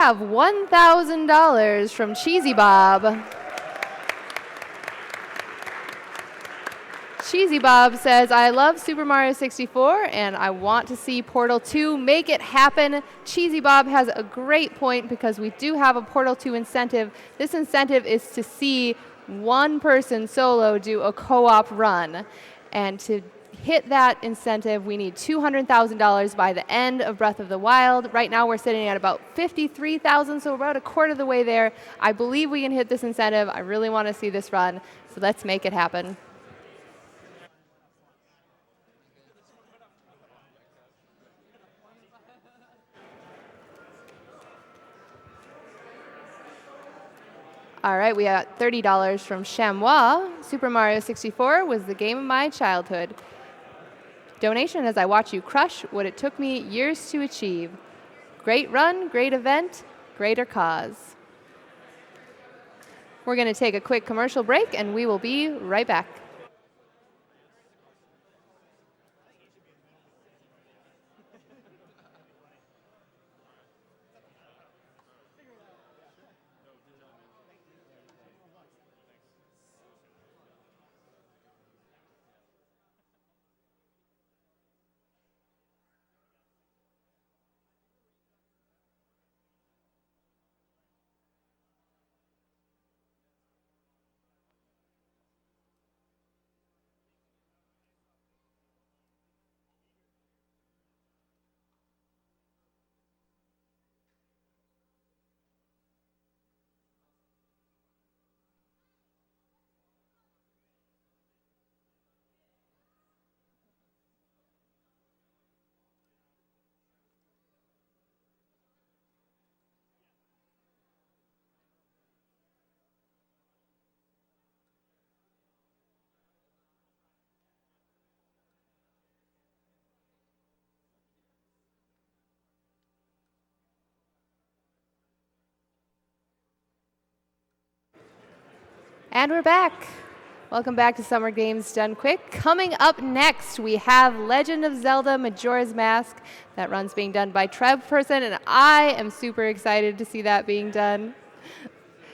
have $1,000 from Cheesy Bob. Cheesy Bob says, I love Super Mario 64 and I want to see Portal 2. Make it happen. Cheesy Bob has a great point because we do have a Portal 2 incentive. This incentive is to see one person solo do a co-op run. And to hit that incentive, we need $200,000 by the end of Breath of the Wild. Right now we're sitting at about $53,000, so we're about a quarter of the way there. I believe we can hit this incentive. I really want to see this run, so let's make it happen. All right, we got $30 from Chamois. Super Mario 64 was the game of my childhood. Donation as I watch you crush what it took me years to achieve. Great run, great event, greater cause. We're going to take a quick commercial break, and we will be right back. And we're back. Welcome back to Summer Games Done Quick. Coming up next, we have Legend of Zelda Majora's Mask. That run's being done by TrevPerson, and I am super excited to see that being done.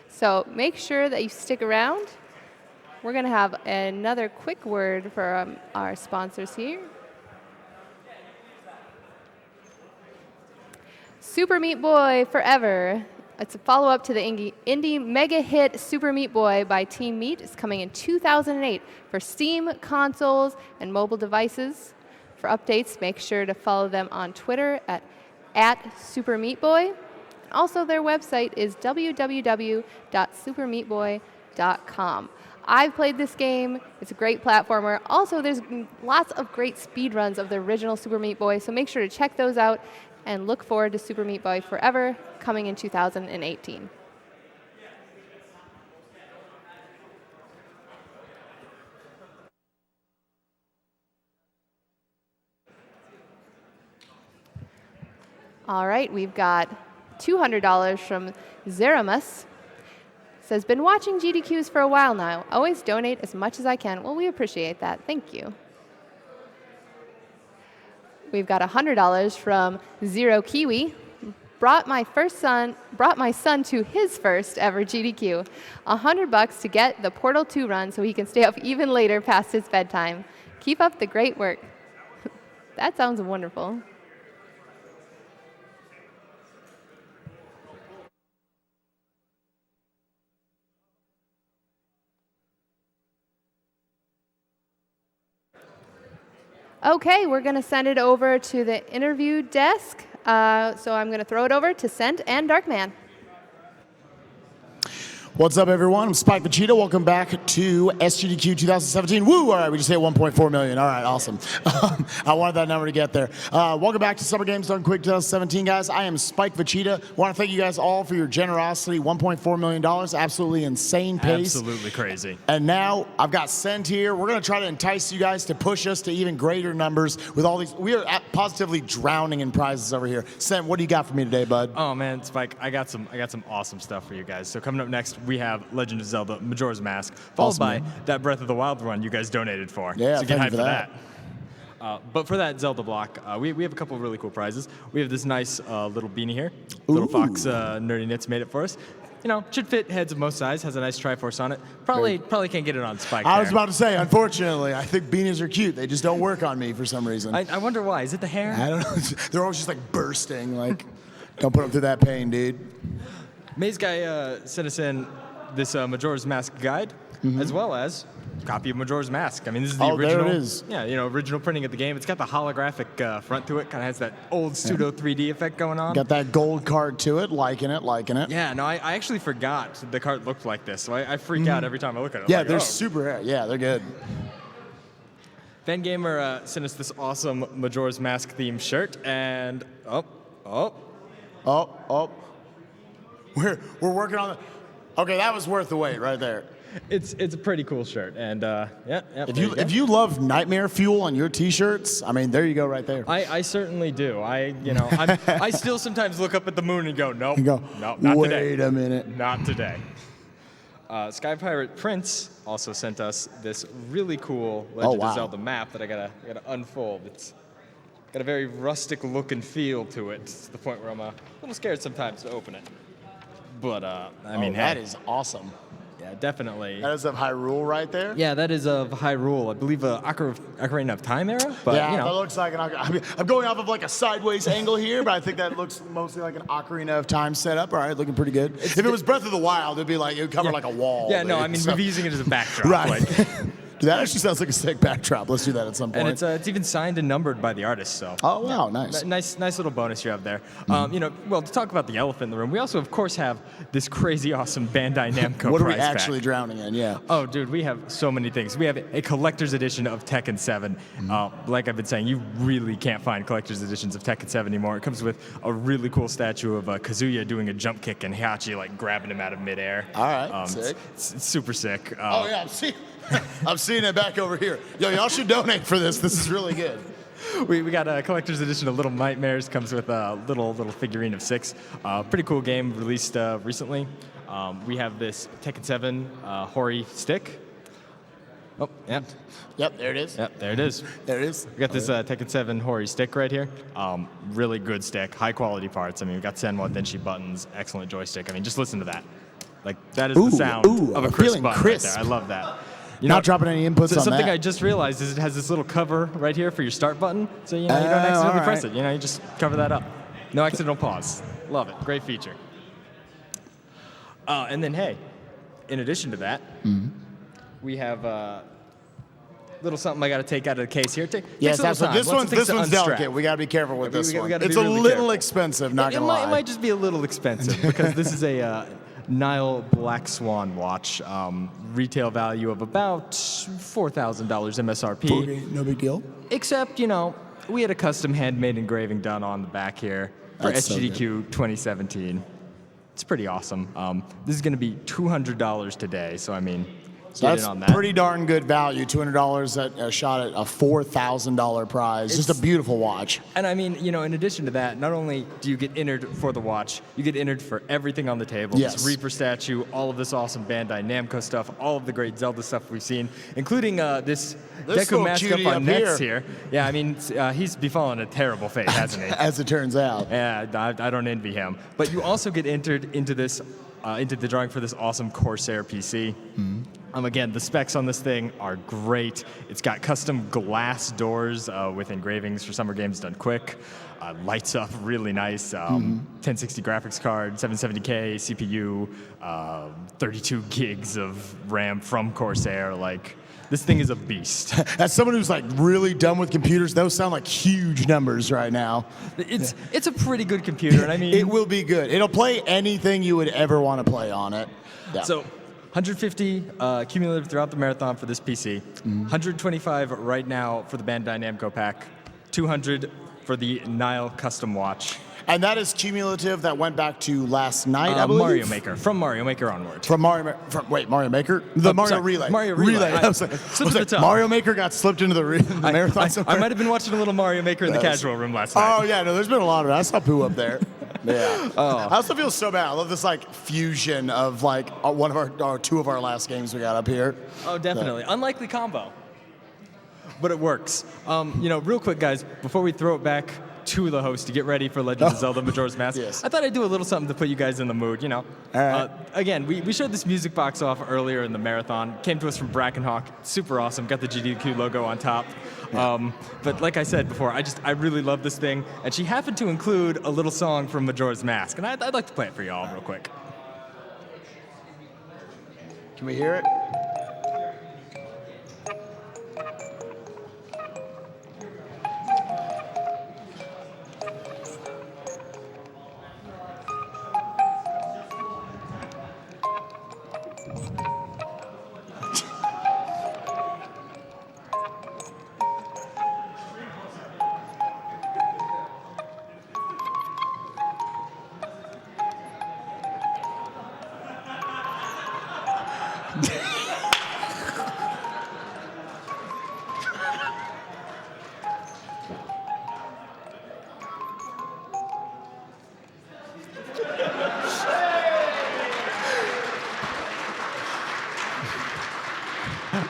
So make sure that you stick around. We're going to have another quick word for our sponsors here. Super Meat Boy Forever. It's a follow-up to the indie mega hit Super Meat Boy by Team Meat. It's coming in 2008 for Steam, consoles, and mobile devices. For updates, make sure to follow them on Twitter at @SuperMeatBoy. Also, their website is www.supermeatboy.com. I've played this game. It's a great platformer. Also, there's lots of great speedruns of the original Super Meat Boy, so make sure to check those out and look forward to Super Meat Boy Forever coming in 2018. All right, we've got $200 from Zeramus. Says, been watching GDQs for a while now. Always donate as much as I can. Well, we appreciate that. Thank you. We've got $100 from Zero Kiwi. Brought my son to his first ever GDQ. $100 to get the Portal 2 run so he can stay up even later past his bedtime. Keep up the great work. That sounds wonderful. Okay, we're going to send it over to the interview desk. So I'm going to throw it over to Sent and Darkman. What's up, everyone? I'm Spike Vegeta. Welcome back to SGDQ 2017. Woo! All right, we just hit 1.4 million. All right, awesome. I wanted that number to get there. Welcome back to Summer Games Done Quick 2017, guys. I am Spike Vegeta. Want to thank you guys all for your generosity. $1.4 million, absolutely insane pace. Absolutely crazy. And now I've got Sent here. We're going to try to entice you guys to push us to even greater numbers with all these. We are positively drowning in prizes over here. Sent, what do you got for me today, bud? Oh man, Spike, I got some awesome stuff for you guys. So coming up next, we have Legend of Zelda Majora's Mask, followed by that Breath of the Wild run you guys donated for. Yeah, so get hyped for that. But for that Zelda block, we have a couple of really cool prizes. We have this nice little beanie here. Little Fox Nerdy Knits made it for us. You know, should fit heads of most sizes. Has a nice Triforce on it. Probably can't get it on Spike. I was about to say, unfortunately, I think beanies are cute. They just don't work on me for some reason. I wonder why. Is it the hair? I don't know. They're always just like bursting. Like, don't put them through that pain, dude. Maze Guy sent us in this Majora's Mask guide, as well as a copy of Majora's Mask. I mean, this is the original. There it is. Yeah, you know, original printing of the game. It's got the holographic front to it. Kind of has that old pseudo 3D effect going on. Got that gold card to it. Liking it. Yeah, no, I actually forgot the card looked like this, so I freak out every time I look at it. Yeah, like, they're super rare. Yeah, they're good. Fan Gamer sent us this awesome Majora's Mask themed shirt, and We're working on it. Okay, that was worth the wait right there. it's a pretty cool shirt, and If you love nightmare fuel on your T-shirts, I mean, there you go, right there. I certainly do. I still sometimes look up at the moon and go, nope, You go, no, not today. wait a minute. Not today. Sky Pirate Prince also sent us this really cool Legend of Zelda map that I gotta unfold. It's got a very rustic look and feel to it, to the point where I'm a little scared sometimes to open it. But I mean, that is awesome. yeah, definitely. That is of Hyrule right there. Yeah, that is of Hyrule. I believe Ocarina of Time era. But, yeah, you know. that looks like an Ocarina. I mean, I'm going off of like a sideways angle here, but I think that looks mostly like an Ocarina of Time setup. All right, looking pretty good. If it was Breath of the Wild, it'd be like it would cover like a wall. Yeah, no, I mean, we're using it as a backdrop. Right. Like. Dude, that actually sounds like a sick backdrop. Let's do that at some point. And it's even signed and numbered by the artist. So. Oh wow, nice. Nice little bonus you have there. You know, well, to talk about the elephant in the room, we also of course have this crazy awesome Bandai Namco. What are we prize actually pack. drowning in? Yeah. Oh, dude, we have so many things. We have a collector's edition of Tekken 7. Like I've been saying, you really can't find collector's editions of Tekken 7 anymore. It comes with a really cool statue of Kazuya doing a jump kick and Heihachi like grabbing him out of midair. All right, sick. It's super sick. Oh yeah, I'm seeing it back over here. Yo, y'all should donate for this. This is really good. We got a collector's edition of Little Nightmares. Comes with a little figurine of 6. Pretty cool game released recently. We have this Tekken 7 Hori stick. Oh, yeah. Yep, there it is. Yep, there it is. There it is. We got this Tekken 7 Hori stick right here. Really good stick, high quality parts. I mean, we got Senwa Denshi buttons, excellent joystick. I mean, just listen to that. Like, that is the sound of a crisp button right there. I love that. Not dropping any inputs on something that. I just realized is it has this little cover right here for your start button. So, you know, you don't accidentally press it. You know, you just cover that up. No accidental pause. Love it. Great feature. And then, hey, in addition to that, we have little something I got to take out of the case here. Yes, absolutely. This one's delicate. We got to be careful with this one. It's a little expensive, not going to lie. It might just be a little expensive because this is a Nile Black Swan watch. Retail value of about $4,000 MSRP. No big deal. Except, you know, we had a custom handmade engraving done on the back here for SGDQ 2017. It's pretty awesome. This is going to be $200 today, so I mean, that's on that. Pretty darn good value. $200 at a shot at a $4,000 prize. Just a beautiful watch. And I mean, you know, in addition to that, not only do you get entered for the watch, you get entered for everything on the table. Yes. This Reaper statue, all of this awesome Bandai Namco stuff, all of the great Zelda stuff we've seen, including this Deku mask up on Nets here. Yeah, I mean, he's befallen a terrible fate, hasn't he? As it turns out. Yeah, I don't envy him. But you also get entered into this, into the drawing for this awesome Corsair PC. Again, the specs on this thing are great. It's got custom glass doors with engravings for Summer Games done quick. Lights up really nice. 1060 graphics card, 770K CPU, 32 gigs of RAM from Corsair. Like, this thing is a beast. As someone who's like really done with computers, those sound like huge numbers right now. It's a pretty good computer, and I mean, it will be good. It'll play anything you would ever want to play on it. Yeah. So 150 cumulative throughout the marathon for this PC, 125 right now for the Bandai Namco pack, 200 for the Nile custom watch. And that is cumulative. That went back to last night, I believe. Mario Maker. From Mario Maker onward. From Mario Maker? The Mario Relay. Mario Relay. I was like, Mario Maker got slipped into the marathon somewhere. I might have been watching a little Mario Maker in the casual room last night. Oh, yeah. No, there's been a lot of it. I saw poo up there. Yeah. I also feel so bad. I love this like fusion of like one of our two of our last games we got up here. Oh, definitely. Unlikely combo. but it works. Real quick, guys, before we throw it back to the host to get ready for Legend of Zelda Majora's Mask, Yes. I thought I'd do a little something to put you guys in the mood, All right. Again, we showed this music box off earlier in the marathon. Came to us from Brackenhawk. Super awesome. Got the GDQ logo on top. Yeah. But like I said before, I really love this thing. And she happened to include a little song from Majora's Mask. And I'd like to play it for y'all real quick. Can we hear it?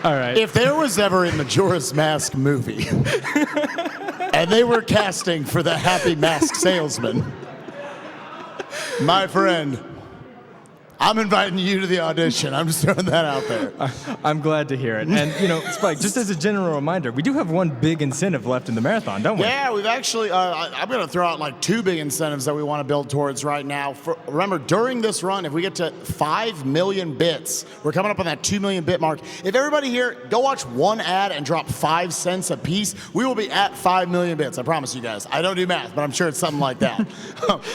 All right. If there was ever a Majora's Mask movie, and they were casting for the Happy Mask Salesman, my friend, I'm inviting you to the audition. I'm just throwing that out there. I'm glad to hear it. And, Spike, just as a general reminder, we do have one big incentive left in the marathon, don't we? Yeah, we've actually, I'm going to throw out like 2 big incentives that we want to build towards right now. Remember, during this run, if we get to 5 million bits, we're coming up on that 2 million bit mark. If everybody here, go watch one ad and drop 5 cents a piece, we will be at 5 million bits. I promise you guys. I don't do math, but I'm sure it's something like that.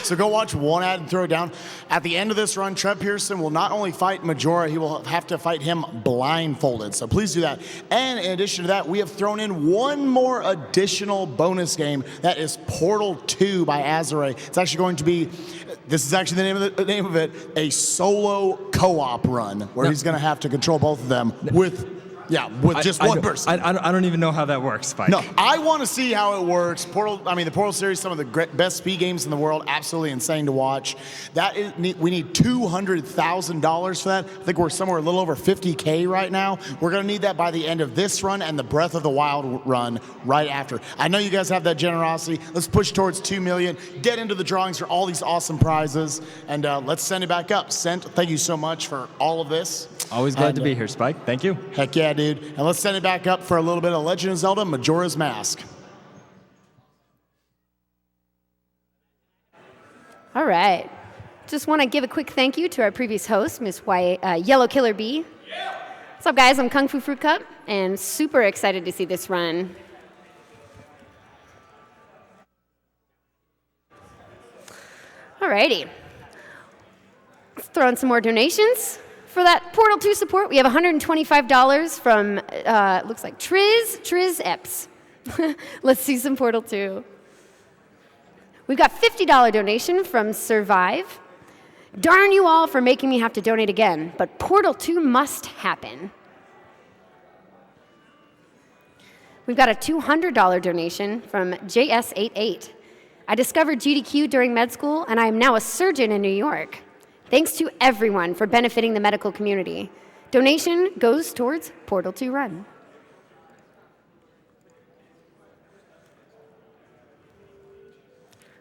So go watch one ad and throw it down. At the end of this run, TrevPerson will not only fight Majora, he will have to fight him blindfolded. So please do that. And in addition to that, we have thrown in one more additional bonus game. That is Portal 2 by Azure. It's actually going to be, this is actually the name of it, a solo co-op run where he's going to have to control both of them with just one person. I don't even know how that works, Spike. No, I want to see how it works. The Portal series, some of the best speed games in the world, absolutely insane to watch. We need $200,000 for that. I think we're somewhere a little over 50K right now. We're going to need that by the end of this run and the Breath of the Wild run right after. I know you guys have that generosity. Let's push towards 2 million, get into the drawings for all these awesome prizes, and let's send it back up. Sent, thank you so much for all of this. Always glad to be here, Spike. Thank you. Heck yeah, dude. And let's send it back up for a little bit of Legend of Zelda Majora's Mask. All right. Just want to give a quick thank you to our previous host, Miss Yellow Killer Bee. What's up, guys? I'm Kung Fu Fruit Cup, and super excited to see this run. All righty. Let's throw in some more donations. For that Portal 2 support, we have $125 from, looks like Triz Epps. Let's see some Portal 2. We've got $50 donation from Survive. Darn you all for making me have to donate again, but Portal 2 must happen. We've got a $200 donation from JS88. I discovered GDQ during med school, and I am now a surgeon in New York. Thanks to everyone for benefiting the medical community. Donation goes towards Portal 2 Run.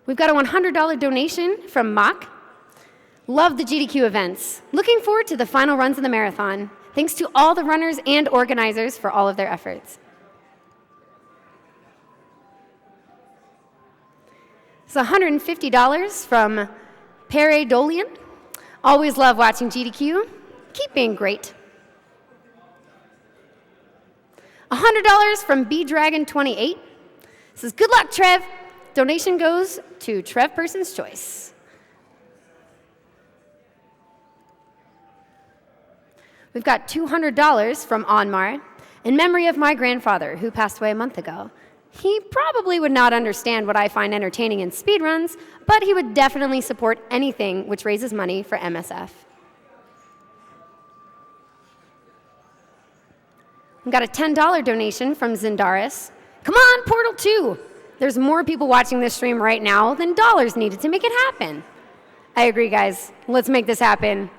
We've got a $100 donation from Mock. Love the GDQ events. Looking forward to the final runs of the marathon. Thanks to all the runners and organizers for all of their efforts. It's $150 from Pere Dolian. Always love watching GDQ. Keep being great. $100 from BDragon28. Says, good luck, Trev. Donation goes to TrevPerson's Choice. We've got $200 from Onmar in memory of my grandfather who passed away a month ago. He probably would not understand what I find entertaining in speedruns, but he would definitely support anything which raises money for MSF. We've got a $10 donation from Zindaris. Come on, Portal 2! There's more people watching this stream right now than dollars needed to make it happen. I agree, guys. Let's make this happen.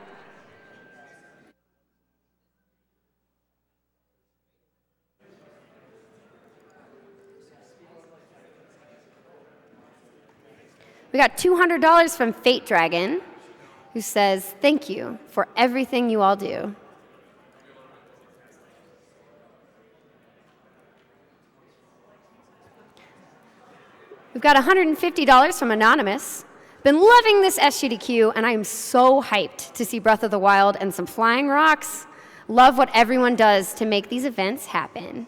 We got $200 from Fate Dragon, who says, thank you for everything you all do. We've got $150 from Anonymous. Been loving this SGDQ, and I am so hyped to see Breath of the Wild and some flying rocks. Love what everyone does to make these events happen.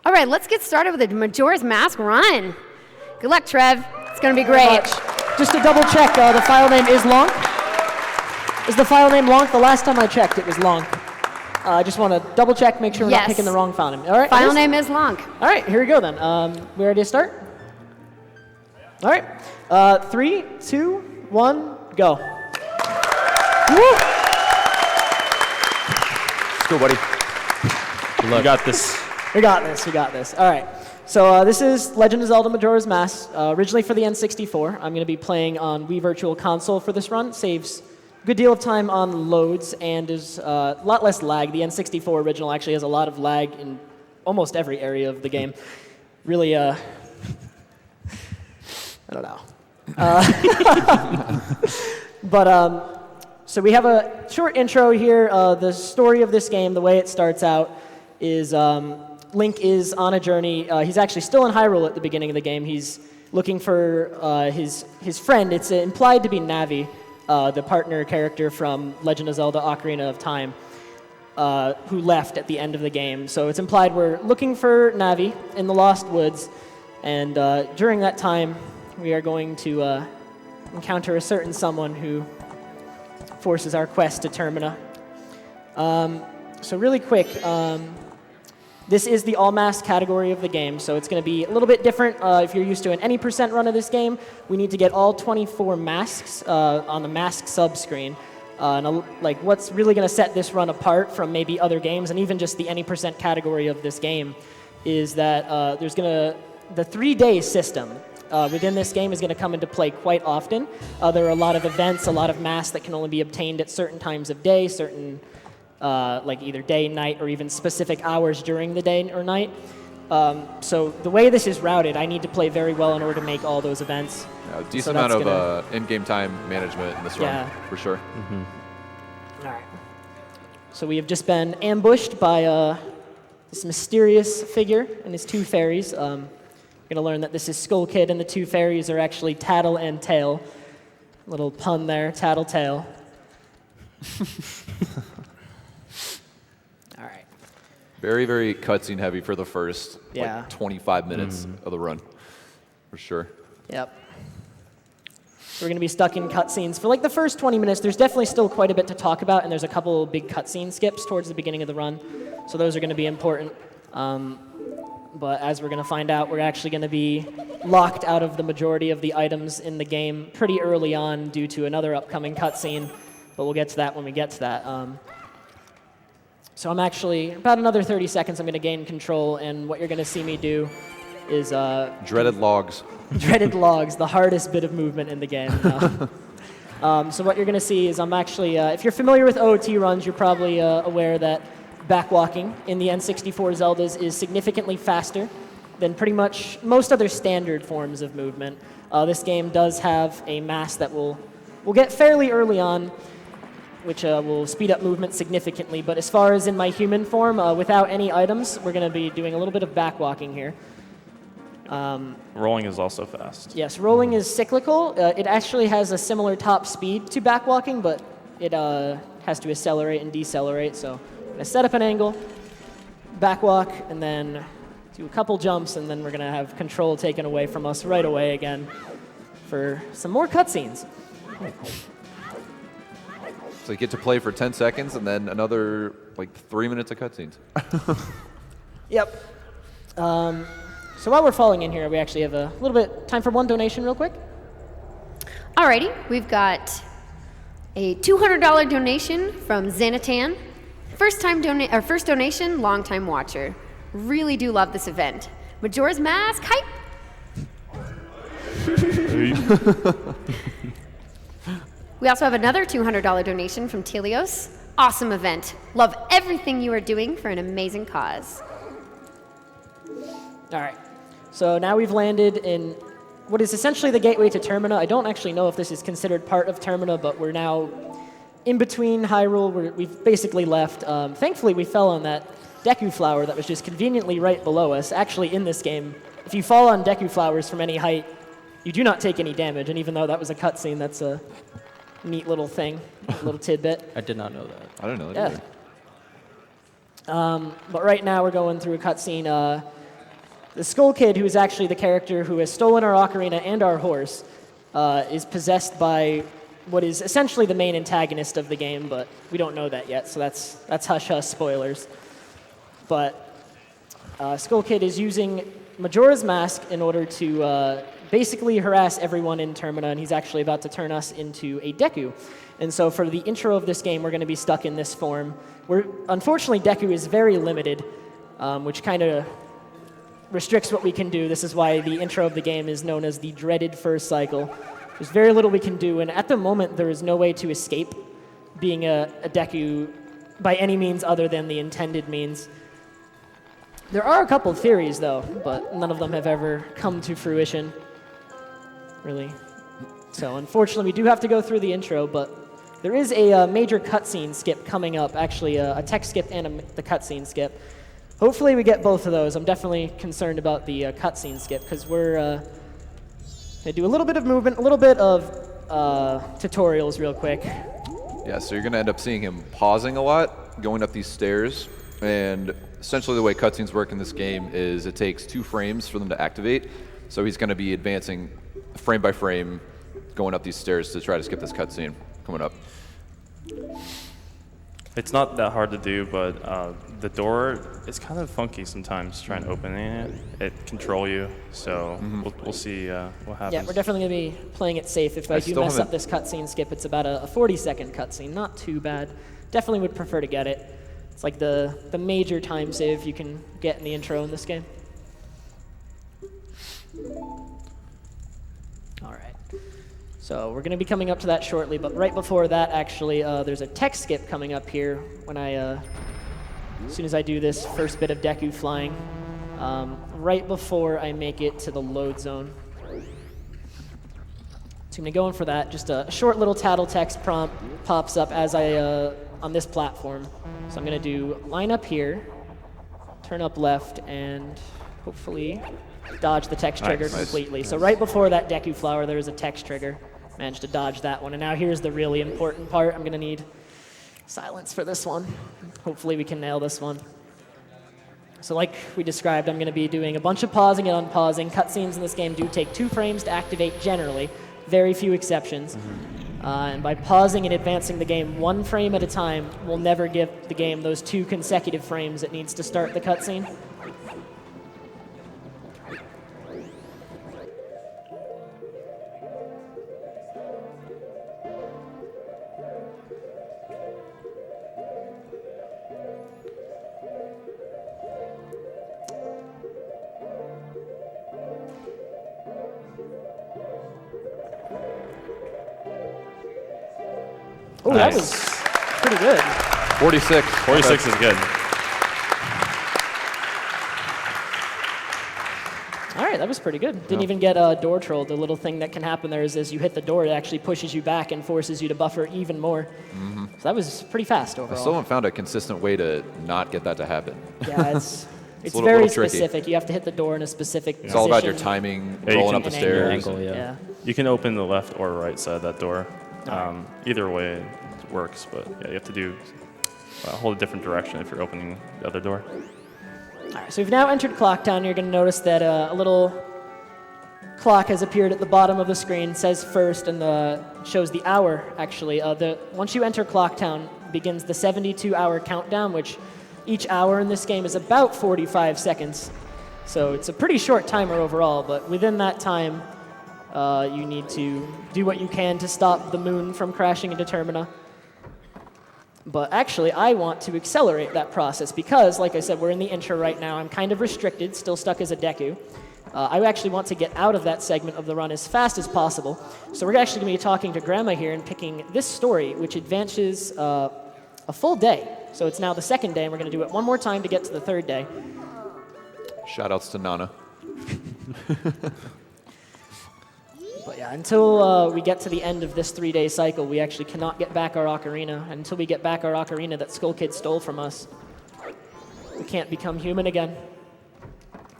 All right, let's get started with the Majora's Mask run. Good luck, Trev. It's going to be great. Just to double check, the file name is Lonk. Is the file name Lonk? The last time I checked, it was Lonk. I just want to double check, make sure we're not picking the wrong file name. All right. File name is Lonk. All right, here we go then. We ready to start? All right. 3, 2, 1, go. Woo! Let's go, buddy. Good luck. You got this. We got this, we got this. All right, so this is Legend of Zelda Majora's Mask, originally for the N64. I'm going to be playing on Wii Virtual Console for this run. Saves a good deal of time on loads and is a lot less lag. The N64 original actually has a lot of lag in almost every area of the game. Really, I don't know. So we have a short intro here. The story of this game, the way it starts out, is Link is on a journey. He's actually still in Hyrule at the beginning of the game. He's looking for his friend. It's implied to be Navi, the partner character from Legend of Zelda Ocarina of Time, who left at the end of the game. So it's implied we're looking for Navi in the Lost Woods, and during that time, we are going to encounter a certain someone who forces our quest to Termina. So really quick, this is the all-mask category of the game, so it's going to be a little bit different. If you're used to an any % run of this game, we need to get all 24 masks on the mask sub-screen. Like what's really going to set this run apart from maybe other games, and even just the any % category of this game, is that the 3-day system within this game is going to come into play quite often. There are a lot of events, a lot of masks that can only be obtained at certain times of day, certain like either day, night, or even specific hours during the day or night. So the way this is routed, I need to play very well in order to make all those events. Yeah, decent amount of in-game time management in this run, for sure. Mm-hmm. All right. So we have just been ambushed by this mysterious figure and his 2 fairies. We're going to learn that this is Skull Kid, and the 2 fairies are actually Tattle and Tail. Little pun there, Tattle Tail. All right. Very, very cutscene heavy for the first like 25 minutes of the run, for sure. Yep. We're going to be stuck in cutscenes for like the first 20 minutes. There's definitely still quite a bit to talk about, and there's a couple big cutscene skips towards the beginning of the run, so those are going to be important. But as we're going to find out, we're actually going to be locked out of the majority of the items in the game pretty early on due to another upcoming cutscene, but we'll get to that when we get to that. So I'm actually, about another 30 seconds, I'm going to gain control, and what you're going to see me do is... dreaded logs. Dreaded logs, the hardest bit of movement in the game. So what you're going to see is I'm actually, if you're familiar with OOT runs, you're probably aware that backwalking in the N64 Zeldas is significantly faster than pretty much most other standard forms of movement. This game does have a mask that we'll get fairly early on, which will speed up movement significantly. But as far as in my human form, without any items, we're going to be doing a little bit of backwalking here. Rolling is also fast. Yes, rolling is cyclical. It actually has a similar top speed to backwalking, but it has to accelerate and decelerate. So I'm going to set up an angle, backwalk, and then do a couple jumps, and then we're going to have control taken away from us right away again for some more cutscenes. So you get to play for 10 seconds and then another like 3 minutes of cutscenes. Yep. So while we're falling in here, we actually have a little bit time for one donation real quick. Alrighty, we've got a $200 donation from Xanatan. First donation, long time watcher. Really do love this event. Majora's Mask, hype! We also have another $200 donation from Telios. Awesome event. Love everything you are doing for an amazing cause. All right. So now we've landed in what is essentially the gateway to Termina. I don't actually know if this is considered part of Termina, but we're now in between Hyrule. We've basically left. Thankfully, we fell on that Deku flower that was just conveniently right below us. Actually, in this game, if you fall on Deku flowers from any height, you do not take any damage. And even though that was a cutscene, that's a neat little thing, a little tidbit. I did not know that. I don't know that either. But right now we're going through a cutscene. The Skull Kid, who is actually the character who has stolen our ocarina and our horse, is possessed by what is essentially the main antagonist of the game, but we don't know that yet, so that's hush-hush spoilers. But Skull Kid is using Majora's Mask in order to basically harass everyone in Termina, and he's actually about to turn us into a Deku. And so for the intro of this game, we're going to be stuck in this form. Unfortunately, Deku is very limited, which kind of restricts what we can do. This is why the intro of the game is known as the dreaded first cycle. There's very little we can do, and at the moment, there is no way to escape being a Deku by any means other than the intended means. There are a couple of theories, though, but none of them have ever come to fruition, really. So unfortunately, we do have to go through the intro, but there is a major cutscene skip coming up, actually a text skip and the cutscene skip. Hopefully we get both of those. I'm definitely concerned about the cutscene skip, because we're going to do a little bit of movement, a little bit of tutorials real quick. Yeah, so you're going to end up seeing him pausing a lot, going up these stairs, and essentially the way cutscenes work in this game is it takes 2 frames for them to activate, so he's going to be advancing frame by frame, going up these stairs to try to skip this cutscene coming up. It's not that hard to do, but the door is kind of funky sometimes trying to open it. It control you, so we'll see what happens. Yeah, we're definitely going to be playing it safe. If I do mess up this cutscene skip, it's about a 40-second cutscene. Not too bad. Definitely would prefer to get it. It's like the major time save you can get in the intro in this game. All right. So we're going to be coming up to that shortly, but right before that, actually, there's a text skip coming up here when as soon as I do this first bit of Deku flying, right before I make it to the load zone. So I'm going to go in for that. Just a short little tattle text prompt pops up as on this platform. So I'm going to do line up here, turn up left, and hopefully dodge the text trigger completely. So right before that Deku flower, there is a text trigger. Managed to dodge that one. And now here's the really important part. I'm going to need silence for this one. Hopefully we can nail this one. So like we described, I'm going to be doing a bunch of pausing and unpausing. Cutscenes in this game do take 2 frames to activate generally. Very few exceptions. And by pausing and advancing the game 1 frame at a time, we'll never give the game those 2 consecutive frames it needs to start the cutscene. Oh, that was pretty good. 46. 46 is good. All right, that was pretty good. Didn't even get a door troll. The little thing that can happen there is as you hit the door, it actually pushes you back and forces you to buffer even more. So that was pretty fast overall. I still haven't found a consistent way to not get that to happen. Yeah, it's little very tricky. specific. You have to hit the door in a specific position. It's all about your timing, Yeah, you rolling can- up the and stairs. angle, yeah. You can open the left or right side of that door. Either way it works, but yeah, you have to do hold a different direction if you're opening the other door. All right, so we've now entered Clock Town. You're going to notice that a little clock has appeared at the bottom of the screen, says first, and shows the hour, actually. Once you enter Clocktown, begins the 72-hour countdown, which each hour in this game is about 45 seconds. So it's a pretty short timer overall, but within that time, you need to do what you can to stop the moon from crashing into Termina. But actually, I want to accelerate that process because, like I said, we're in the intro right now. I'm kind of restricted, still stuck as a Deku. I actually want to get out of that segment of the run as fast as possible. So we're actually going to be talking to Grandma here and picking this story, which advances a full day. So it's now the second day, and we're going to do it one more time to get to the third day. Shoutouts to Nana. But yeah, until we get to the end of this 3-day cycle, we actually cannot get back our ocarina. Until we get back our ocarina that Skull Kid stole from us, we can't become human again.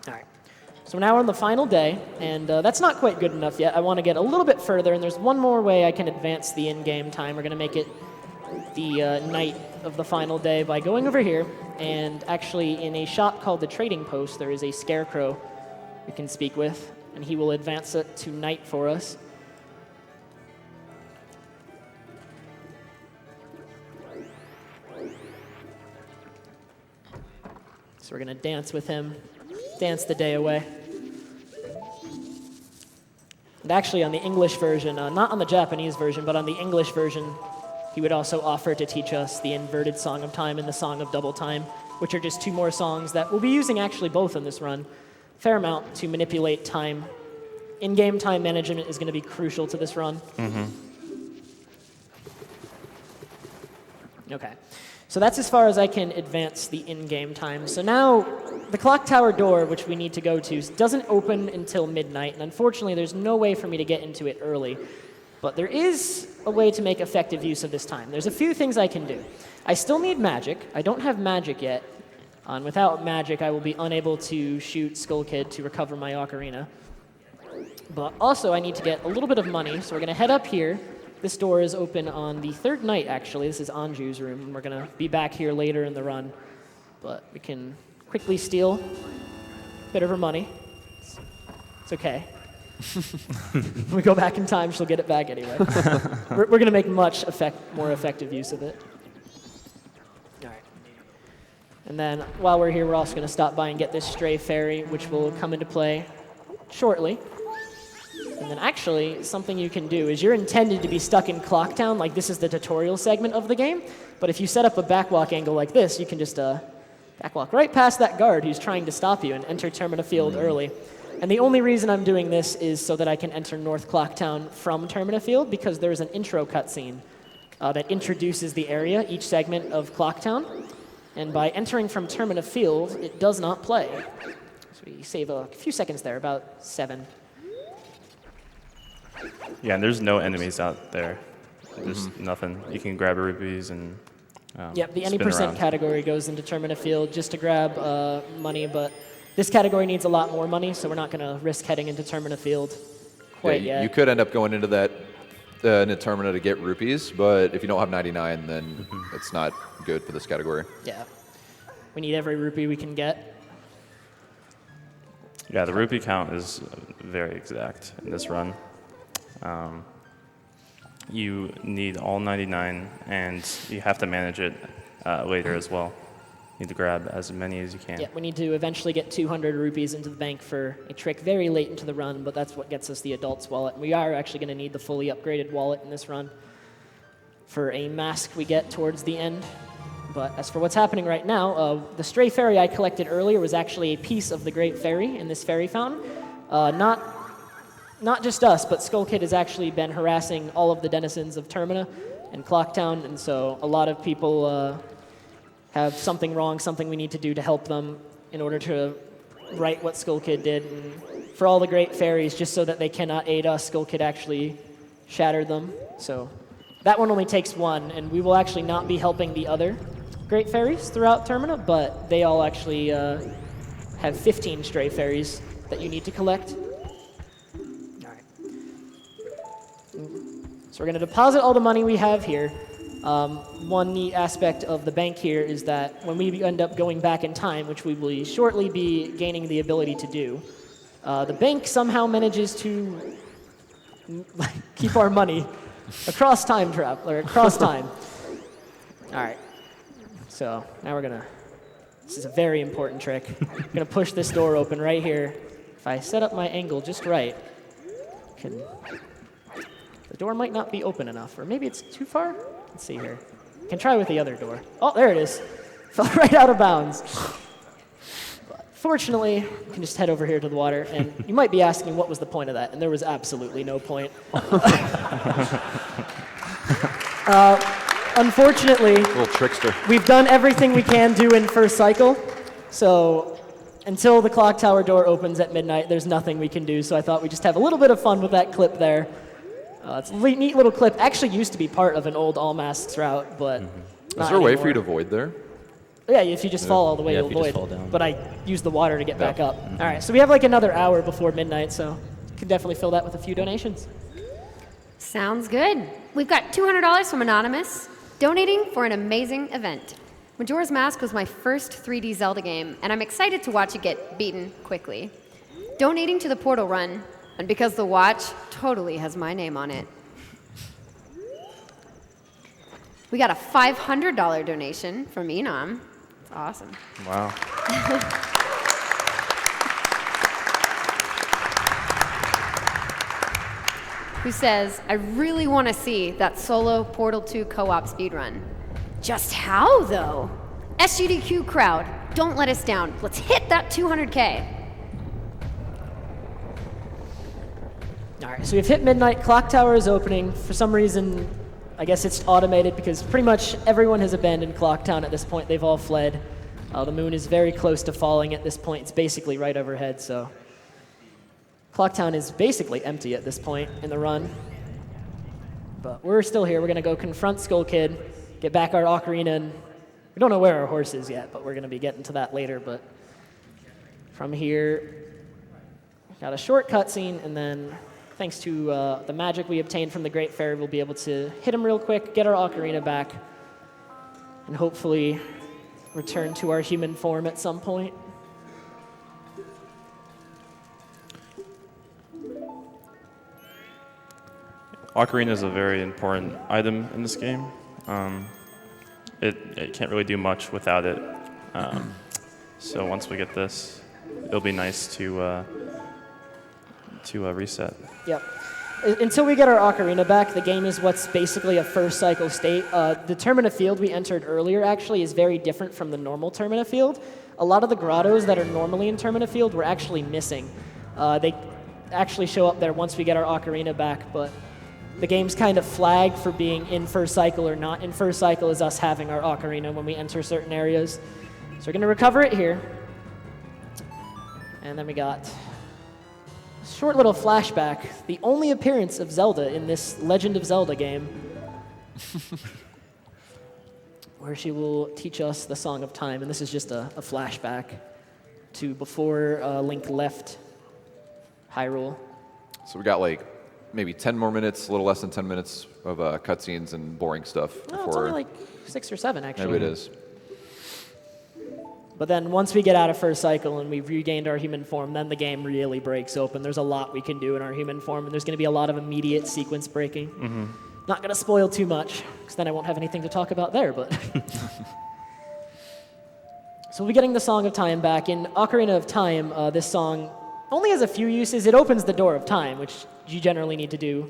All right. So now we're on the final day, and that's not quite good enough yet. I want to get a little bit further, and there's one more way I can advance the in-game time. We're going to make it the night of the final day by going over here, and actually in a shop called the Trading Post, there is a scarecrow we can speak with, and he will advance it to night for us. So we're going to dance with him, dance the day away. And actually on the English version, not on the Japanese version, but on the English version, he would also offer to teach us the inverted Song of Time and the Song of Double Time, which are just two more songs that we'll be using actually both in this run. Fair amount to manipulate time. In-game time management is going to be crucial to this run. Okay. So that's as far as I can advance the in-game time. So now the clock tower door, which we need to go to, doesn't open until midnight, and unfortunately there's no way for me to get into it early. But there is a way to make effective use of this time. There's a few things I can do. I still need magic. I don't have magic yet. And without magic, I will be unable to shoot Skull Kid to recover my ocarina. But also, I need to get a little bit of money, so we're going to head up here. This door is open on the third night, actually. This is Anju's room, and we're going to be back here later in the run. But we can quickly steal a bit of her money. It's okay. When we go back in time, she'll get it back anyway. We're going to make much more effective use of it. All right. And then while we're here, we're also going to stop by and get this stray fairy, which will come into play shortly. And then actually, something you can do is you're intended to be stuck in Clocktown, like this is the tutorial segment of the game. But if you set up a backwalk angle like this, you can just backwalk right past that guard who's trying to stop you and enter Termina Field early. And the only reason I'm doing this is so that I can enter North Clocktown from Termina Field, because there's an intro cutscene that introduces the area, each segment of Clocktown. And by entering from Termina Field, it does not play. So we save a few seconds there, about 7. Yeah, and there's no enemies out there. There's nothing. You can grab rupees and Yep, the any spin percent around. category goes into Termina Field just to grab money, but this category needs a lot more money, so we're not going to risk heading into Termina Field quite yet. You could end up going into that into Termina to get rupees, but if you don't have 99, then it's not good for this category. Yeah. We need every rupee we can get. Yeah, the rupee count is very exact in this run. You need all 99, and you have to manage it later as well. You need to grab as many as you can. Yeah, we need to eventually get 200 rupees into the bank for a trick very late into the run, but that's what gets us the adult's wallet. We are actually going to need the fully upgraded wallet in this run for a mask we get towards the end. But as for what's happening right now, the stray fairy I collected earlier was actually a piece of the Great Fairy in this fairy fountain. Not just us, but Skull Kid has actually been harassing all of the denizens of Termina and Clocktown, and so a lot of people have something wrong, something we need to do to help them in order to right what Skull Kid did. And for all the great fairies, just so that they cannot aid us, Skull Kid actually shattered them. So that one only takes 1, and we will actually not be helping the other great fairies throughout Termina, but they all actually have 15 stray fairies that you need to collect. So we're going to deposit all the money we have here. One neat aspect of the bank here is that when we end up going back in time, which we will shortly be gaining the ability to do, The bank somehow manages to keep our money across time travel, or across time. All right. So now we're gonna. This is a very important trick. I'm gonna push this door open right here. If I set up my angle just right, the door might not be open enough, or maybe it's too far. Let's see here. Can try with the other door. Oh, there it is. Fell right out of bounds. But fortunately, you can just head over here to the water, and you might be asking what was the point of that, and there was absolutely no point. Unfortunately, Little trickster. we've done everything we can do in first cycle, so until the clock tower door opens at midnight, there's nothing we can do, so I thought we'd just have a little bit of fun with that clip there. It's a neat little clip. Actually used to be part of an old All Masks route, but Is there a way for you to void there? Yeah, if you just fall all the way, Yeah, you'll if you just void. fall down. But I used the water to get back up. All right, so we have like another hour before midnight, so can definitely fill that with a few donations. Sounds good. We've got $200 from Anonymous, donating for an amazing event. Majora's Mask was my first 3D Zelda game, and I'm excited to watch it get beaten quickly. Donating to the Portal Run, and because the watch totally has my name on it. We got a $500 donation from Enam. That's awesome. Wow. Who says, I really want to see that solo Portal 2 co-op speedrun. Just how, though? SGDQ crowd, don't let us down. Let's hit that 200K. All right, so we've hit midnight. Clock tower is opening. For some reason, I guess it's automated because pretty much everyone has abandoned Clock Town at this point. They've all fled. The moon is very close to falling at this point. It's basically right overhead, so Clock Town is basically empty at this point in the run. But we're still here. We're going to go confront Skull Kid, get back our ocarina, and we don't know where our horse is yet, but we're going to be getting to that later. But from here, got a short cutscene, and then thanks to the magic we obtained from the Great Fairy, we'll be able to hit him real quick, get our ocarina back, and hopefully return to our human form at some point. Ocarina is a very important item in this game. It can't really do much without it. So once we get this, it'll be nice to reset. Yep. Until we get our ocarina back, the game is what's basically a first cycle state. The Termina field we entered earlier actually is very different from the normal Termina field. A lot of the grottos that are normally in Termina field were actually missing. They actually show up there once we get our ocarina back, but the game's kind of flag for being in first cycle or not in first cycle is us having our ocarina when we enter certain areas. So we're going to recover it here. And then we got a short little flashback, the only appearance of Zelda in this Legend of Zelda game, where she will teach us the Song of Time. And this is just a flashback to before Link left Hyrule. So we got like maybe 10 more minutes, a little less than 10 minutes of cutscenes and boring stuff. No, it's only like 6 or 7, actually. Maybe it is. But then once we get out of first cycle and we've regained our human form, then the game really breaks open. There's a lot we can do in our human form, and there's going to be a lot of immediate sequence breaking. Mm-hmm. Not going to spoil too much, because then I won't have anything to talk about there, but... So we'll be getting the Song of Time back. In Ocarina of Time, this song only has a few uses. It opens the door of time, which you generally need to do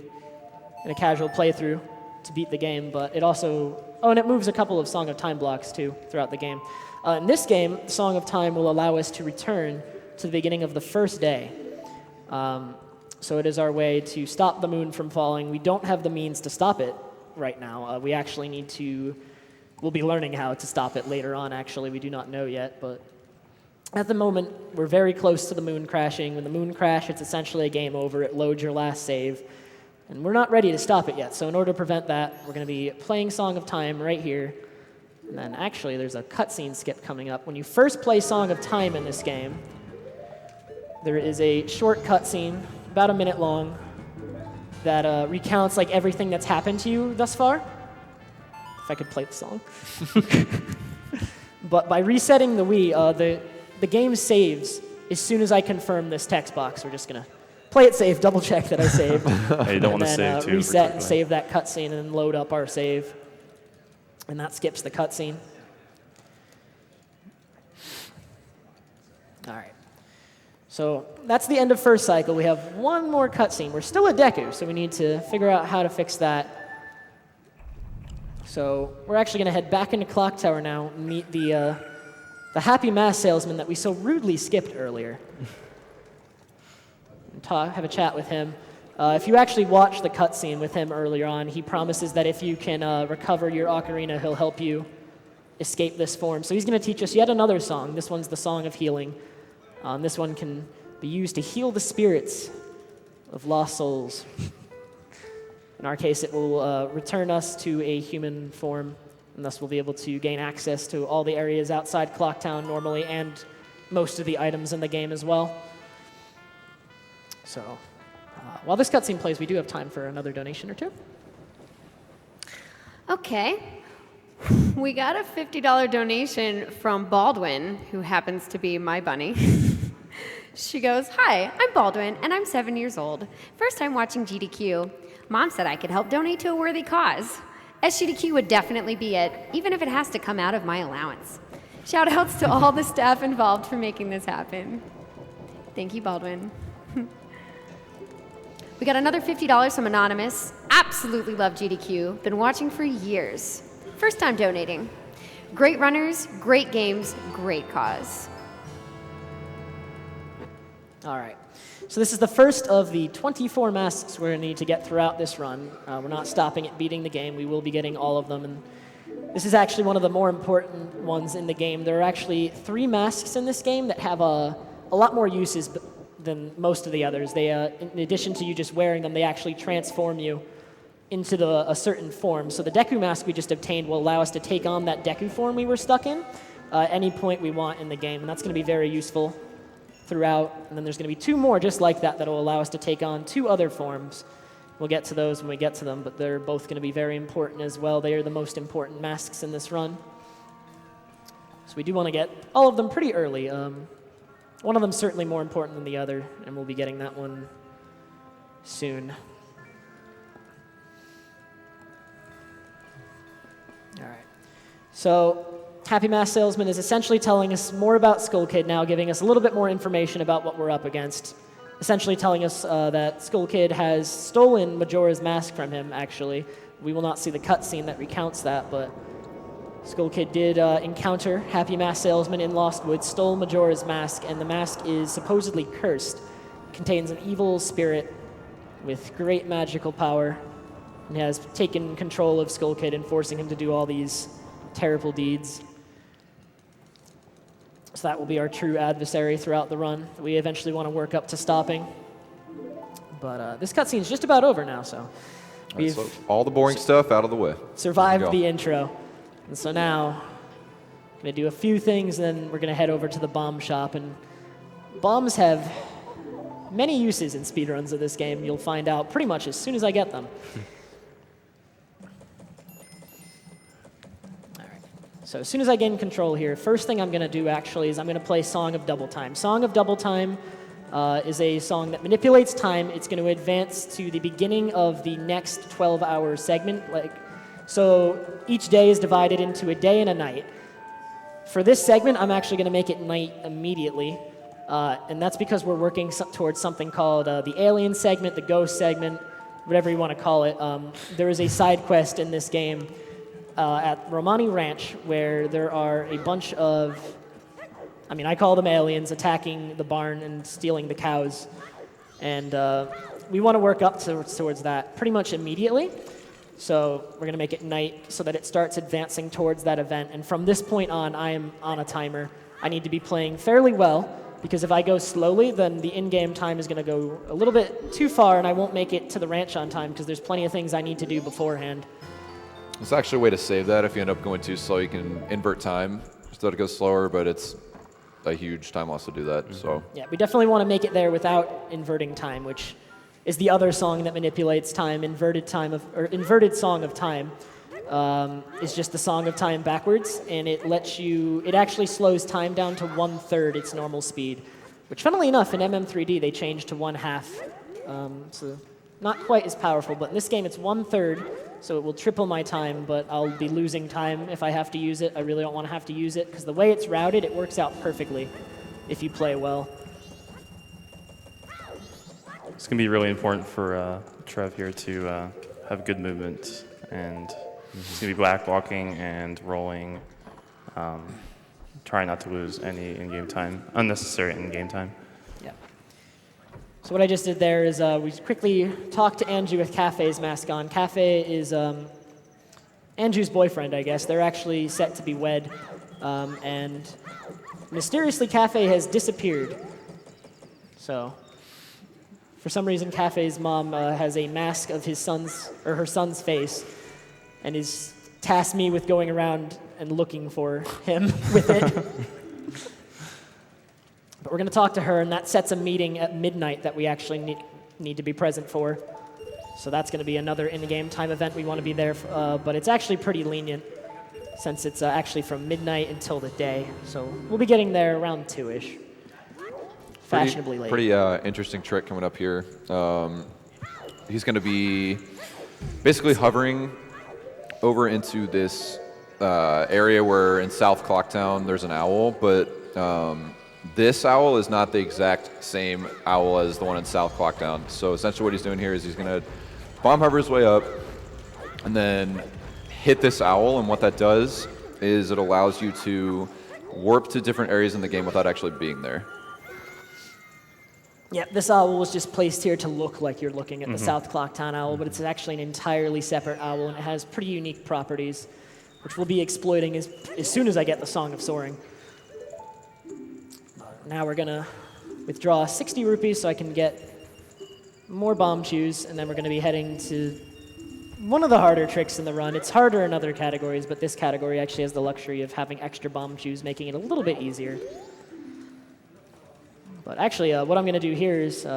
in a casual playthrough to beat the game, but it also... Oh, and it moves a couple of Song of Time blocks, too, throughout the game. In this game, Song of Time will allow us to return to the beginning of the first day. So it is our way to stop the moon from falling. We don't have the means to stop it right now. We actually need to... We'll be learning how to stop it later on, actually. We do not know yet, but at the moment, we're very close to the moon crashing. When the moon crashes, it's essentially a game over. It loads your last save. And we're not ready to stop it yet, so in order to prevent that, we're going to be playing Song of Time right here. And then actually, there's a cutscene skip coming up. When you first play Song of Time in this game, there is a short cutscene, about a minute long, that recounts like everything that's happened to you thus far. If I could play the song. But by resetting the Wii, the game saves as soon as I confirm this text box, we're just going to play it safe, double check that I saved. Hey, you don't want to save too. Reset and save that cutscene and then load up our save. And that skips the cutscene. All right. So that's the end of first cycle. We have one more cutscene. We're still at Deku, so we need to figure out how to fix that. So we're actually going to head back into Clock Tower now and meet the happy mask salesman that we so rudely skipped earlier. Have a chat with him. If you actually watch the cutscene with him earlier on, he promises that if you can recover your ocarina, he'll help you escape this form. So he's going to teach us yet another song. This one's the Song of Healing. This one can be used to heal the spirits of lost souls. In our case, it will return us to a human form, and thus we'll be able to gain access to all the areas outside Clocktown normally, and most of the items in the game as well. So, while this cutscene plays, we do have time for another donation or two. Okay. We got a $50 donation from Baldwin, who happens to be my bunny. She goes, "Hi, I'm Baldwin, and I'm 7 years old. First time watching GDQ. Mom said I could help donate to a worthy cause. SGDQ would definitely be it, even if it has to come out of my allowance. Shout outs to all the staff involved for making this happen." Thank you, Baldwin. We got another $50 from Anonymous. Absolutely love GDQ. Been watching for years. First time donating. Great runners, great games, great cause. All right. So this is the first of the 24 masks we're going to need to get throughout this run. We're not stopping at beating the game. We will be getting all of them. And this is actually one of the more important ones in the game. There are actually 3 masks in this game that have a lot more uses than most of the others. They, in addition to you just wearing them, they actually transform you into a certain form. So the Deku mask we just obtained will allow us to take on that Deku form we were stuck in at any point we want in the game. And that's going to be very useful throughout. And then there's going to be 2 more just like that will allow us to take on 2 other forms. We'll get to those when we get to them, but they're both going to be very important as well. They are the most important masks in this run. So we do want to get all of them pretty early. One of them certainly more important than the other, and we'll be getting that one soon. All right. So Happy Mask Salesman is essentially telling us more about Skull Kid now, giving us a little bit more information about what we're up against. Essentially telling us that Skull Kid has stolen Majora's mask from him, actually. We will not see the cutscene that recounts that, but Skull Kid did encounter Happy Mask Salesman in Lost Woods, stole Majora's mask, and the mask is supposedly cursed. It contains an evil spirit with great magical power, and has taken control of Skull Kid and forcing him to do all these terrible deeds. So that will be our true adversary throughout the run that we eventually want to work up to stopping. But this cutscene is just about over now, so we've so all the boring stuff out of the way. Survived the intro. And so now, I'm going to do a few things, and then we're going to head over to the bomb shop. And bombs have many uses in speedruns of this game. You'll find out pretty much as soon as I get them. All right. So as soon as I gain control here, first thing I'm going to do actually is I'm going to play Song of Double Time. Song of Double Time is a song that manipulates time. It's going to advance to the beginning of the next 12-hour segment. So each day is divided into a day and a night. For this segment, I'm actually going to make it night immediately. And that's because we're working towards something called the alien segment, the ghost segment, whatever you want to call it. There is a side quest in this game at Romani Ranch where there are a bunch of, I call them aliens, attacking the barn and stealing the cows. And we want to work up towards that pretty much immediately. So we're going to make it night so that it starts advancing towards that event. And from this point on, I am on a timer. I need to be playing fairly well, because if I go slowly, then the in-game time is going to go a little bit too far, and I won't make it to the ranch on time, because there's plenty of things I need to do beforehand. There's actually a way to save that. If you end up going too slow, you can invert time so that it goes slower, but it's a huge time loss to do that. So yeah, we definitely want to make it there without inverting time, which is the other song that manipulates time. Inverted Song of Time is just the Song of Time backwards, and it actually slows time down to 1/3 its normal speed. which funnily enough, in MM3D, they changed to 1/2. So not quite as powerful, but in this game, it's 1/3, so it will triple my time, but I'll be losing time if I have to use it. I really don't want to have to use it, because the way it's routed, it works out perfectly if you play well. It's going to be really important for Trev here to have good movement, and he's going to be black walking and rolling, trying not to lose any in-game time, unnecessary in-game time. Yeah. So what I just did there is we quickly talked to Anju with Cafe's mask on. Cafe is Anju's boyfriend, I guess. They're actually set to be wed, and mysteriously Cafe has disappeared. So for some reason, Cafe's mom has a mask of her son's face, and is tasked me with going around and looking for him with it. But we're going to talk to her, and that sets a meeting at midnight that we actually need to be present for. So that's going to be another in-game time event we want to be there for, but it's actually pretty lenient since it's actually from midnight until the day. So we'll be getting there around 2-ish. Fashionably late. Pretty interesting trick coming up here. He's going to be basically hovering over into this area where in South Clocktown there's an owl, but this owl is not the exact same owl as the one in South Clocktown. So essentially what he's doing here is he's going to bomb hover his way up and then hit this owl, and what that does is it allows you to warp to different areas in the game without actually being there. Yeah, this owl was just placed here to look like you're looking at the South Clocktown owl, but it's actually an entirely separate owl, and it has pretty unique properties, which we'll be exploiting as soon as I get the Song of Soaring. Now we're going to withdraw 60 rupees so I can get more bomb chews, and then we're going to be heading to one of the harder tricks in the run. It's harder in other categories, but this category actually has the luxury of having extra bomb chews, making it a little bit easier. But actually, what I'm going to do here is,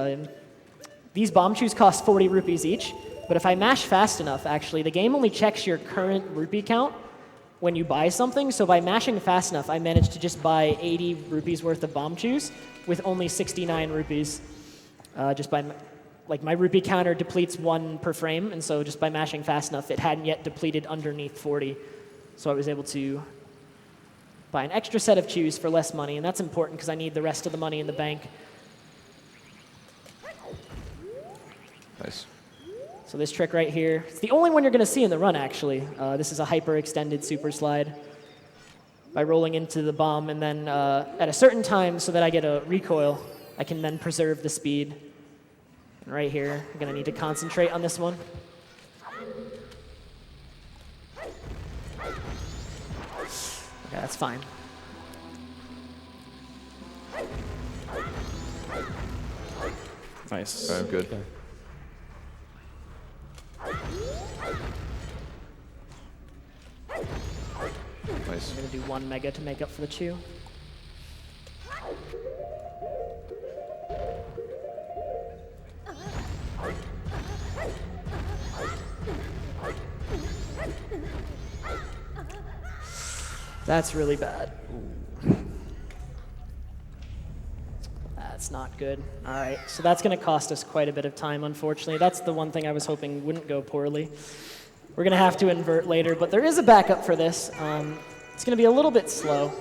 these bomb chews cost 40 rupees each, but if I mash fast enough, actually, the game only checks your current rupee count when you buy something, so by mashing fast enough, I managed to just buy 80 rupees worth of bomb chews with only 69 rupees. Just by, like, my rupee counter depletes 1 per frame, and so just by mashing fast enough, it hadn't yet depleted underneath 40. So I was able to buy an extra set of chews for less money, and that's important because I need the rest of the money in the bank. Nice. So this trick right here, it's the only one you're going to see in the run, actually. This is a hyper-extended super slide. By rolling into the bomb, and then at a certain time, so that I get a recoil, I can then preserve the speed. And right here, I'm going to need to concentrate on this one. Yeah, that's fine. Nice. Okay, good. Okay. Nice. I'm going to do 1 mega to make up for the chew. That's really bad. That's not good. All right, so that's going to cost us quite a bit of time, unfortunately. That's the one thing I was hoping wouldn't go poorly. We're going to have to invert later, but there is a backup for this. It's going to be a little bit slow.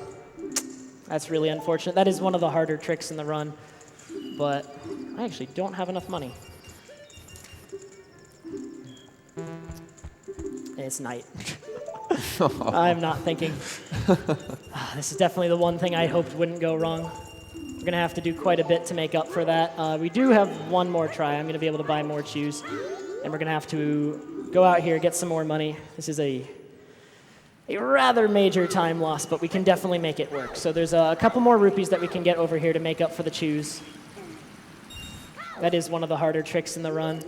That's really unfortunate. That is one of the harder tricks in the run, but I actually don't have enough money. It's night. I'm not thinking. This is definitely the one thing I hoped wouldn't go wrong. We're going to have to do quite a bit to make up for that. We do have one more try. I'm going to be able to buy more chews, and we're going to have to go out here, get some more money. This is a rather major time loss, but we can definitely make it work. So there's a couple more rupees that we can get over here to make up for the chews. That is one of the harder tricks in the run.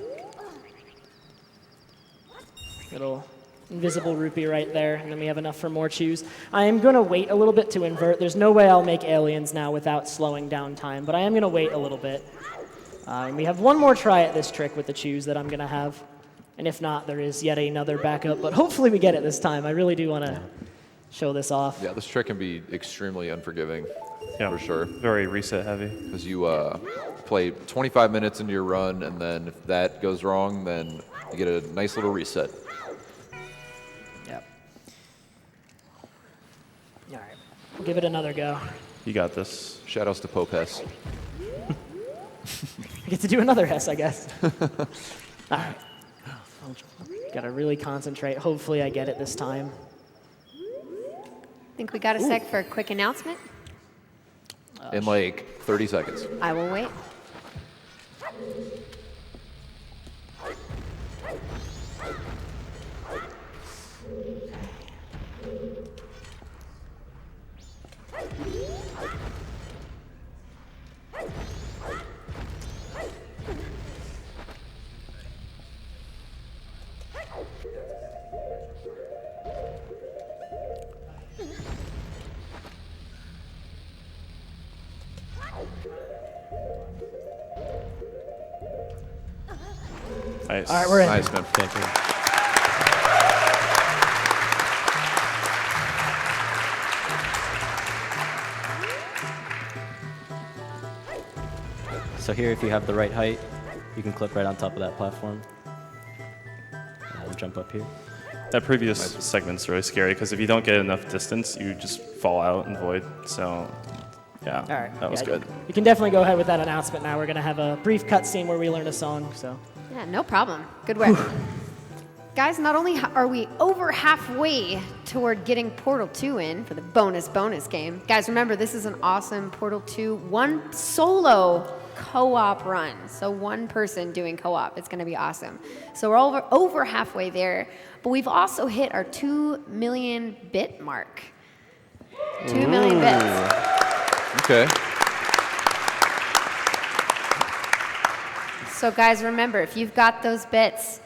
Little invisible rupee right there, and then we have enough for more chews. I am going to wait a little bit to invert. There's no way I'll make aliens now without slowing down time, but I am going to wait a little bit. And we have one more try at this trick with the chews that I'm going to have. And if not, there is yet another backup, but hopefully we get it this time. I really do want to show this off. Yeah, this trick can be extremely unforgiving. Yeah. for sure. Very reset heavy. Because you play 25 minutes into your run, and then if that goes wrong, then you get a nice little reset. Yep. All right. We'll give it another go. You got this. Shoutouts to Popes. I get to do another Hess, I guess. All right. Gotta really concentrate. Hopefully I get it this time. Think we got a sec for a quick announcement? In like 30 seconds. I will wait. Nice. All right, we're in. Nice, man. Thank you. So here, if you have the right height, you can clip right on top of that platform. And jump up here. That previous segment's really scary because if you don't get enough distance, you just fall out and void. So, yeah, All right. that was Yeah, good. You can definitely go ahead with that announcement now. We're going to have a brief cutscene where we learn a song. So Yeah, no problem. Good work. Guys, not only are we over halfway toward getting Portal 2 in for the bonus game, guys, remember, this is an awesome Portal 2 one solo co-op run. So one person doing co-op. It's going to be awesome. So we're over halfway there, but we've also hit our 2 million bit mark. 2 million bits. Okay. So guys, remember, if you've got those bits,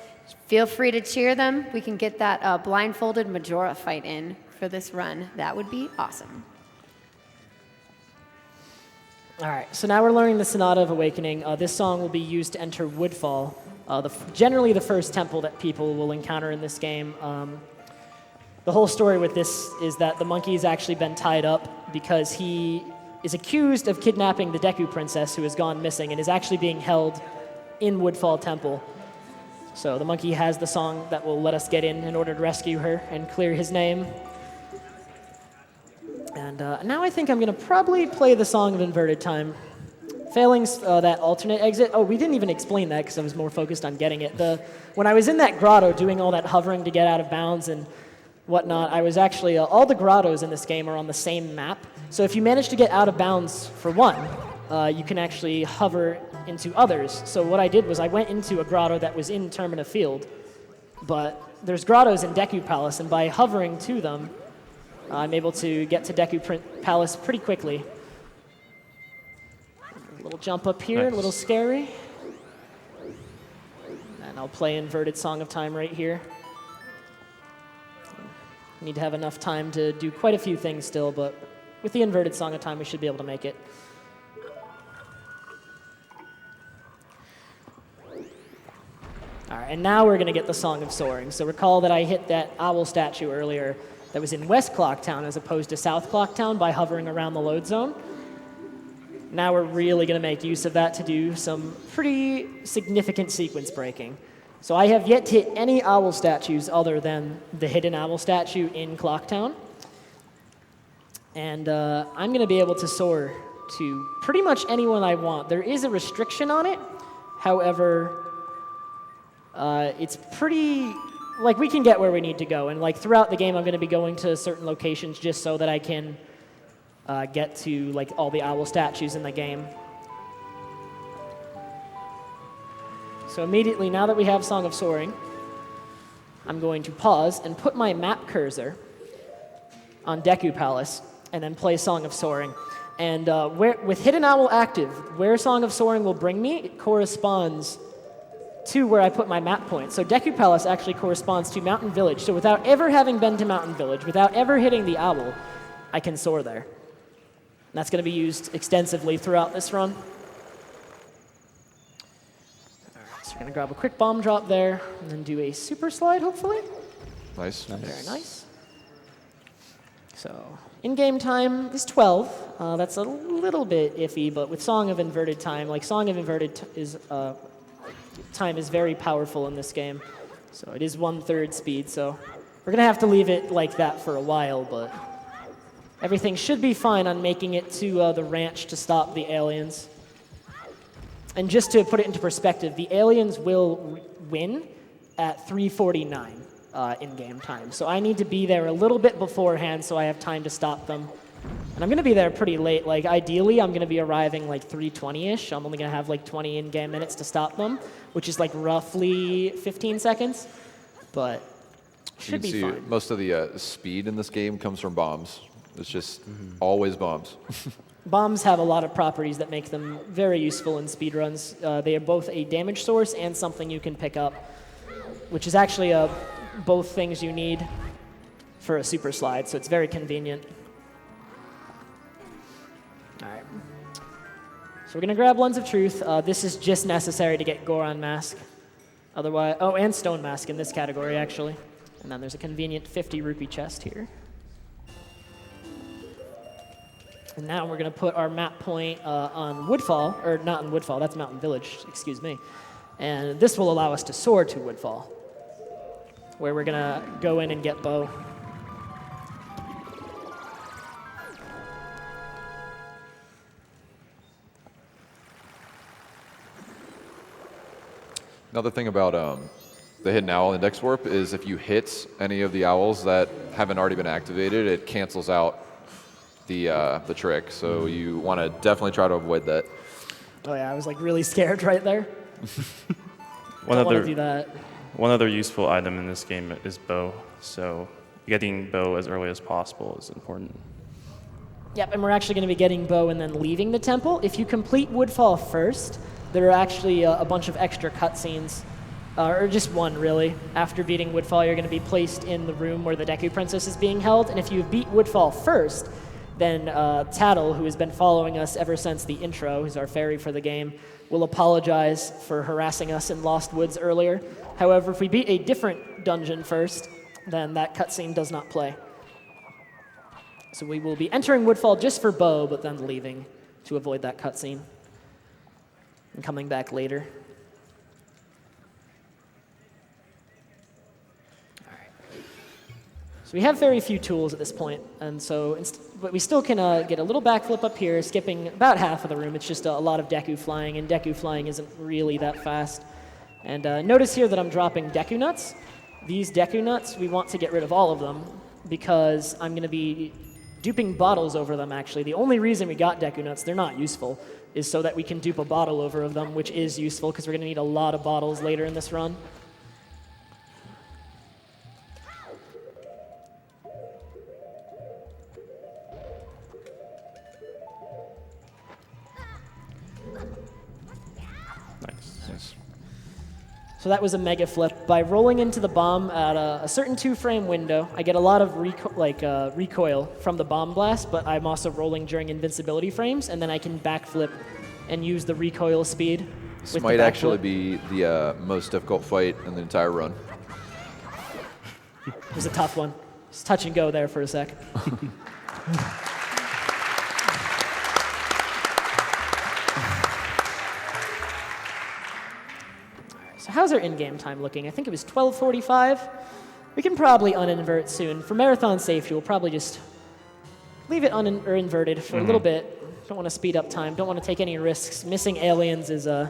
feel free to cheer them. We can get that blindfolded Majora fight in for this run. That would be awesome. all right. So now we're learning the Sonata of Awakening. This song will be used to enter Woodfall, generally the first temple that people will encounter in this game. The whole story with this is that the monkey has actually been tied up because he is accused of kidnapping the Deku princess who has gone missing and is actually being held in Woodfall Temple. So the monkey has the song that will let us get in order to rescue her and clear his name. And now I think I'm going to probably play the Song of Inverted Time. Failing that alternate exit. Oh, we didn't even explain that because I was more focused on getting it. When I was in that grotto doing all that hovering to get out of bounds and whatnot, I was actually, all the grottos in this game are on the same map. So if you manage to get out of bounds for one, you can actually hover into others. So what I did was I went into a grotto that was in Termina Field, but there's grottos in Deku Palace, and by hovering to them, I'm able to get to Deku Palace pretty quickly. A little jump up here, Nice. a little scary. And I'll play Inverted Song of Time right here. Need to have enough time to do quite a few things still, but with the Inverted Song of Time, we should be able to make it. All right, and now we're going to get the Song of Soaring. So recall that I hit that owl statue earlier that was in West Clocktown as opposed to South Clocktown by hovering around the load zone. Now we're really going to make use of that to do some pretty significant sequence breaking. So I have yet to hit any owl statues other than the hidden owl statue in Clocktown. And I'm going to be able to soar to pretty much anyone I want. There is a restriction on it. However, it's pretty, like, we can get where we need to go. And like throughout the game, I'm going to be going to certain locations just so that I can get to like all the owl statues in the game. So immediately, now that we have Song of Soaring, I'm going to pause and put my map cursor on Deku Palace and then play Song of Soaring. And with Hidden Owl active, where Song of Soaring will bring me, it corresponds to where I put my map point. So Deku Palace actually corresponds to Mountain Village. So without ever having been to Mountain Village, without ever hitting the owl, I can soar there. And that's going to be used extensively throughout this run. All right, so we're going to grab a quick bomb drop there, and then do a super slide, hopefully. Nice. Very nice. So In-game time is 12. That's a little bit iffy, but with Song of Inverted Time, like Song of Inverted time is very powerful in this game. So it is 1/3 speed, so we're going to have to leave it like that for a while, but everything should be fine on making it to the ranch to stop the aliens. And just to put it into perspective, the aliens will win at 3:49 in-game time. So I need to be there a little bit beforehand so I have time to stop them. And I'm going to be there pretty late. Like, ideally, I'm going to be arriving like 3:20-ish. I'm only going to have like 20 in-game minutes to stop them, which is like roughly 15 seconds. But should be fine. Most of the speed in this game comes from bombs. It's just always bombs. Bombs have a lot of properties that make them very useful in speedruns. They are both a damage source and something you can pick up, which is actually both things you need for a super slide, so it's very convenient. All right. So we're going to grab Lens of Truth. This is just necessary to get Goron Mask. Otherwise, oh, and Stone Mask in this category, actually. And then there's a convenient 50 rupee chest here. And now we're going to put our map point on Woodfall, or not in Woodfall, that's Mountain Village, excuse me. And this will allow us to soar to Woodfall, where we're going to go in and get Bo. Another thing about the Hidden Owl Index Warp is if you hit any of the owls that haven't already been activated, it cancels out the trick. So you want to definitely try to avoid that. Oh yeah, I was like really scared right there. One Don't want to do that. One other useful item in this game is bow. So getting bow as early as possible is important. Yep, and we're actually going to be getting Bo and then leaving the temple. If you complete Woodfall first, there are actually a bunch of extra cutscenes, or just one really. After beating Woodfall, you're going to be placed in the room where the Deku Princess is being held, and if you beat Woodfall first, then Tattle, who has been following us ever since the intro, who's our fairy for the game, will apologize for harassing us in Lost Woods earlier. However, if we beat a different dungeon first, then that cutscene does not play. So we will be entering Woodfall just for Bo, but then leaving to avoid that cutscene and coming back later. All right. So we have very few tools at this point, and so but we still can get a little backflip up here, skipping about half of the room. It's just a lot of Deku flying, and Deku flying isn't really that fast. And notice here that I'm dropping Deku Nuts. These Deku Nuts, we want to get rid of all of them because I'm going to be duping bottles over them, actually. The only reason we got Deku Nuts, they're not useful, is so that we can dupe a bottle over of them, which is useful because we're going to need a lot of bottles later in this run. Nice. So that was a mega flip. By rolling into the bomb at a certain 2-frame window, I get a lot of recoil from the bomb blast, but I'm also rolling during invincibility frames, and then I can backflip and use the recoil speed. This might actually be the most difficult fight in the entire run. It was a tough one. Just touch and go there for a sec. So how's our in-game time looking? I think it was 12:45. We can probably uninvert soon. For marathon safety, we'll probably just leave it inverted for a little bit. Don't want to speed up time. Don't want to take any risks. Missing aliens is going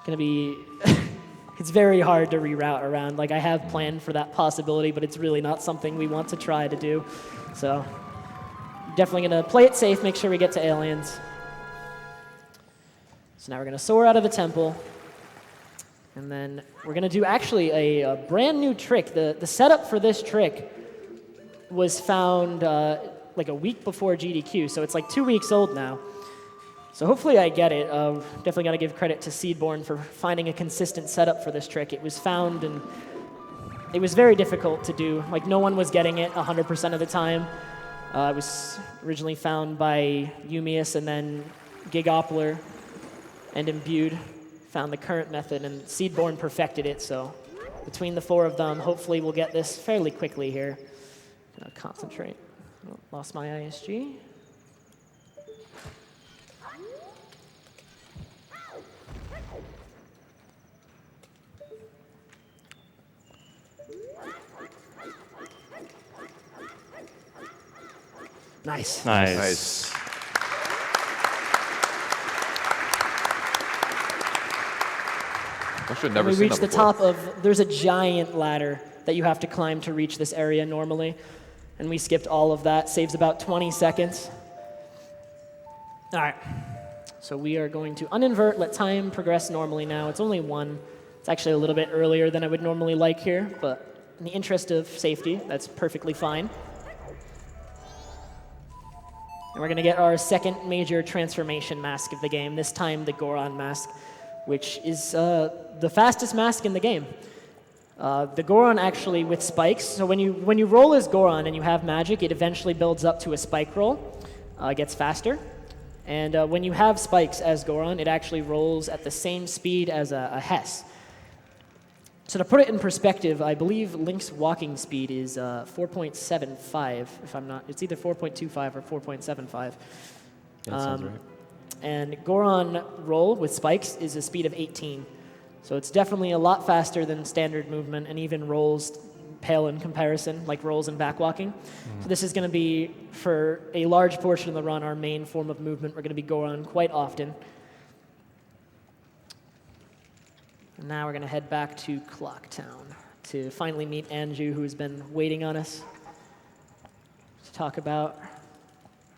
to be... It's very hard to reroute around. Like, I have planned for that possibility, but it's really not something we want to try to do. So definitely going to play it safe, make sure we get to aliens. So now we're going to soar out of the temple. And then we're going to do actually a brand new trick. The setup for this trick was found like a week before GDQ, so it's like 2 weeks old now. So hopefully I get it. Definitely got to give credit to Seedborn for finding a consistent setup for this trick. It was found, and it was very difficult to do. Like, no one was getting it 100% of the time. It was originally found by Yumius, and then Gigoppler and Imbued found the current method, and Seedborn perfected it. So between the 4 of them, hopefully we'll get this fairly quickly here. Concentrate. Oh, lost my ISG. Nice. Nice. I should never We seen reach that the before. top of, there's a giant ladder that you have to climb to reach this area normally. And we skipped all of that. Saves about 20 seconds. All right. So we are going to uninvert, let time progress normally now. It's only 1. It's actually a little bit earlier than I would normally like here, but in the interest of safety, that's perfectly fine. And we're going to get our second major transformation mask of the game, this time the Goron mask, which is the fastest mask in the game. The Goron actually with spikes, so when you roll as Goron and you have magic, it eventually builds up to a spike roll, gets faster. And when you have spikes as Goron, it actually rolls at the same speed as a Hess. So to put it in perspective, I believe Link's walking speed is 4.75, if I'm not, it's either 4.25 or 4.75. Yeah, that sounds right. And Goron roll with spikes is a speed of 18. So it's definitely a lot faster than standard movement, and even rolls pale in comparison, like rolls and backwalking. So this is going to be, for a large portion of the run, our main form of movement. We're going to be Goron quite often. And now we're going to head back to Clocktown to finally meet Anju, who's been waiting on us to talk about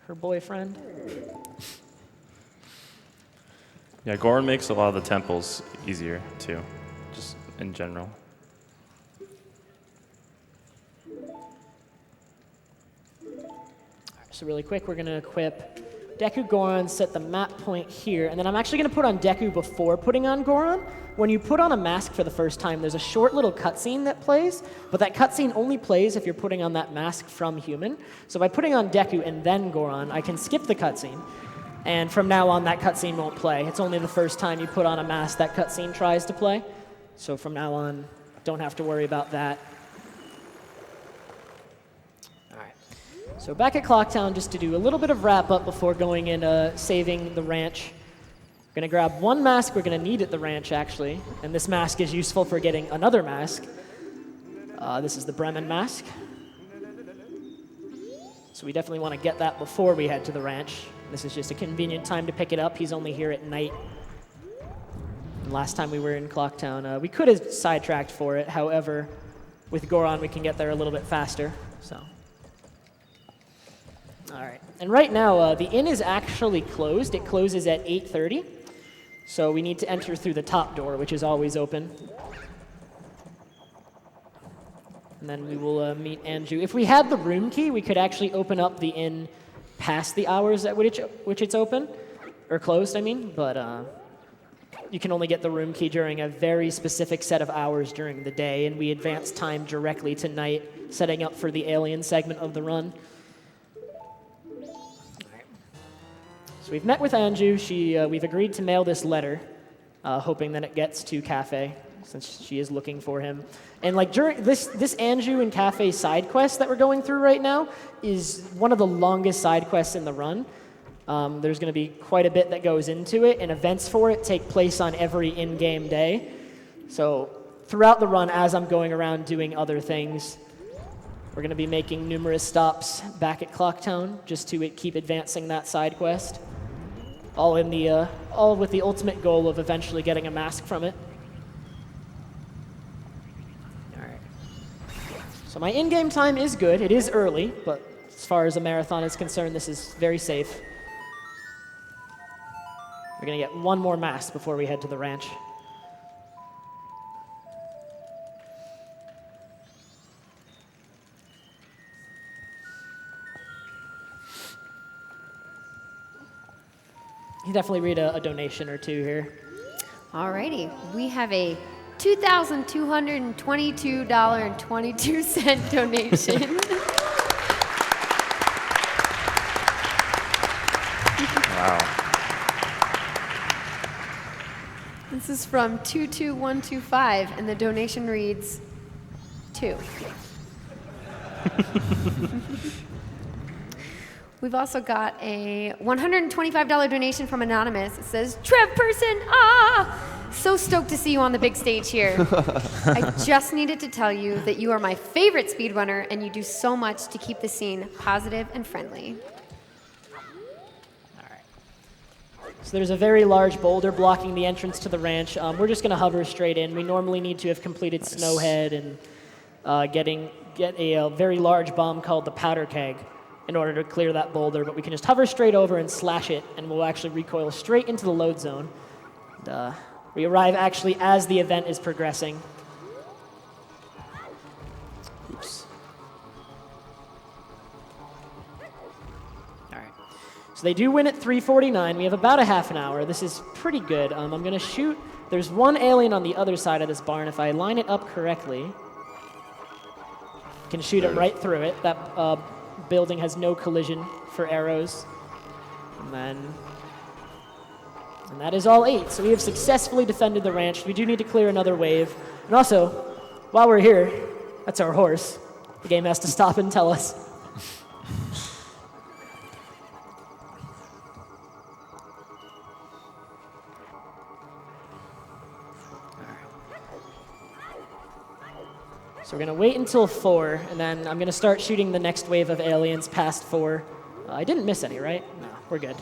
her boyfriend. Yeah, Goron makes a lot of the temples easier, too, just in general. So really quick, we're going to equip Deku Goron, set the map point here, and then I'm actually going to put on Deku before putting on Goron. When you put on a mask for the first time, there's a short little cutscene that plays, but that cutscene only plays if you're putting on that mask from human. So by putting on Deku and then Goron, I can skip the cutscene, and from now on, that cutscene won't play. It's only the first time you put on a mask that cutscene tries to play. So from now on, don't have to worry about that. So back at Clocktown, just to do a little bit of wrap-up before going and saving the ranch. We're going to grab one mask we're going to need at the ranch, actually. And this mask is useful for getting another mask. This is the Bremen mask. So we definitely want to get that before we head to the ranch. This is just a convenient time to pick it up. He's only here at night. And last time we were in Clocktown, we could have sidetracked for it. However, with Goron, we can get there a little bit faster. So. All right, and right now, the inn is actually closed. It closes at 8:30, so we need to enter through the top door, which is always open. And then we will meet Anju. If we had the room key, we could actually open up the inn past the hours at which it's open, or closed, I mean, but you can only get the room key during a very specific set of hours during the day, and we advance time directly to night, setting up for the alien segment of the run. So we've met with Anju. We've agreed to mail this letter, hoping that it gets to Cafe, since she is looking for him. And like during this Anju and Cafe side quest that we're going through right now is one of the longest side quests in the run. There's going to be quite a bit that goes into it, and events for it take place on every in-game day. So throughout the run, as I'm going around doing other things, we're going to be making numerous stops back at Clocktown just to keep advancing that side quest. All with the ultimate goal of eventually getting a mask from it. All right. So my in-game time is good. It is early, but as far as a marathon is concerned, this is very safe. We're going to get one more mask before we head to the ranch. You can definitely read a donation or two here. Alrighty, we have a $2,222.22 donation. Wow. This is from 22125, and the donation reads 2. We've also got a $125 donation from Anonymous. It says, TrevPerson, ah! So stoked to see you on the big stage here. I just needed to tell you that you are my favorite speedrunner and you do so much to keep the scene positive and friendly. So there's a very large boulder blocking the entrance to the ranch. We're just going to hover straight in. We normally need to have completed Snowhead and get a very large bomb called the Powder Keg in order to clear that boulder, but we can just hover straight over and slash it, and we'll actually recoil straight into the load zone. And, we arrive actually as the event is progressing. Oops. All right. So they do win at 3:49. We have about a half an hour. This is pretty good. I'm going to shoot. There's one alien on the other side of this barn. If I line it up correctly, I can shoot it right through it. That building has no collision for arrows. And that is all 8. So we have successfully defended the ranch. We do need to clear another wave. And also, while we're here, that's our horse. The game has to stop and tell us. So we're going to wait until 4, and then I'm going to start shooting the next wave of aliens past 4. I didn't miss any, right? No, we're good.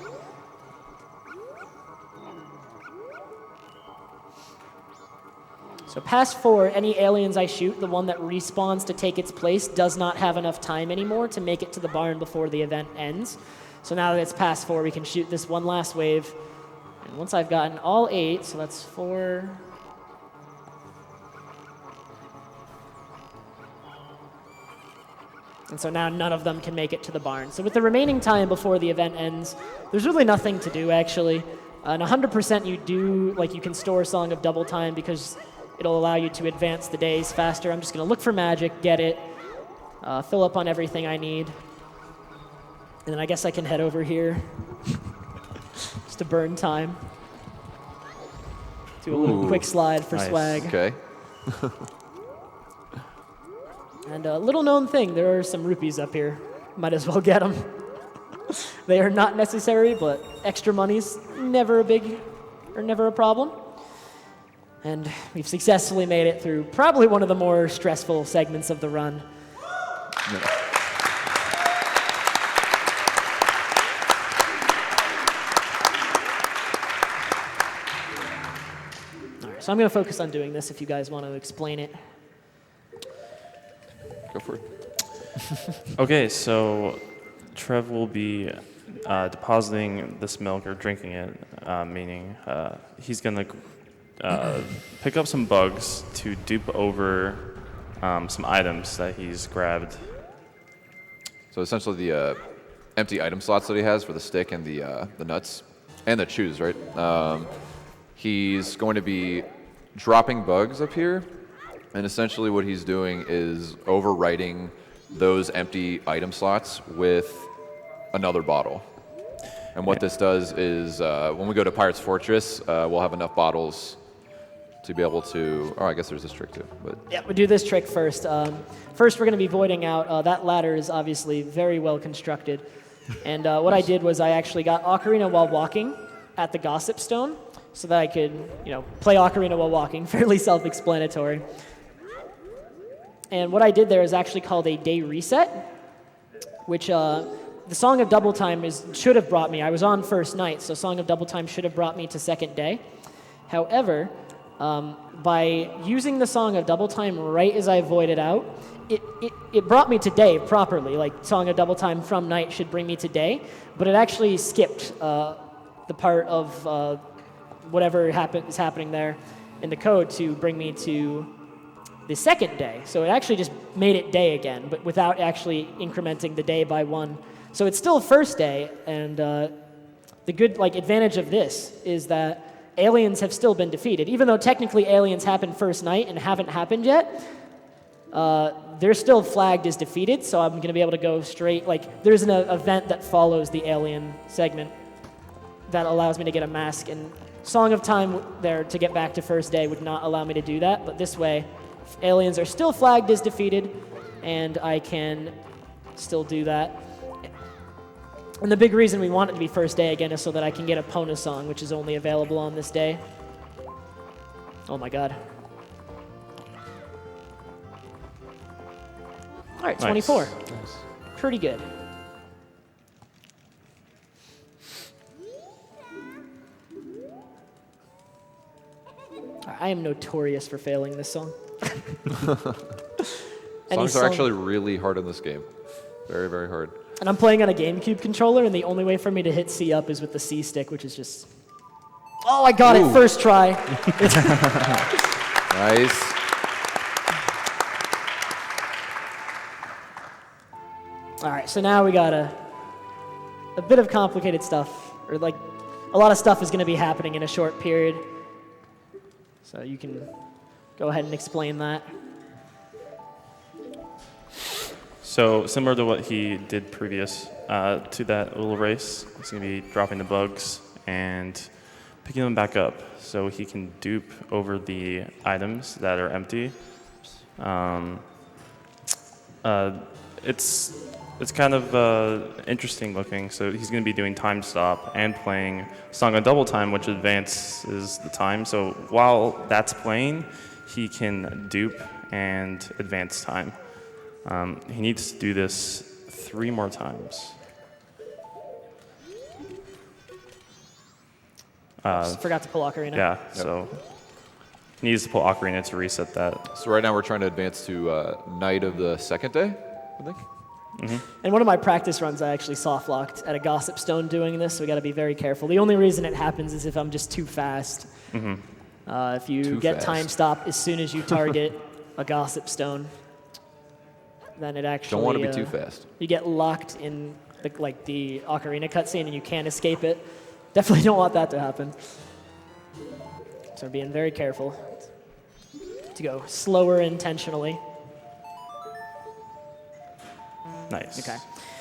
So past 4, any aliens I shoot, the one that respawns to take its place does not have enough time anymore to make it to the barn before the event ends. So now that it's past 4, we can shoot this one last wave. And once I've gotten all 8, so that's 4... And so now none of them can make it to the barn. So with the remaining time before the event ends, there's really nothing to do, actually. And 100% you can store Song of Double Time because it'll allow you to advance the days faster. I'm just going to look for magic, get it, fill up on everything I need. And then I guess I can head over here just to burn time. Do a little quick slide for swag. Okay. And a little known thing, there are some rupees up here. Might as well get them. They are not necessary, but extra money's never a problem. And we've successfully made it through probably one of the more stressful segments of the run. Yeah. All right, so I'm going to focus on doing this if you guys want to explain it. Go for it. Okay, so Trev will be depositing this milk or drinking it, meaning he's going to pick up some bugs to dupe over some items that he's grabbed. So essentially the empty item slots that he has for the stick and the nuts and the chews, right? He's going to be dropping bugs up here. And essentially what he's doing is overwriting those empty item slots with another bottle. And what this does is when we go to Pirate's Fortress, we'll have enough bottles to be able to... Oh, I guess there's this trick too. But yeah, we'll do this trick first. First, we're going to be voiding out. That ladder is obviously very well constructed. And what I did was I actually got Ocarina while walking at the Gossip Stone so that I could, play Ocarina while walking. Fairly self-explanatory. And what I did there is actually called a day reset, which the Song of Double Time should have brought me. I was on first night, so Song of Double Time should have brought me to second day. However, by using the Song of Double Time right as I voided out, it brought me to day properly. Like Song of Double Time from night should bring me to day, but it actually skipped the part of whatever is happening there in the code to bring me to the second day. So it actually just made it day again, but without actually incrementing the day by 1. So it's still first day, and the good advantage of this is that aliens have still been defeated. Even though technically aliens happened first night and haven't happened yet, they're still flagged as defeated, so I'm going to be able to go straight. There's an event that follows the alien segment that allows me to get a mask, and Song of Time there to get back to first day would not allow me to do that, but this way, aliens are still flagged as defeated, and I can still do that. And the big reason we want it to be first day again is so that I can get a Pona song, which is only available on this day. Oh my god. All right, 24. Nice. Pretty good. I am notorious for failing this song. Songs are actually really hard in this game. Very, very hard. And I'm playing on a GameCube controller, and the only way for me to hit C up is with the C stick, which is just... Oh, I got it first try. Nice. All right, so now we got a bit of complicated stuff, or like a lot of stuff is going to be happening in a short period. So you can go ahead and explain that. So similar to what he did previous to that little race, he's going to be dropping the bugs and picking them back up so he can dupe over the items that are empty. It's kind of interesting looking. So he's going to be doing time stop and playing song on double time, which advances the time. So while that's playing, he can dupe and advance time. He needs to do this 3 more times. Forgot to pull Ocarina. Yeah, so he needs to pull Ocarina to reset that. So right now we're trying to advance to night of the second day, I think. And one of my practice runs, I actually soft-locked at a Gossip Stone doing this, so we got to be very careful. The only reason it happens is if I'm just too fast. If you get time stop as soon as you target a Gossip Stone, then it actually... Don't want to be too fast. You get locked in the Ocarina cutscene and you can't escape it. Definitely don't want that to happen. So we're being very careful to go slower intentionally. Nice. Okay.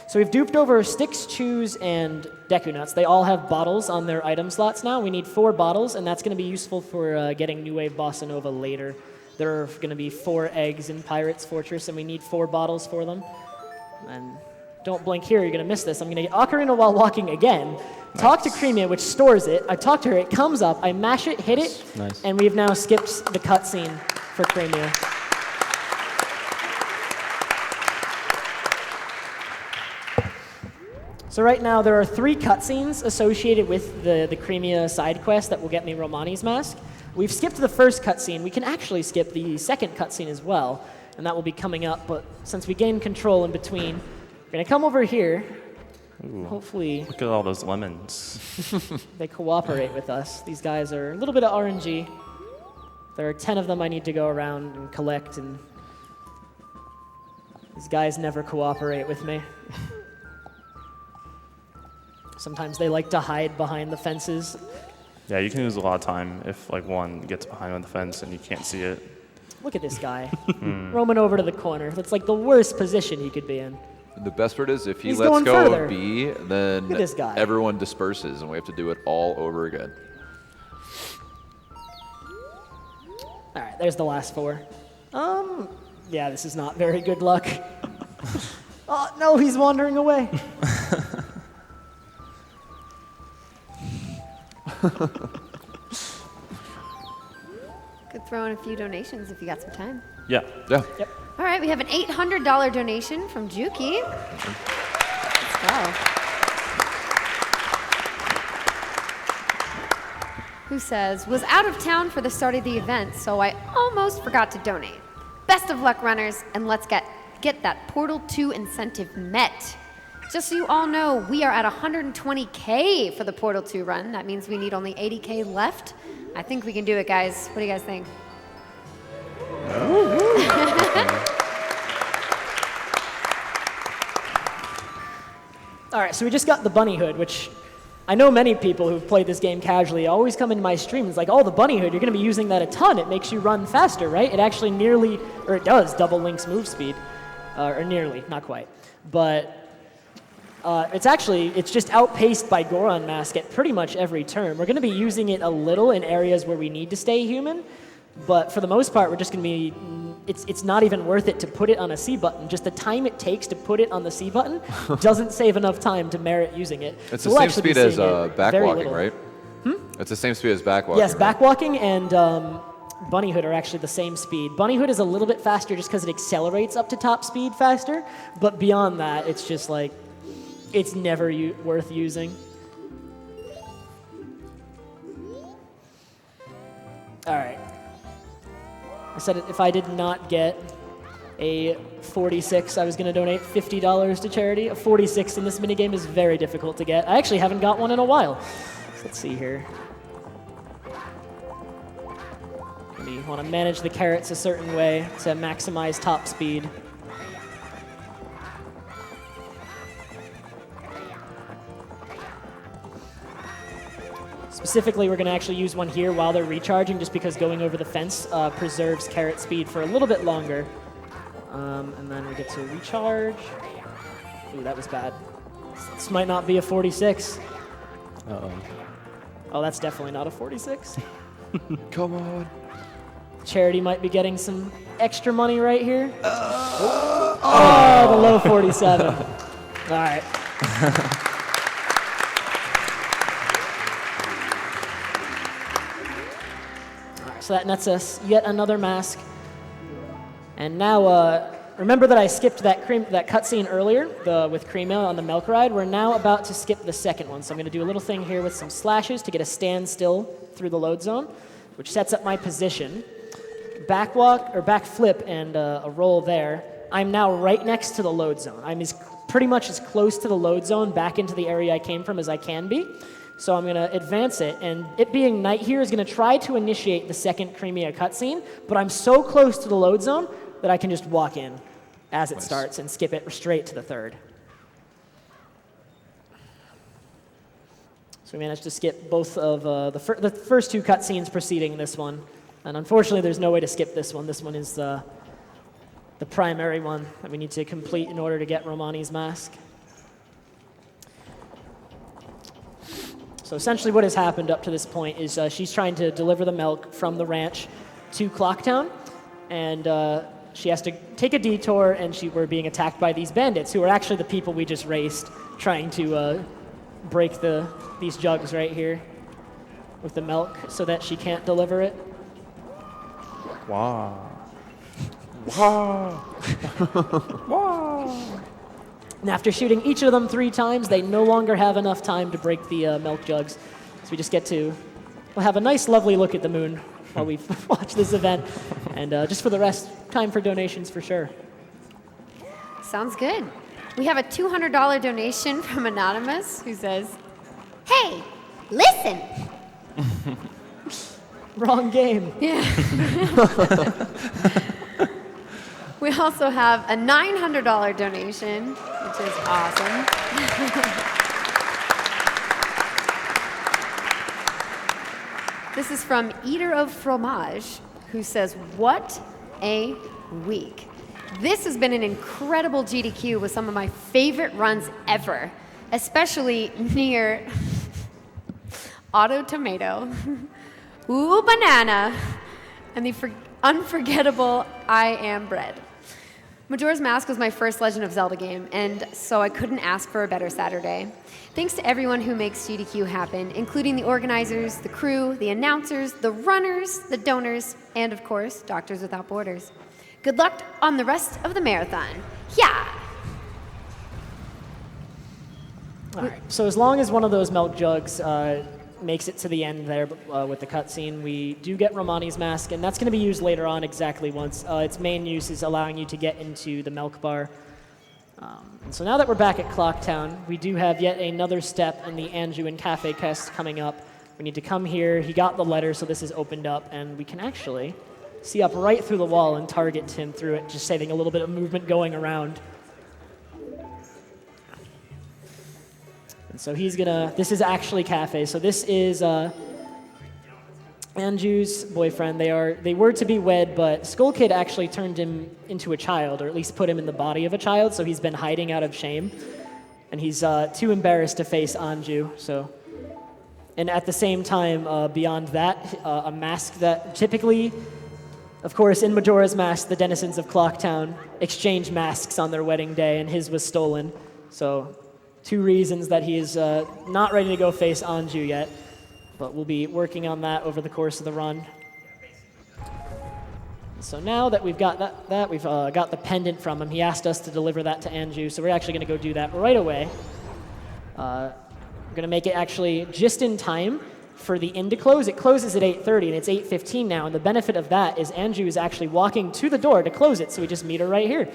So we've duped over Sticks, Chews, and Deku Nuts. They all have bottles on their item slots now. We need 4 bottles, and that's going to be useful for getting New Wave Bossa Nova later. There are going to be 4 eggs in Pirate's Fortress, and we need 4 bottles for them. And don't blink here, you're going to miss this. I'm going to get Ocarina while walking again. Nice. Talk to Cremia, which stores it. I talk to her, it comes up, I mash it, hit it, nice. And we've now skipped the cutscene for Cremia. So right now there are 3 cutscenes associated with the Cremia side quest that will get me Romani's mask. We've skipped the first cutscene. We can actually skip the second cutscene as well, and that will be coming up. But since we gained control in between, we're going to come over here. Ooh, hopefully, look at all those lemons. They cooperate with us. These guys are a little bit of RNG. There are 10 of them I need to go around and collect, and these guys never cooperate with me. Sometimes they like to hide behind the fences. Yeah, you can lose a lot of time if like one gets behind the fence and you can't see it. Look at this guy, roaming over to the corner. That's like the worst position he could be in. And the best part is if he He's lets going go further. of B, then Look at this guy. everyone disperses and we have to do it all over again. All right, there's the last 4. Yeah, this is not very good luck. Oh, no, he's wandering away. Could throw in a few donations if you got some time. Yeah. Yeah. Yep. All right, we have an $800 donation from Juki. Let's go. Who says, was out of town for the start of the event, so I almost forgot to donate. Best of luck, runners, and let's get that Portal 2 incentive met. Just so you all know, we are at 120K for the Portal 2 run. That means we need only 80K left. I think we can do it, guys. What do you guys think? All right, so we just got the bunny hood, which I know many people who've played this game casually always come into my stream. It's like, oh, the bunny hood, you're going to be using that a ton. It makes you run faster, right? It actually it does double Link's move speed. Or nearly, not quite. But it's just outpaced by Goron Mask at pretty much every turn. We're going to be using it a little in areas where we need to stay human, but for the most part, we're just going to be it's not even worth it to put it on a C button. Just the time it takes to put it on the C button doesn't save enough time to merit using it. It's So the we'll same actually be speed as seeing it very backwalking, little. right? It's the same speed as backwalking. Yes, right? backwalking and bunnyhood are actually the same speed. Bunnyhood is a little bit faster just because it accelerates up to top speed faster, but beyond that, it's just like, it's never worth using. All right. I said if I did not get a 46, I was going to donate $50 to charity. A 46 in this minigame is very difficult to get. I actually haven't got one in a while. So let's see here. You want to manage the carrots a certain way to maximize top speed. Specifically, we're going to actually use one here while they're recharging, just because going over the fence preserves carrot speed for a little bit longer. And then we get to recharge. Ooh, that was bad. This might not be a 46. Uh-oh. Oh, that's definitely not a 46. Come on. Charity might be getting some extra money right here. Oh, the low 47. All right. So that nets us yet another mask. And now, remember that I skipped that cutscene earlier with Creamo on the milk ride? We're now about to skip the second one. So I'm going to do a little thing here with some slashes to get a standstill through the load zone, which sets up my position. Backwalk or backflip and a roll there. I'm now right next to the load zone. I'm pretty much as close to the load zone back into the area I came from as I can be. So I'm going to advance it, and it being night here is going to try to initiate the second Creamo cutscene, but I'm so close to the load zone that I can just walk in as it starts and skip it straight to the third. So we managed to skip both of the first two cutscenes preceding this one. And unfortunately, there's no way to skip this one. This one is the primary one that we need to complete in order to get Romani's mask. So essentially what has happened up to this point is she's trying to deliver the milk from the ranch to Clocktown. And she has to take a detour, and we're being attacked by these bandits, who are actually the people we just raced, trying to break these jugs right here with the milk so that she can't deliver it. Wow. Wow. Wow. And after shooting each of them 3 times, they no longer have enough time to break the milk jugs. So we just we'll have a nice, lovely look at the moon while we watch this event. And just for the rest, time for donations for sure. Sounds good. We have a $200 donation from Anonymous who says, "Hey, listen." Wrong game. Yeah. We also have a $900 donation, which is awesome. This is from Eater of Fromage, who says, "What a week. This has been an incredible GDQ with some of my favorite runs ever, especially near Auto Tomato, Ooh Banana, and the unforgettable I Am Bread. Majora's Mask was my first Legend of Zelda game, and so I couldn't ask for a better Saturday. Thanks to everyone who makes GDQ happen, including the organizers, the crew, the announcers, the runners, the donors, and of course, Doctors Without Borders. Good luck on the rest of the marathon. Yeah!" All right. So as long as one of those milk jugs makes it to the end there with the cutscene, we do get Romani's mask, and that's going to be used later on exactly once. Its main use is allowing you to get into the milk bar. And so now that we're back at Clocktown, we do have yet another step in the Anjuin Cafe quest coming up. We need to come here. He got the letter, so this is opened up, and we can actually see up right through the wall and target him through it, just saving a little bit of movement going around. And so this is actually Cafe. So this is Anju's boyfriend. They were to be wed, but Skull Kid actually turned him into a child, or at least put him in the body of a child, so he's been hiding out of shame. And he's too embarrassed to face Anju, so. And at the same time, beyond that, a mask that typically Of course, in Majora's Mask, the denizens of Clocktown exchange masks on their wedding day, and his was stolen. So 2 reasons that he is not ready to go face Anju yet, but we'll be working on that over the course of the run. So now that we've got we've got the pendant from him, he asked us to deliver that to Anju, so we're actually going to go do that right away. We're going to make it actually just in time for the inn to close. It closes at 8:30, and it's 8:15 now, and the benefit of that is Anju is actually walking to the door to close it, so we just meet her right here.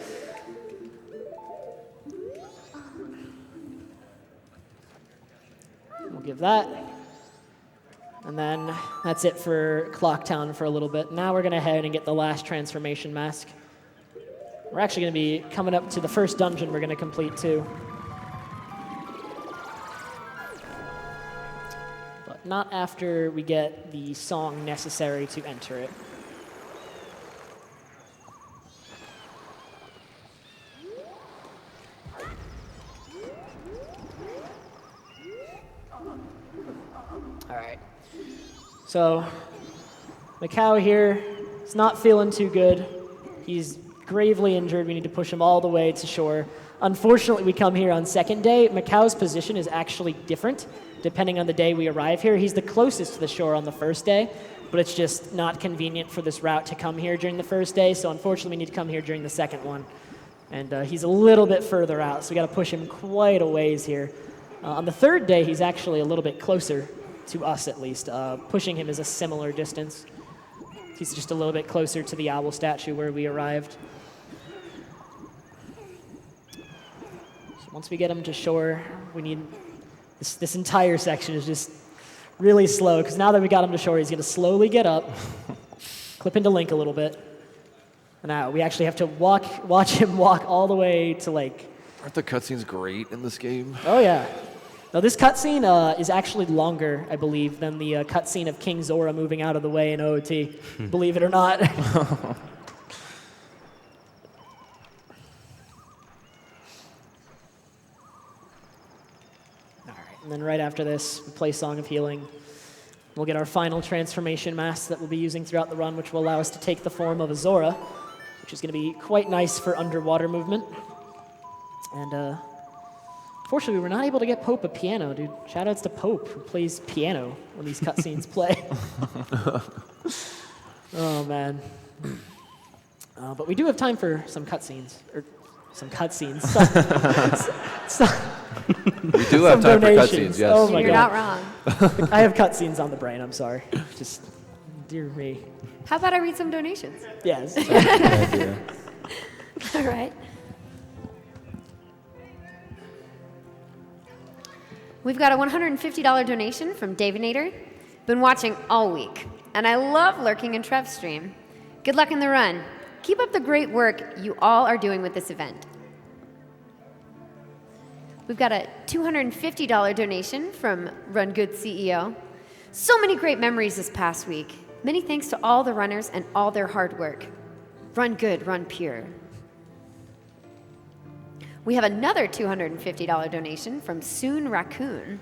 We'll give that. And then that's it for Clocktown for a little bit. Now we're going to head and get the last transformation mask. We're actually going to be coming up to the first dungeon we're going to complete too. But not after we get the song necessary to enter it. All right. So, Macau here is not feeling too good. He's gravely injured. We need to push him all the way to shore. Unfortunately, we come here on second day. Macau's position is actually different depending on the day we arrive here. He's the closest to the shore on the first day, but it's just not convenient for this route to come here during the first day, so unfortunately we need to come here during the second one. And he's a little bit further out, so we got to push him quite a ways here. On the third day, he's actually a little bit closer to us, at least. Pushing him is a similar distance. He's just a little bit closer to the owl statue where we arrived. So once we get him to shore, we need... This entire section is just really slow, because now that we got him to shore, he's going to slowly get up, clip into Link a little bit, and now we actually have to watch him walk all the way to like... Aren't the cutscenes great in this game? Oh, yeah. Now, this cutscene is actually longer, I believe, than the cutscene of King Zora moving out of the way in OOT, believe it or not. And then right after this, we play Song of Healing. We'll get our final transformation mask that we'll be using throughout the run, which will allow us to take the form of a Zora, which is going to be quite nice for underwater movement. And fortunately, we were not able to get Pope a piano, dude. Shoutouts to Pope, who plays piano when these cutscenes play. Oh, man. But we do have time for some cutscenes. Or some cutscenes. We do have time for cutscenes, yes. Oh my You're God. not wrong. I have cutscenes on the brain, I'm sorry. Just, dear me. How about I read some donations? Yes. All right. We've got a $150 donation from Davinator. Been watching all week, and I love lurking in Trev's stream. Good luck in the run. Keep up the great work you all are doing with this event. We've got a $250 donation from Run Good CEO. So many great memories this past week. Many thanks to all the runners and all their hard work. Run good, run pure. We have another $250 donation from Soon Raccoon.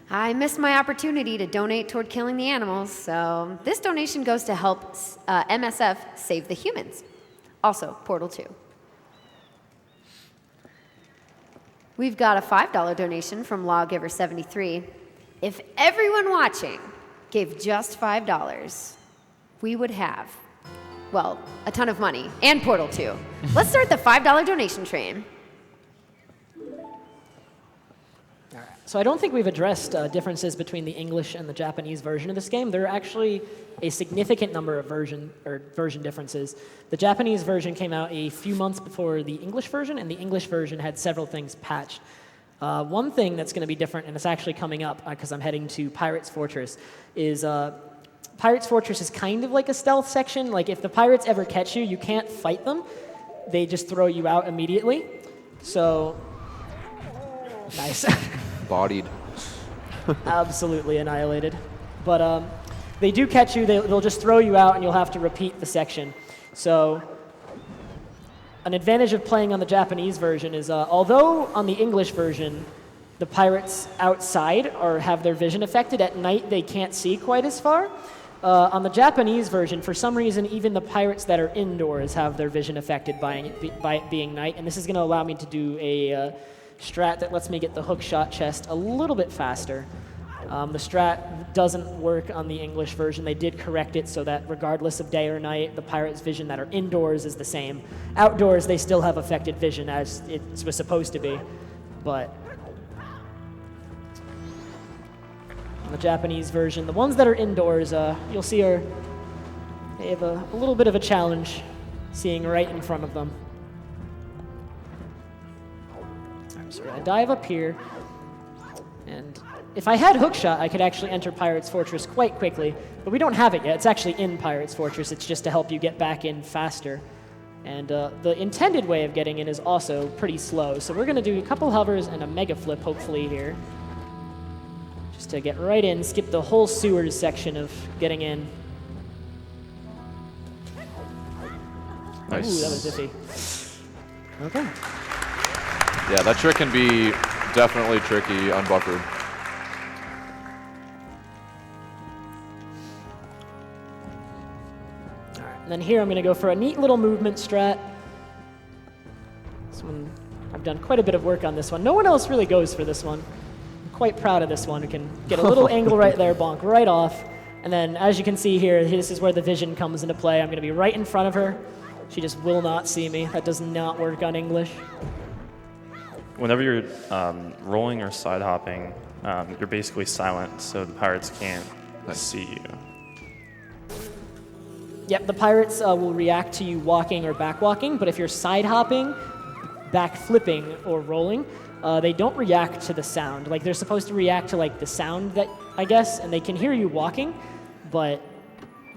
I missed my opportunity to donate toward killing the animals, so this donation goes to help MSF save the humans. Also, Portal 2. We've got a $5 donation from Lawgiver73. If everyone watching gave just $5, we would have, well, a ton of money and Portal 2. Let's start the $5 donation train. So I don't think we've addressed differences between the English and the Japanese version of this game. There are actually a significant number of version differences. The Japanese version came out a few months before the English version, and the English version had several things patched. One thing that's going to be different, and it's actually coming up because I'm heading to Pirate's Fortress, is Pirate's Fortress is kind of like a stealth section. Like if the pirates ever catch you, you can't fight them. They just throw you out immediately. So, nice. Bodied. Absolutely annihilated. But they do catch you, they'll just throw you out and you'll have to repeat the section. So an advantage of playing on the Japanese version is although on the English version the pirates outside or have their vision affected, at night they can't see quite as far. On the Japanese version, for some reason, even the pirates that are indoors have their vision affected by it being night, and this is going to allow me to do a strat that lets me get the hookshot chest a little bit faster. The strat doesn't work on the English version. They did correct it so that regardless of day or night, the pirates' vision that are indoors is the same. Outdoors, they still have affected vision as it was supposed to be, but on the Japanese version, the ones that are indoors, you'll see they have a little bit of a challenge seeing right in front of them. So we're going to dive up here, and if I had hookshot, I could actually enter Pirate's Fortress quite quickly, but we don't have it yet. It's actually in Pirate's Fortress. It's just to help you get back in faster. And the intended way of getting in is also pretty slow. So we're going to do a couple hovers and a mega flip, hopefully, here. Just to get right in, skip the whole sewers section of getting in. Nice. Ooh, that was iffy. Okay. Yeah, that trick can be definitely tricky unbuffered. And then here I'm going to go for a neat little movement strat. This one, I've done quite a bit of work on this one. No one else really goes for this one. I'm quite proud of this one. We can get a little angle right there, bonk right off. And then as you can see here, this is where the vision comes into play. I'm going to be right in front of her. She just will not see me. That does not work on English. Whenever you're rolling or side hopping, you're basically silent, so the pirates can't see you. Yep, the pirates will react to you walking or back walking, but if you're side hopping, back flipping, or rolling, they don't react to the sound. Like, they're supposed to react to like the sound that, I guess, and they can hear you walking, but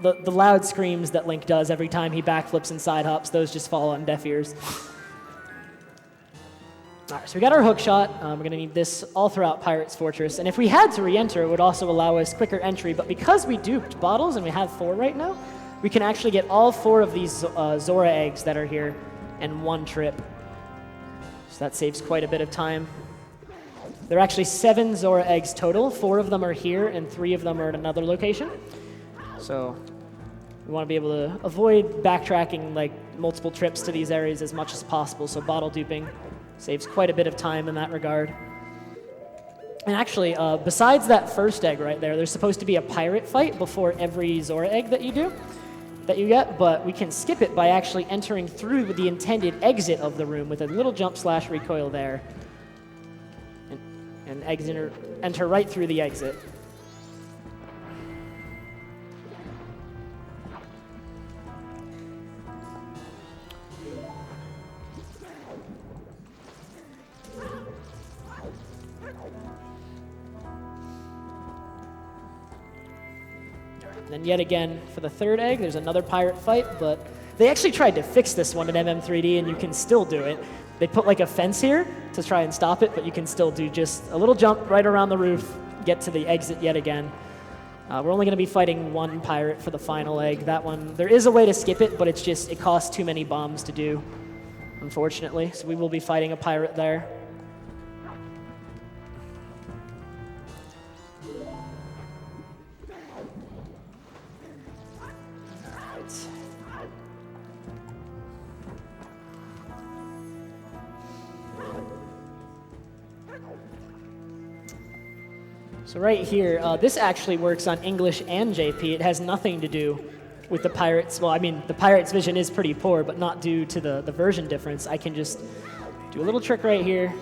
the loud screams that Link does every time he backflips and side hops, those just fall on deaf ears. All right, so we got our hook shot. We're going to need this all throughout Pirate's Fortress. And if we had to re-enter, it would also allow us quicker entry. But because we duped bottles, and we have 4 right now, we can actually get all 4 of these Zora eggs that are here in one trip. So that saves quite a bit of time. There are actually 7 Zora eggs total. 4 of them are here, and 3 of them are at another location. So we want to be able to avoid backtracking like multiple trips to these areas as much as possible. So bottle duping saves quite a bit of time in that regard. And actually, besides that first egg right there, there's supposed to be a pirate fight before every Zora egg that you get, but we can skip it by actually entering through the intended exit of the room with a little jump / recoil there. And enter right through the exit. Then yet again, for the 3rd egg, there's another pirate fight, but they actually tried to fix this one in MM3D, and you can still do it. They put like a fence here to try and stop it, but you can still do just a little jump right around the roof, get to the exit yet again. We're only going to be fighting 1 pirate for the final egg. That one, there is a way to skip it, but it costs too many bombs to do, unfortunately. So we will be fighting a pirate there. So right here, this actually works on English and JP. It has nothing to do with the pirates. Well, I mean, the pirates' vision is pretty poor, but not due to the version difference. I can just do a little trick right here.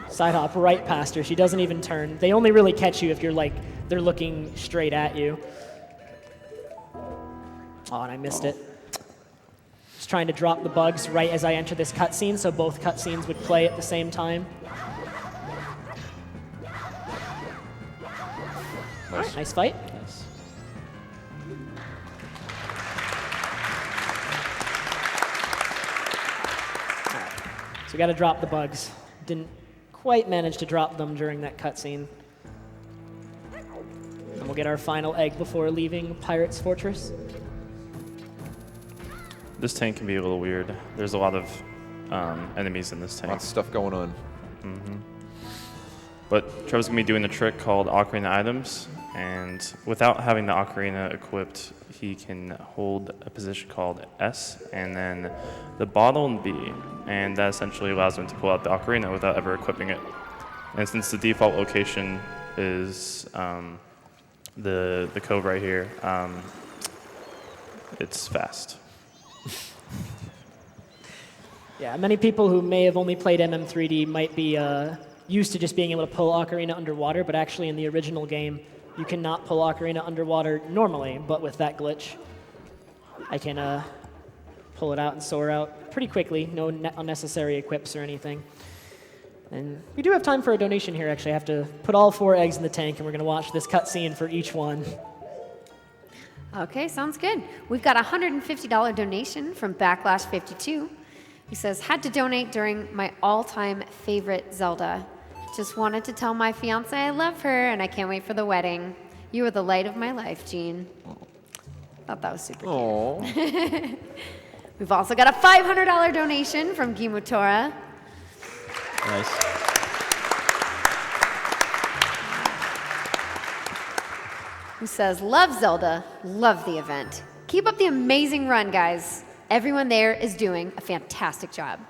Side hop right past her. She doesn't even turn. They only really catch you if they're looking straight at you. Oh, and I missed it. Just trying to drop the bugs right as I enter this cutscene, so both cutscenes would play at the same time. Nice fight. Nice. So we got to drop the bugs. Didn't quite manage to drop them during that cutscene. And we'll get our final egg before leaving Pirate's Fortress. This tank can be a little weird. There's a lot of enemies in this tank. Lots of stuff going on. Mm-hmm. But Trevor's going to be doing a trick called Ocarina Items, and without having the ocarina equipped, he can hold a position called S, and then the bottle and B, and that essentially allows him to pull out the ocarina without ever equipping it. And since the default location is the cove right here, it's fast. Yeah, many people who may have only played MM3D might be used to just being able to pull Ocarina underwater, but actually in the original game, you cannot pull Ocarina underwater normally, but with that glitch, I can pull it out and soar out pretty quickly, no unnecessary equips or anything. And we do have time for a donation here, actually. I have to put all 4 eggs in the tank, and we're going to watch this cutscene for each one. Okay, sounds good. We've got a $150 donation from Backlash52. He says, had to donate during my all-time favorite Zelda. Just wanted to tell my fiance I love her and I can't wait for the wedding. You are the light of my life, Gene. Thought that was super cute. We've also got a $500 donation from Gimutora. Nice. Who says, love Zelda, love the event. Keep up the amazing run, guys. Everyone there is doing a fantastic job.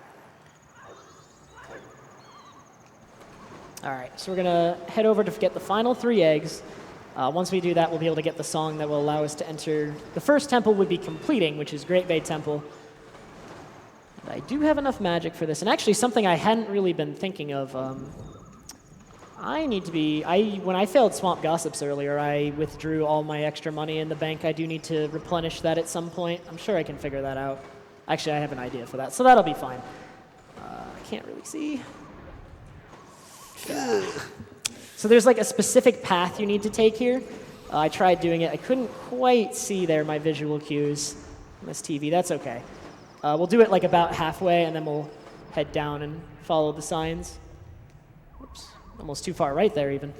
All right, so we're going to head over to get the final 3 eggs. Once we do that, we'll be able to get the song that will allow us to enter. The first temple would be completing, which is Great Bay Temple. And I do have enough magic for this. And actually, something I hadn't really been thinking of. When I failed Swamp Gossips earlier, I withdrew all my extra money in the bank. I do need to replenish that at some point. I'm sure I can figure that out. Actually, I have an idea for that, so that'll be fine. I can't really see. So there's like a specific path you need to take here. I tried doing it. I couldn't quite see there my visual cues on this TV. That's okay. We'll do it like about halfway, and then we'll head down and follow the signs. Oops, almost too far right there even.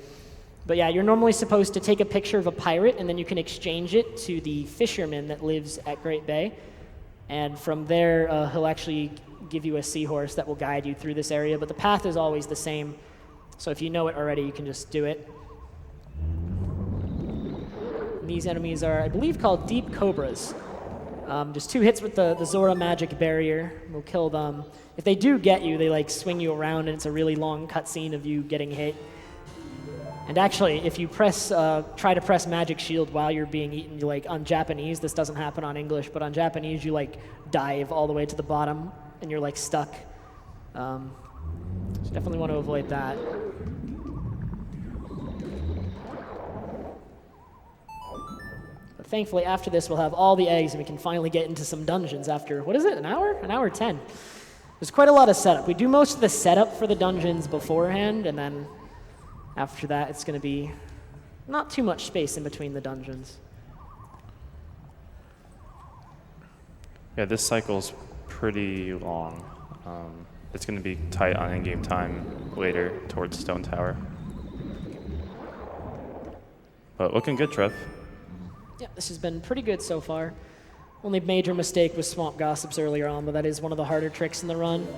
But yeah, you're normally supposed to take a picture of a pirate, and then you can exchange it to the fisherman that lives at Great Bay. And from there, he'll actually give you a seahorse that will guide you through this area. But the path is always the same. So if you know it already, you can just do it. And these enemies are, I believe, called Deep Cobras. Just 2 hits with the Zora magic barrier will kill them. If they do get you, they like swing you around, and it's a really long cutscene of you getting hit. And actually, if you try to press Magic Shield while you're being eaten, you like on Japanese, this doesn't happen on English, but on Japanese, you like dive all the way to the bottom, and you're like stuck. So definitely want to avoid that. But thankfully, after this, we'll have all the eggs, and we can finally get into some dungeons after, what is it, an hour? An hour 10. There's quite a lot of setup. We do most of the setup for the dungeons beforehand, and then after that, it's going to be not too much space in between the dungeons. Yeah, this cycle's pretty long. It's going to be tight on in-game time later towards Stone Tower. But looking good, Trev. Yeah, this has been pretty good so far. Only major mistake was Swamp Gossips earlier on, but that is one of the harder tricks in the run.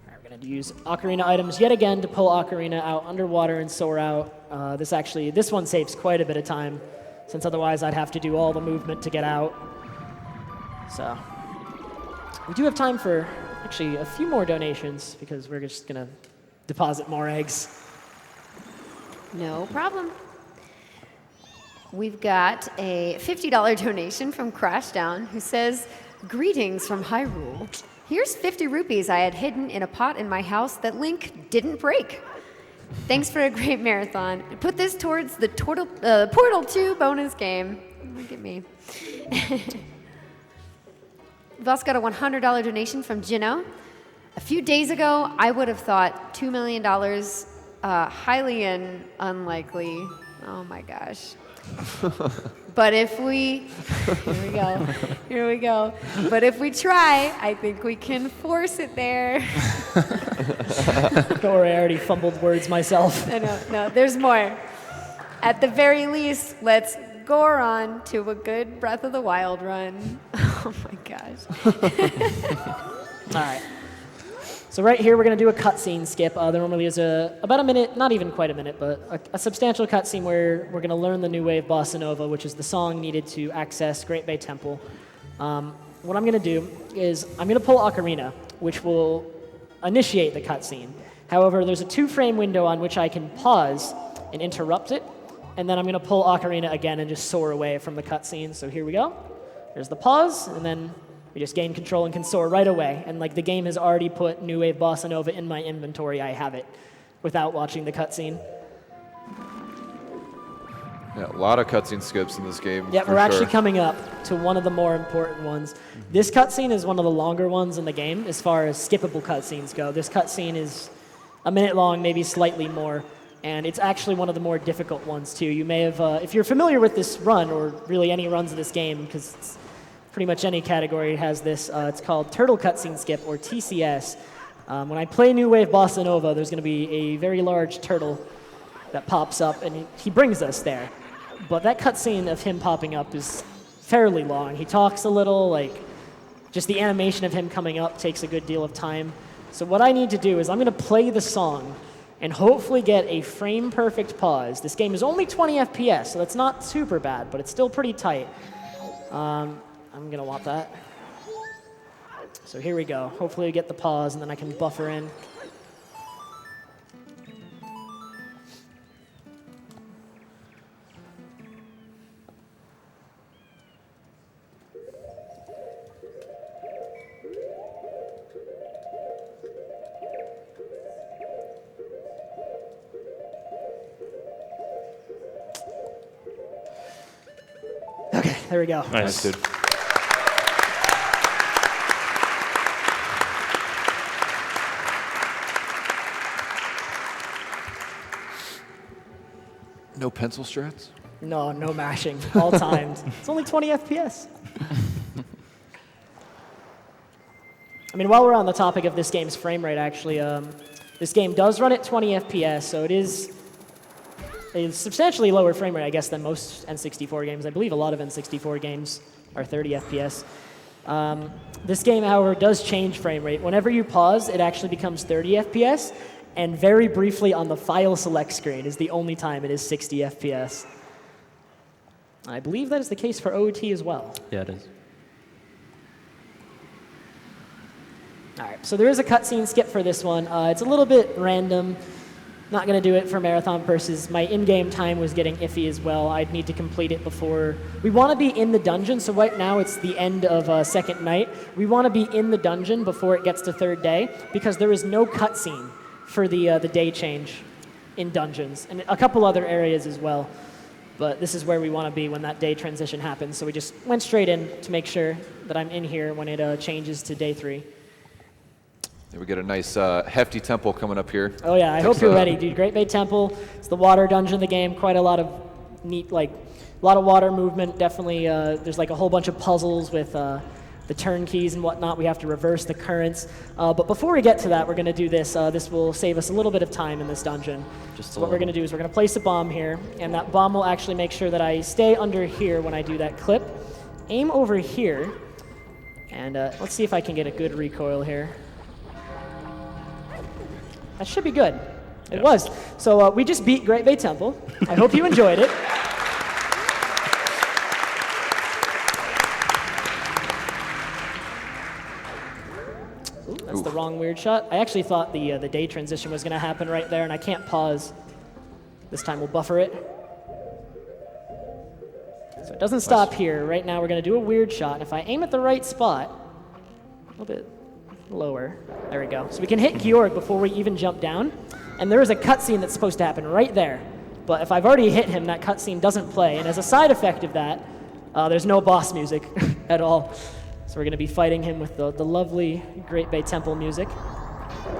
We're going to use Ocarina items yet again to pull Ocarina out underwater and soar out. This one saves quite a bit of time, since otherwise I'd have to do all the movement to get out. So we do have time for actually a few more donations, because we're just going to deposit more eggs. No problem. We've got a $50 donation from Crashdown, who says, greetings from Hyrule. Here's 50 rupees I had hidden in a pot in my house that Link didn't break. Thanks for a great marathon. Put this towards the Portal 2 bonus game. Look at me. We've also got a $100 donation from Jino. A few days ago, I would have thought $2 million highly unlikely. Oh my gosh. But if we, here we go. But if we try, I think we can force it there. Don't worry, I already fumbled words myself. No, there's more. At the very least, let's Goron to a good Breath of the Wild run. Oh my gosh. All right. So right here, we're going to do a cutscene skip. There normally is about a minute, not even quite a minute, but a substantial cutscene where we're going to learn the new wave Bossa Nova, which is the song needed to access Great Bay Temple. What I'm going to do is I'm going to pull Ocarina, which will initiate the cutscene. However, there's a 2-frame window on which I can pause and interrupt it, and then I'm going to pull Ocarina again and just soar away from the cutscene. So here we go. There's the pause, and then we just gain control and can soar right away. And like the game has already put New Wave Bossa Nova in my inventory. I have it without watching the cutscene. Yeah, a lot of cutscene skips in this game. Yeah, we're actually coming up to one of the more important ones. This cutscene is one of the longer ones in the game as far as skippable cutscenes go. This cutscene is a minute long, maybe slightly more. And it's actually one of the more difficult ones, too. You may have, if you're familiar with this run, or really any runs of this game, because pretty much any category has this, it's called Turtle Cutscene Skip, or TCS. When I play New Wave Bossa Nova, there's going to be a very large turtle that pops up, and he brings us there. But that cutscene of him popping up is fairly long. He talks a little, like, just the animation of him coming up takes a good deal of time. So what I need to do is I'm going to play the song and hopefully get a frame-perfect pause. This game is only 20 FPS, so that's not super bad, but it's still pretty tight. I'm going to want that. So here we go. Hopefully we get the pause, and then I can buffer in. Okay, there we go. Nice, dude. No pencil strats? No mashing, all timed. It's only 20 FPS. I mean, while we're on the topic of this game's frame rate, actually, this game does run at 20 FPS, so it is a substantially lower frame rate, I guess, than most N64 games. I believe a lot of N64 games are 30 FPS. This game, however, does change frame rate. Whenever you pause, it actually becomes 30 FPS, and very briefly on the file select screen is the only time it is 60 FPS. I believe that is the case for OOT as well. Yeah, it is. All right, so there is a cutscene skip for this one. It's a little bit random. Not going to do it for marathon purposes. My in-game time was getting iffy as well. I'd need to complete it before. We want to be in the dungeon, so right now it's the end of second night. We want to be in the dungeon before it gets to third day, because there is no cutscene for the day change in dungeons, and a couple other areas as well. But this is where we want to be when that day transition happens, so we just went straight in to make sure that I'm in here when it changes to day 3. We get a nice hefty temple coming up here. Oh yeah, I hope you're ready, dude. Great Bay Temple. It's the water dungeon of the game. Quite a lot of neat, like, a lot of water movement. Definitely, there's like a whole bunch of puzzles with the turnkeys and whatnot. We have to reverse the currents. But before we get to that, we're going to do this. This will save us a little bit of time in this dungeon. So what we're going to do is we're going to place a bomb here, and that bomb will actually make sure that I stay under here when I do that clip. Aim over here, and let's see if I can get a good recoil here. That should be good. It was. So we just beat Great Bay Temple. I hope you enjoyed it. Ooh, that's the wrong weird shot. I actually thought the day transition was going to happen right there, and I can't pause. This time we'll buffer it. So it doesn't stop here. Right now we're going to do a weird shot, and if I aim at the right spot, a little bit lower. There we go. So we can hit Georg before we even jump down. And there is a cutscene that's supposed to happen right there. But if I've already hit him, that cutscene doesn't play. And as a side effect of that, there's no boss music at all. So we're going to be fighting him with the lovely Great Bay Temple music.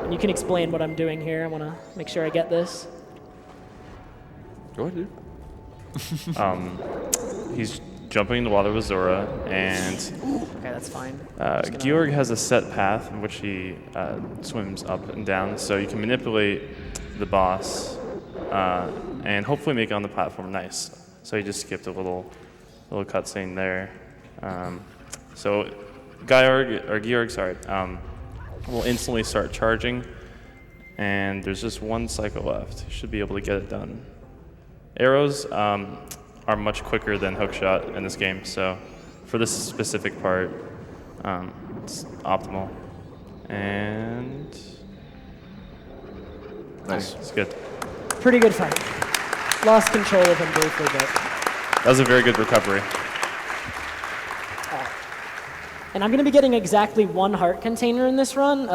And you can explain what I'm doing here. I want to make sure I get this. Go ahead, dude. He's jumping in the water with Zora, and Okay, that's fine. Georg has a set path in which he swims up and down, so you can manipulate the boss and hopefully make it on the platform nice. So he just skipped a little cutscene there. So Georg, will instantly start charging, and there's just 1 cycle left. You should be able to get it done. Arrows are much quicker than hookshot in this game, so for this specific part, it's optimal. And Nice. it's good. Pretty good fight. Lost control of him briefly, but. That was a very good recovery. And I'm going to be getting exactly 1 heart container in this run,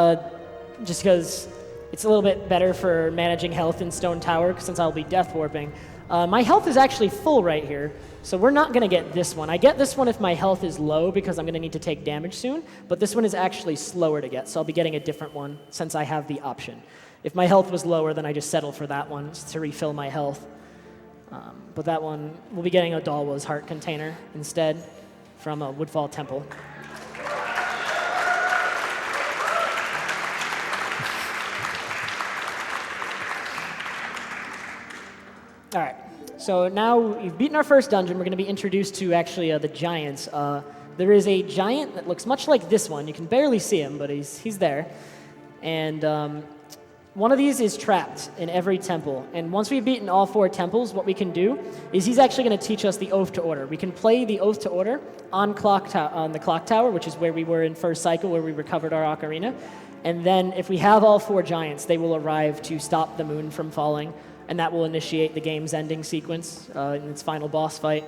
just because it's a little bit better for managing health in Stone Tower, since I'll be death warping. My health is actually full right here, so we're not going to get this one. I get this one if my health is low, because I'm going to need to take damage soon, but this one is actually slower to get, so I'll be getting a different one since I have the option. If my health was lower, then I just settle for that one to refill my health. But that one, we'll be getting a Dalwa's heart container instead from a Woodfall Temple. All right, so now we've beaten our first dungeon. We're going to be introduced to actually the giants. There is a giant that looks much like this one. You can barely see him, but he's there. And one of these is trapped in every temple. And once we've beaten all 4 temples, what we can do is he's actually going to teach us the Oath to Order. We can play the Oath to Order on the clock tower, which is where we were in first cycle, where we recovered our ocarina. And then if we have all 4 giants, they will arrive to stop the moon from falling. And that will initiate the game's ending sequence in its final boss fight.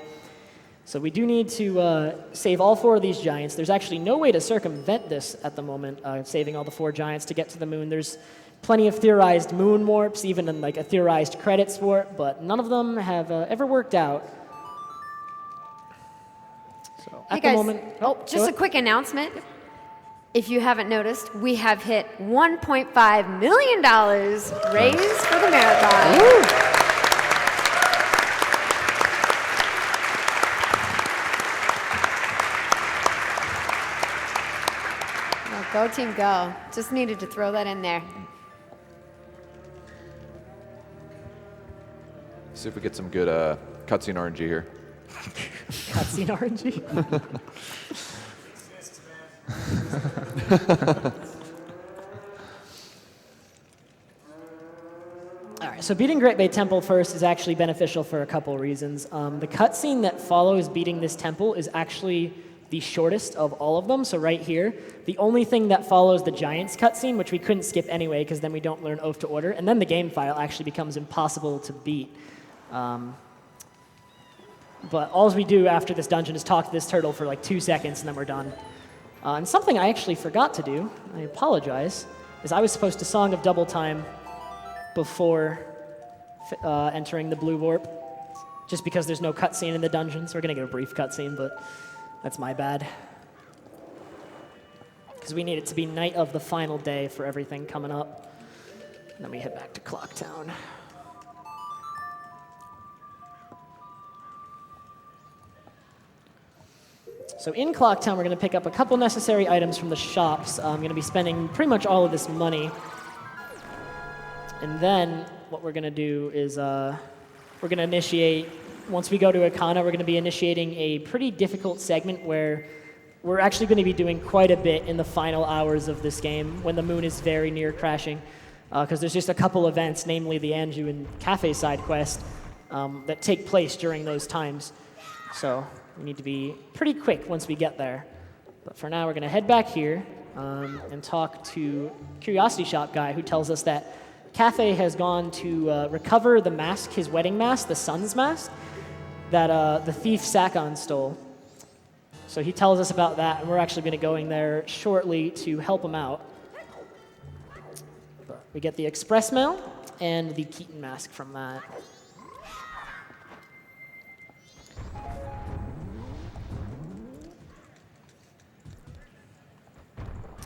So we do need to save all 4 of these giants. There's actually no way to circumvent this at the moment, saving all the 4 giants to get to the moon. There's plenty of theorized moon warps, even in like a theorized credits warp, but none of them have ever worked out. So Hey at the guys, moment, just a quick announcement. If you haven't noticed, we have hit $1.5 million raised for the marathon. Woo! Well, go team, go. Just needed to throw that in there. See if we get some good cutscene RNG here. Cutscene RNG. All right, so beating Great Bay Temple first is actually beneficial for a couple reasons. The cutscene that follows beating this temple is actually the shortest of all of them. So right here, the only thing that follows the Giants cutscene, which we couldn't skip anyway because then we don't learn Oath to Order, and then the game file actually becomes impossible to beat. But all we do after this dungeon is talk to this turtle for like 2 seconds and then we're done. And something I actually forgot to do, I apologize, is I was supposed to Song of Double Time before entering the blue warp, just because there's no cutscene in the dungeon, so we're going to get a brief cutscene, but that's my bad. Because we need it to be night of the final day for everything coming up. And then we head back to Clocktown. So in Clocktown, we're going to pick up a couple necessary items from the shops. I'm going to be spending pretty much all of this money. And then what we're going to do is we're going to initiate, once we go to Akana, we're going to be initiating a pretty difficult segment where we're actually going to be doing quite a bit in the final hours of this game when the moon is very near crashing. Because there's just a couple events, namely the Anju and Cafe side quest, that take place during those times. So we need to be pretty quick once we get there. But for now, we're going to head back here and talk to Curiosity Shop guy who tells us that Cafe has gone to recover the mask, his wedding mask, the sun's mask, that the thief Sakon stole. So he tells us about that, and we're actually going to go in there shortly to help him out. But we get the express mail and the Keaton mask from that.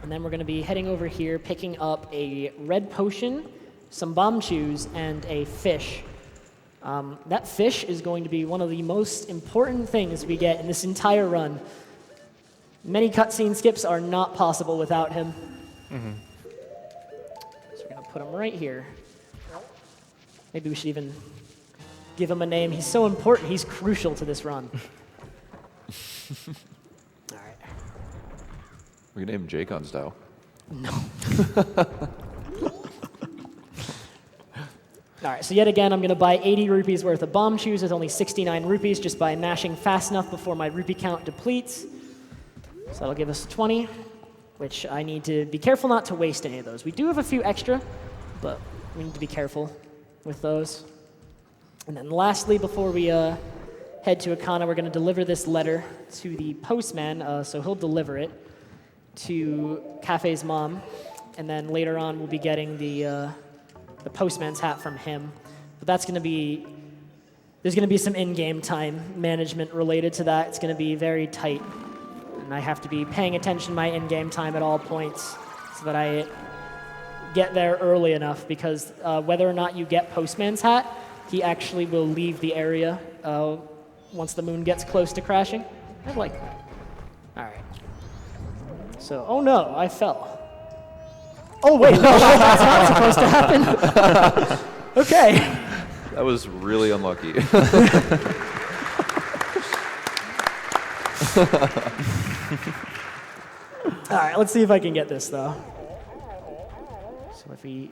And then we're going to be heading over here, picking up a red potion, some bomb chews, and a fish. That fish is going to be one of the most important things we get in this entire run. Many cutscene skips are not possible without him. Mm-hmm. So we're going to put him right here. Maybe we should even give him a name. He's so important. He's crucial to this run. We can name him Jacon style. All right, so yet again, I'm going to buy 80 rupees worth of bomb shoes with only 69 rupees just by mashing fast enough before my rupee count depletes. So that'll give us 20, which I need to be careful not to waste any of those. We do have a few extra, but we need to be careful with those. And then lastly, before we head to Akana, we're going to deliver this letter to the postman, so he'll deliver it to Cafe's mom. And then later on, we'll be getting the postman's hat from him. But that's going to be, there's going to be some in-game time management related to that. It's going to be very tight. And I have to be paying attention to my in-game time at all points so that I get there early enough, because whether or not you get postman's hat, he actually will leave the area once the moon gets close to crashing. I like that. All right. So, oh no, I fell. Oh wait, no, that's not supposed to happen. Okay. That was really unlucky. All right, let's see if I can get this though. So if we,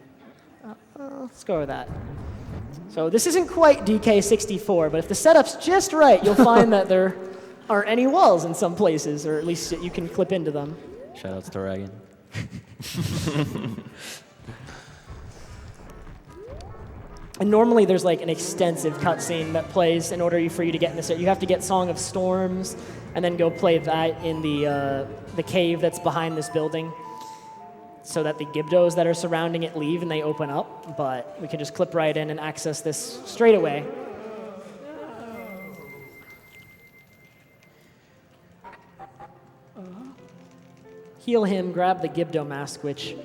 let's go with that. So this isn't quite DK64, but if the setup's just right, you'll find that there aren't any walls in some places, or at least you can clip into them. Shoutouts to Ragan. And normally there's like an extensive cutscene that plays in order for you to get in this. You have to get Song of Storms and then go play that in the cave that's behind this building, so that the Gibdos that are surrounding it leave and they open up. But we can just clip right in and access this straight away. Heal him, grab the Gibdo mask, which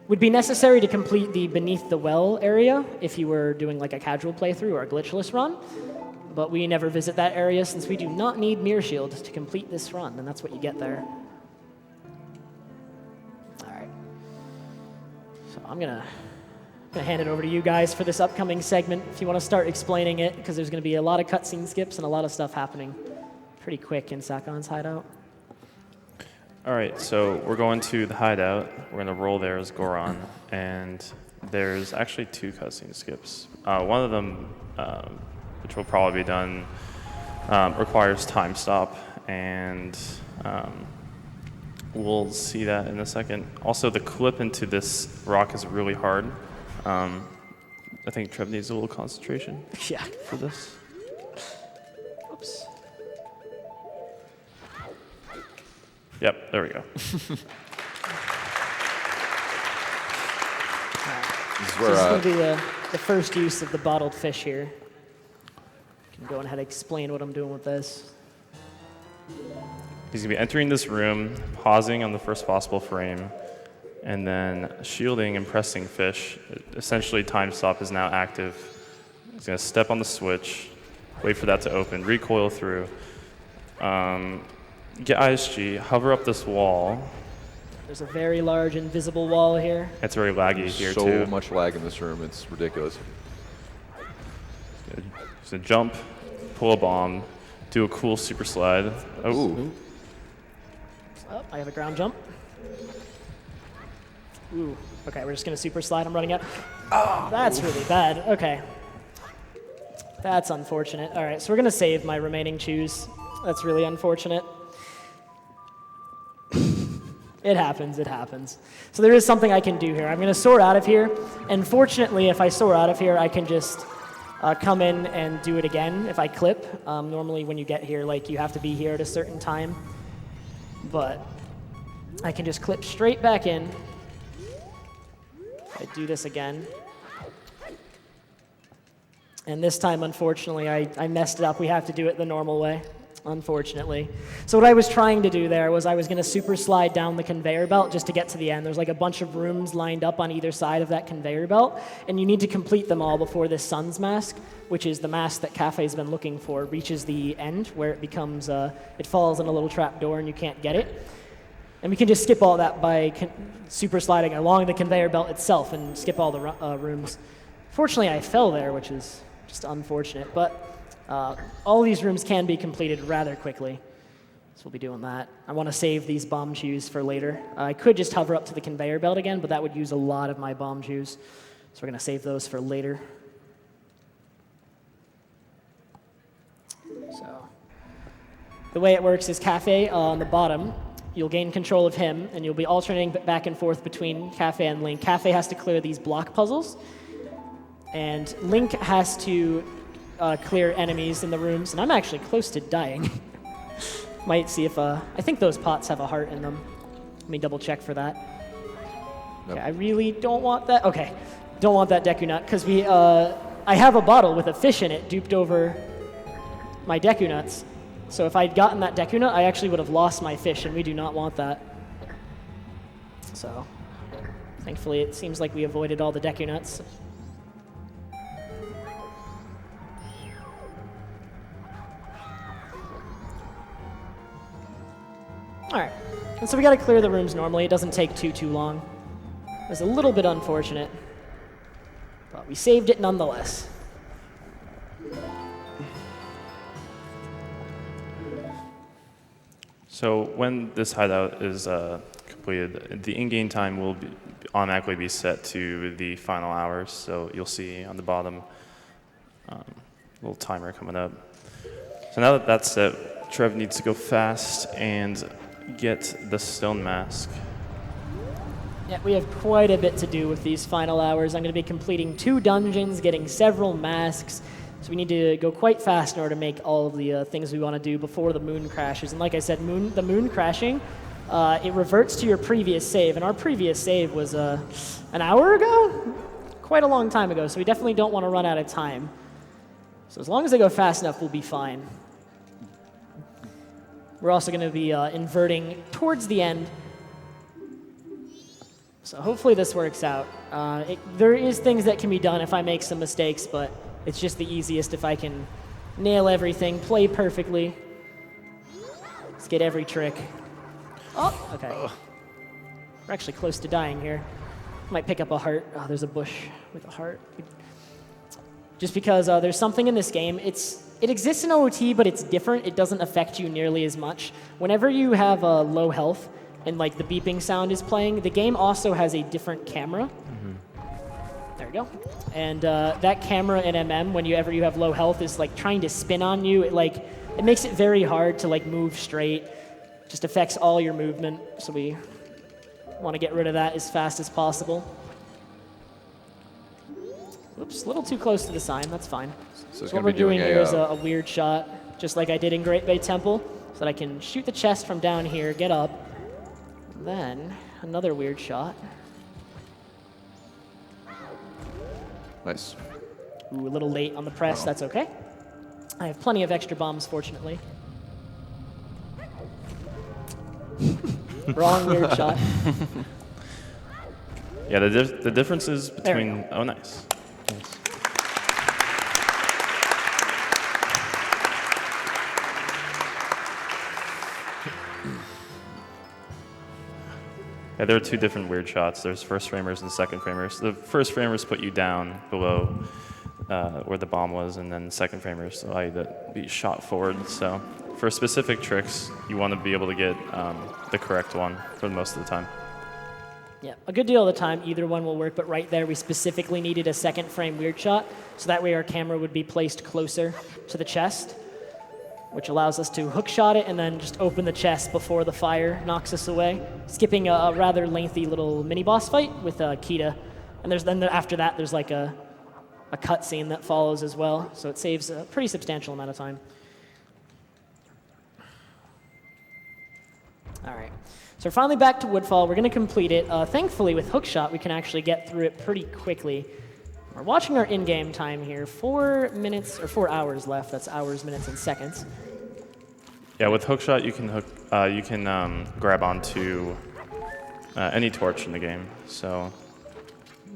would be necessary to complete the Beneath the Well area if you were doing like a casual playthrough or a glitchless run. But we never visit that area since we do not need Mirror Shield to complete this run, and that's what you get there. All right. So I'm gonna hand it over to you guys for this upcoming segment if you want to start explaining it, because there's going to be a lot of cutscene skips and a lot of stuff happening pretty quick in Sakon's hideout. All right, so we're going to the hideout. We're going to roll there as Goron, and there's actually 2 cutscene skips. One of them, which will probably be done, requires time stop, and we'll see that in a second. Also, the clip into this rock is really hard. I think Trev needs a little concentration for this. Oops. Yep, there we go. This is So where, this is going to be the first use of the bottled fish here. I can go ahead and explain what I'm doing with this. He's going to be entering this room, pausing on the first possible frame, and then shielding and pressing fish. Essentially, time stop is now active. He's going to step on the switch, wait for that to open, recoil through, get ISG, hover up this wall. There's a very large invisible wall here. It's very laggy here, so too. much lag in this room, it's ridiculous. He's going to jump, pull a bomb, do a cool super slide. Oh. Ooh. Oh, I have a ground jump. Ooh, okay, we're just going to super slide. I'm running out. Oh, that's really bad. Okay. That's unfortunate. All right, so we're going to save my remaining chews. That's really unfortunate. It happens, it happens. So there is something I can do here. I'm going to soar out of here, and fortunately, if I soar out of here, I can just come in and do it again if I clip. Normally when you get here, like, you have to be here at a certain time. But I can just clip straight back in. I do this again. And this time, unfortunately, I messed it up. We have to do it the normal way, unfortunately. So what I was trying to do there was I was going to super slide down the conveyor belt just to get to the end. There's like a bunch of rooms lined up on either side of that conveyor belt, and you need to complete them all before this sun's mask, which is the mask that Cafe's been looking for, reaches the end where it becomes, it falls in a little trap door and you can't get it. And we can just skip all that by super sliding along the conveyor belt itself and skip all the rooms. Fortunately, I fell there, which is just unfortunate, but all these rooms can be completed rather quickly. So we'll be doing that. I want to save these bomb chews for later. I could just hover up to the conveyor belt again, but that would use a lot of my bomb chews. So we're going to save those for later. So the way it works is Cafe on the bottom. You'll gain control of him, and you'll be alternating back and forth between Cafe and Link. Cafe has to clear these block puzzles, and Link has to clear enemies in the rooms. And I'm actually close to dying. Might see if, I think those pots have a heart in them. Let me double check for that. Nope. Okay, I really don't want that. Okay, don't want that Deku Nut, because I have a bottle with a fish in it duped over my Deku Nuts. So if I'd gotten that Deku Nut, I actually would have lost my fish, and we do not want that. So thankfully, it seems like we avoided all the Deku Nuts. All right, and so we got to clear the rooms normally. It doesn't take too long. It was a little bit unfortunate, but we saved it nonetheless. So when this hideout is completed, the in-game time will automatically be set to the final hours. So you'll see on the bottom little timer coming up. So now that that's set, Trev needs to go fast and get the stone mask. Yeah, we have quite a bit to do with these final hours. I'm going to be completing 2 dungeons, getting several masks. So we need to go quite fast in order to make all of the things we want to do before the moon crashes. And like I said, the moon crashing, it reverts to your previous save. And our previous save was an hour ago? Quite a long time ago. So we definitely don't want to run out of time. So as long as I go fast enough, we'll be fine. We're also going to be inverting towards the end. So hopefully this works out. There is things that can be done if I make some mistakes, but it's just the easiest if I can nail everything, play perfectly. Let's get every trick. Oh, okay. We're actually close to dying here. Might pick up a heart. Oh, there's a bush with a heart. Just because there's something in this game. It exists in OOT, but it's different. It doesn't affect you nearly as much. Whenever you have low health and like the beeping sound is playing, the game also has a different camera. There we go. And that camera in MM, whenever you have low health, is like trying to spin on you. It makes it very hard to like move straight. Just affects all your movement. So we want to get rid of that as fast as possible. Oops, a little too close to the sign. That's fine. So what we're doing here is a weird shot, just like I did in Great Bay Temple, so that I can shoot the chest from down here, get up, then another weird shot. Nice. Ooh, a little late on the press. That's okay. I have plenty of extra bombs, fortunately. Wrong weird shot. Yeah, the differences between... Oh, nice. Yeah, there are 2 different weird shots. There's first framers and second framers. The first framers put you down below where the bomb was, and then the second framers allow you to be shot forward. So for specific tricks, you want to be able to get the correct one for most of the time. Yeah, a good deal of the time, either one will work, but right there we specifically needed a second frame weird shot, so that way our camera would be placed closer to the chest, which allows us to hook shot it and then just open the chest before the fire knocks us away, skipping a rather lengthy little mini-boss fight with Kita. And then after that, there's like a cutscene that follows as well, so it saves a pretty substantial amount of time. All right, so we're finally back to Woodfall. We're going to complete it. Thankfully, with hookshot, we can actually get through it pretty quickly. We're watching our in-game time here. 4 minutes or 4 hours left. That's hours, minutes, and seconds. Yeah, with hookshot, you can grab onto any torch in the game. So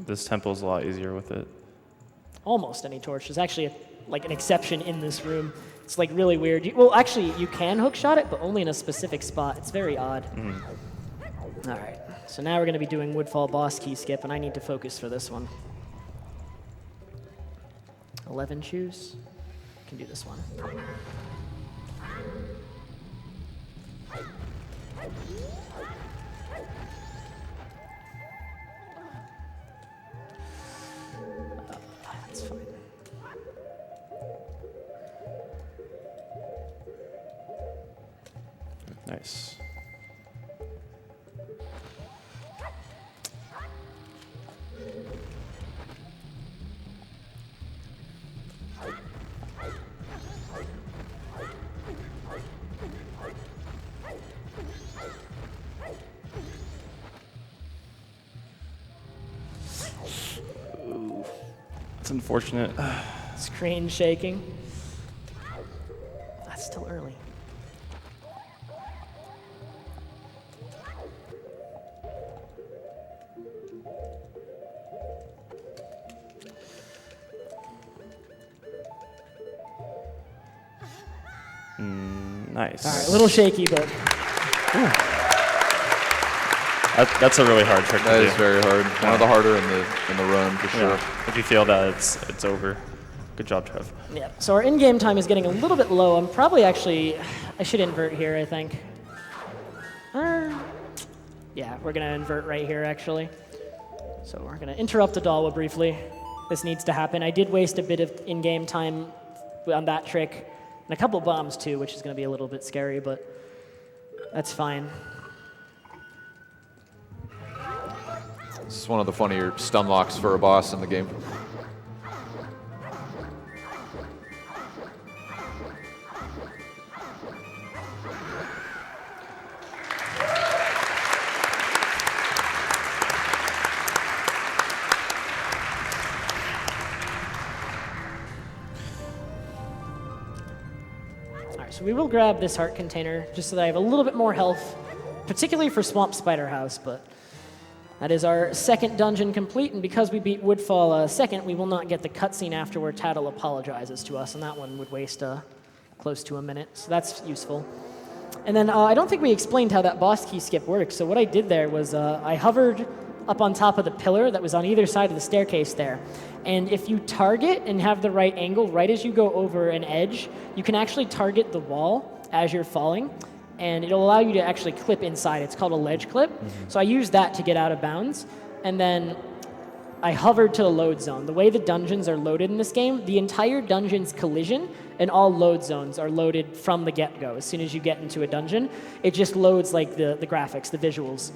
this temple is a lot easier with it. Almost any torch. There's actually like an exception in this room. It's like really weird. Well, actually, you can hookshot it, but only in a specific spot. It's very odd. All right. So now we're going to be doing Woodfall boss key skip, and I need to focus for this one. 11 choose. Can do this one. Nice. Ooh, it's unfortunate. Screen shaking. That's still early. Nice. All right, a little shaky, but That's a really hard trick to That do. is very hard. One of the harder in the run, for sure. Yeah. If you feel that, it's over. Good job, Trev. yeah. So our in-game time is getting a little bit low. I'm probably actually, I should invert here, I think. Yeah, we're gonna invert right here, actually. So we're gonna interrupt the Dalwa briefly. This needs to happen. I did waste a bit of in-game time on that trick, and a couple bombs too, which is gonna be a little bit scary, but that's fine. This is one of the funnier stun locks for a boss in the game. All right, so we will grab this heart container just so that I have a little bit more health, particularly for Swamp Spider House, but that is our second dungeon complete, and because we beat Woodfall second, we will not get the cutscene after where Tattle apologizes to us, and that one would waste close to a minute, so that's useful. And then I don't think we explained how that boss key skip works, so what I did there was I hovered up on top of the pillar that was on either side of the staircase there, and if you target and have the right angle, right as you go over an edge, you can actually target the wall as you're falling, and it'll allow you to actually clip inside. It's called a ledge clip. So I used that to get out of bounds, and then I hovered to the load zone. The way the dungeons are loaded in this game, the entire dungeon's collision and all load zones are loaded from the get-go. As soon as you get into a dungeon, it just loads like the graphics, the visuals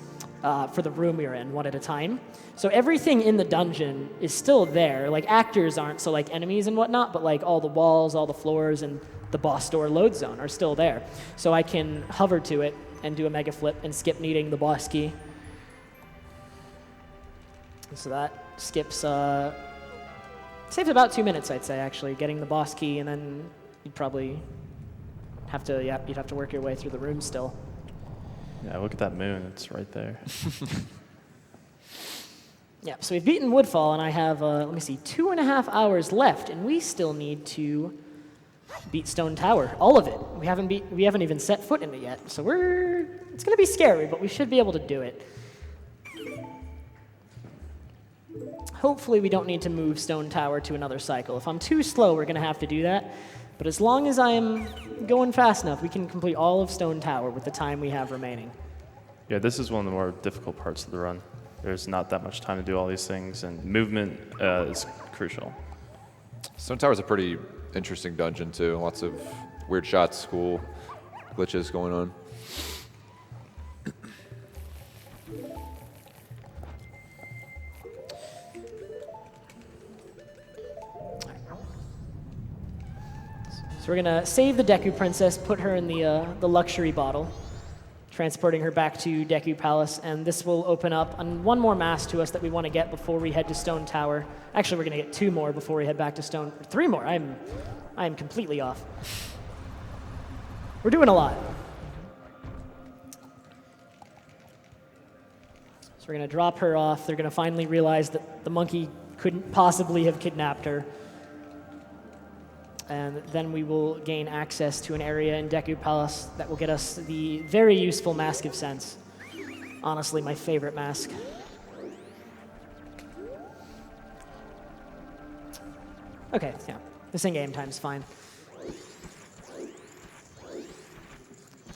for the room you're in one at a time. So everything in the dungeon is still there. Like actors aren't, so like enemies and whatnot, but like all the walls, all the floors, and the boss door load zone are still there. So I can hover to it and do a mega flip and skip needing the boss key. So that skips, saves about 2 minutes, I'd say, actually, getting the boss key, and then you'd probably have to, yeah, you'd have to work your way through the room still. Yeah, look at that moon. It's right there. Yeah, so we've beaten Woodfall, and I have, let me see, 2.5 hours left, and we still need to beat Stone Tower, all of it. We haven't even set foot in it yet, so it's gonna be scary, but we should be able to do it. Hopefully we don't need to move Stone Tower to another cycle. If I'm too slow, we're gonna have to do that, but as long as I'm going fast enough, we can complete all of Stone Tower with the time we have remaining. Yeah, this is one of the more difficult parts of the run. There's not that much time to do all these things, and movement is crucial. Stone Tower's a pretty interesting dungeon, too. Lots of weird shots, cool glitches going on. So we're gonna save the Deku Princess, put her in the luxury bottle, transporting her back to Deku Palace, and this will open up one more mask to us that we want to get before we head to Stone Tower. Actually, we're gonna get 2 more before we head back to 3 more. I am completely off. We're doing a lot. So we're gonna drop her off. They're gonna finally realize that the monkey couldn't possibly have kidnapped her. And then we will gain access to an area in Deku Palace that will get us the very useful Mask of Sense. Honestly, my favorite mask. Okay, yeah, this in-game time's fine.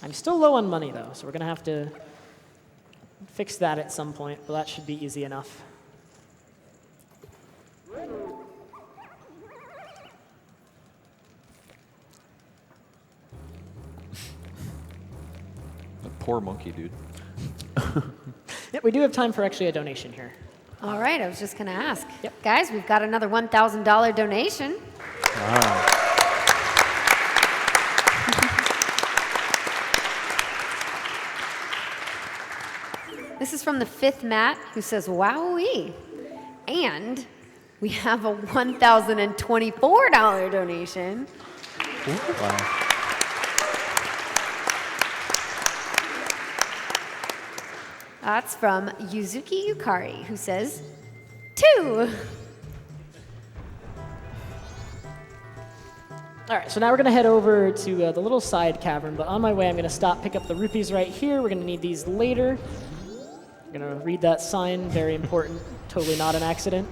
I'm still low on money, though, so we're gonna have to fix that at some point, but that should be easy enough. Poor monkey, dude. Yeah, we do have time for actually a donation here. All right, I was just going to ask. Yep. Guys, we've got another $1,000 donation. This is from the 5th Matt, who says, wowee. And we have a $1,024 donation. Wow. That's from Yuzuki Yukari, who says, 2. All right, so now we're going to head over to the little side cavern, but on my way I'm going to stop, pick up the rupees right here. We're going to need these later. I'm going to read that sign, very important, totally not an accident.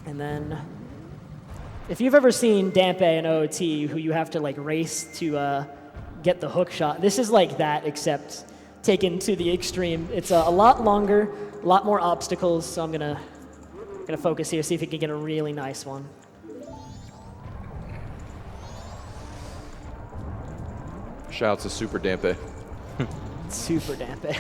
And then, if you've ever seen Dampe and OOT, who you have to like race to get the hook shot, this is like that, except taken to the extreme. It's a lot longer, a lot more obstacles, so I'm gonna focus here, see if we can get a really nice one. Shouts to Super Dampe. Super Dampe.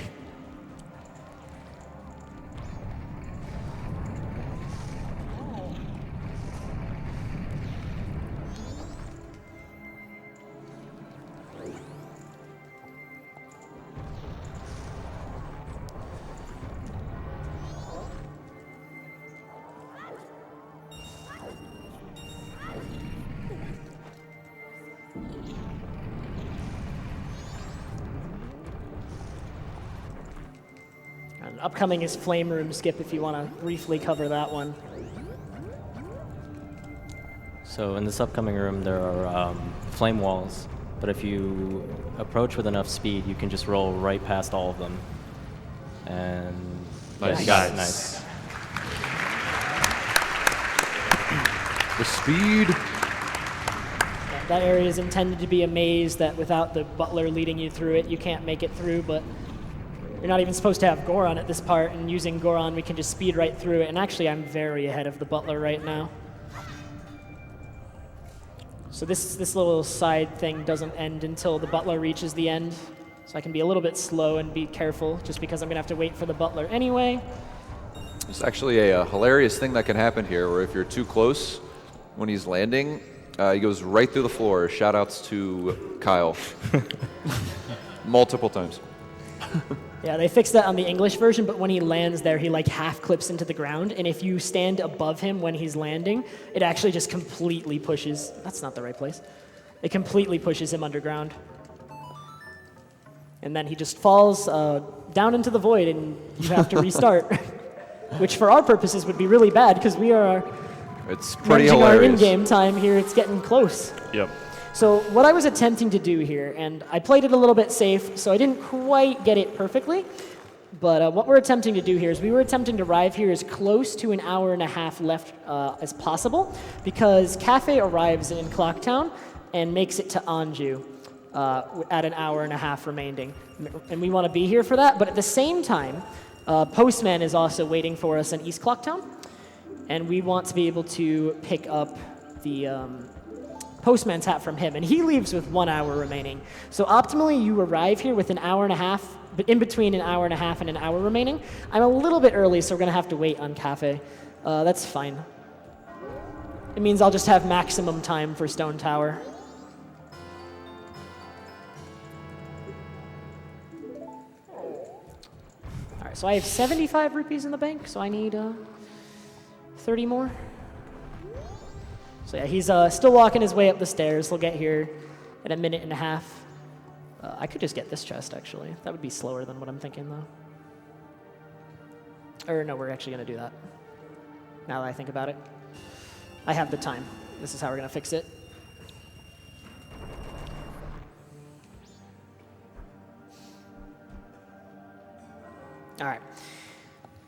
Upcoming is Flame Room, Skip, if you want to briefly cover that one. So in this upcoming room, there are flame walls, but if you approach with enough speed, you can just roll right past all of them. And Nice. yeah, you got it. Nice. The speed. That area is intended to be a maze that without the butler leading you through it, you can't make it through, but you're not even supposed to have Goron at this part, and using Goron, we can just speed right through it, and actually I'm very ahead of the butler right now. So this little side thing doesn't end until the butler reaches the end, so I can be a little bit slow and be careful, just because I'm going to have to wait for the butler anyway. There's actually a hilarious thing that can happen here, where if you're too close when he's landing, he goes right through the floor. Shout-outs to Kyle. Multiple times. Yeah, they fixed that on the English version, but when he lands there, he like half clips into the ground, and if you stand above him when he's landing, it actually just completely pushes, that's not the right place, it completely pushes him underground. And then he just falls down into the void, and you have to restart, which for our purposes would be really bad, because we are It's pretty managing our hilarious. in-game time here, it's getting close. Yep. So what I was attempting to do here, and I played it a little bit safe, so I didn't quite get it perfectly, but what we're attempting to do here is we were attempting to arrive here as close to an hour and a half left as possible, because Cafe arrives in Clocktown and makes it to Anju at an hour and a half remaining. And we want to be here for that, but at the same time, Postman is also waiting for us in East Clocktown, and we want to be able to pick up the Postman's hat from him, and he leaves with 1 hour remaining. So optimally, you arrive here with an hour and a half, but in between an hour and a half and an hour remaining. I'm a little bit early, so we're going to have to wait on Cafe. That's fine. It means I'll just have maximum time for Stone Tower. All right, so I have 75 rupees in the bank, so I need 30 more. So yeah, he's still walking his way up the stairs. He'll get here in a minute and a half. I could just get this chest, actually. That would be slower than what I'm thinking, though. Or no, we're actually going to do that. Now that I think about it. I have the time. This is how we're going to fix it. All right.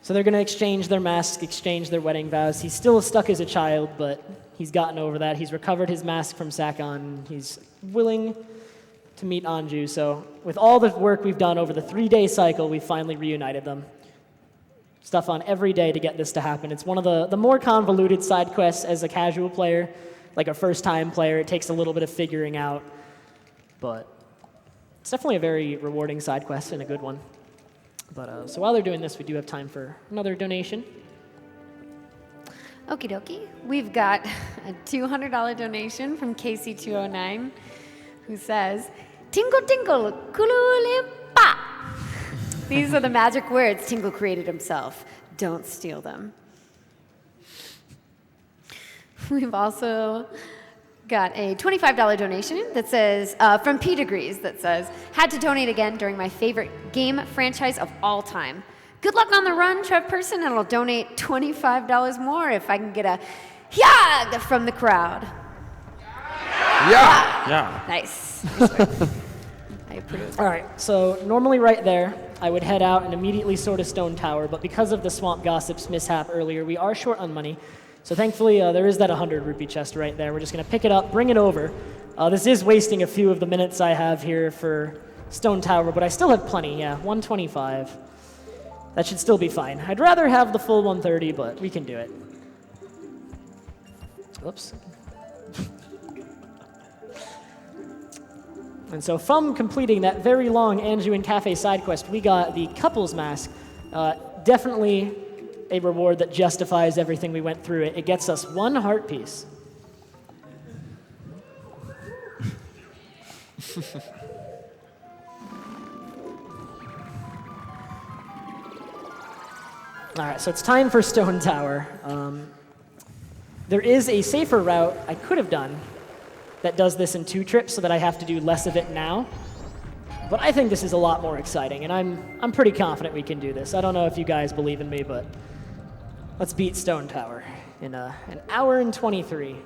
So they're going to exchange their masks, exchange their wedding vows. He's still stuck as a child, but he's gotten over that. He's recovered his mask from Sakon. He's willing to meet Anju. So with all the work we've done over the 3-day cycle, we've finally reunited them. Stuff on every day to get this to happen. It's one of the more convoluted side quests as a casual player, like a first-time player. It takes a little bit of figuring out. but it's definitely a very rewarding side quest and a good one. But so while they're doing this, we do have time for another donation. Okie dokie. We've got a $200 donation from KC209 who says, Tingle Tingle Kululimpa. These are the magic words Tingle created himself. Don't steal them. We've also got a $25 donation that says, from P Degrees, that says, had to donate again during my favorite game franchise of all time. Good luck on the run, TrevPerson, and I'll donate $25 more if I can get a yag from the crowd. Yeah. Yeah. Nice. I approve. All right, so normally right there, I would head out and immediately sort a stone tower, but because of the Swamp Gossip's mishap earlier, we are short on money. So thankfully, there is that 100 rupee chest right there. We're just going to pick it up, bring it over. This is wasting a few of the minutes I have here for stone tower, but I still have plenty, yeah, 125. That should still be fine. I'd rather have the full 130, but we can do it. Whoops. And so from completing that very long Anjouan Cafe side quest, we got the couple's mask. Definitely a reward that justifies everything we went through. It gets us 1 heart piece. All right, so it's time for Stone Tower. There is a safer route I could have done that does this in 2 trips so that I have to do less of it now. But I think this is a lot more exciting, and I'm pretty confident we can do this. I don't know if you guys believe in me, but let's beat Stone Tower in an hour and 23.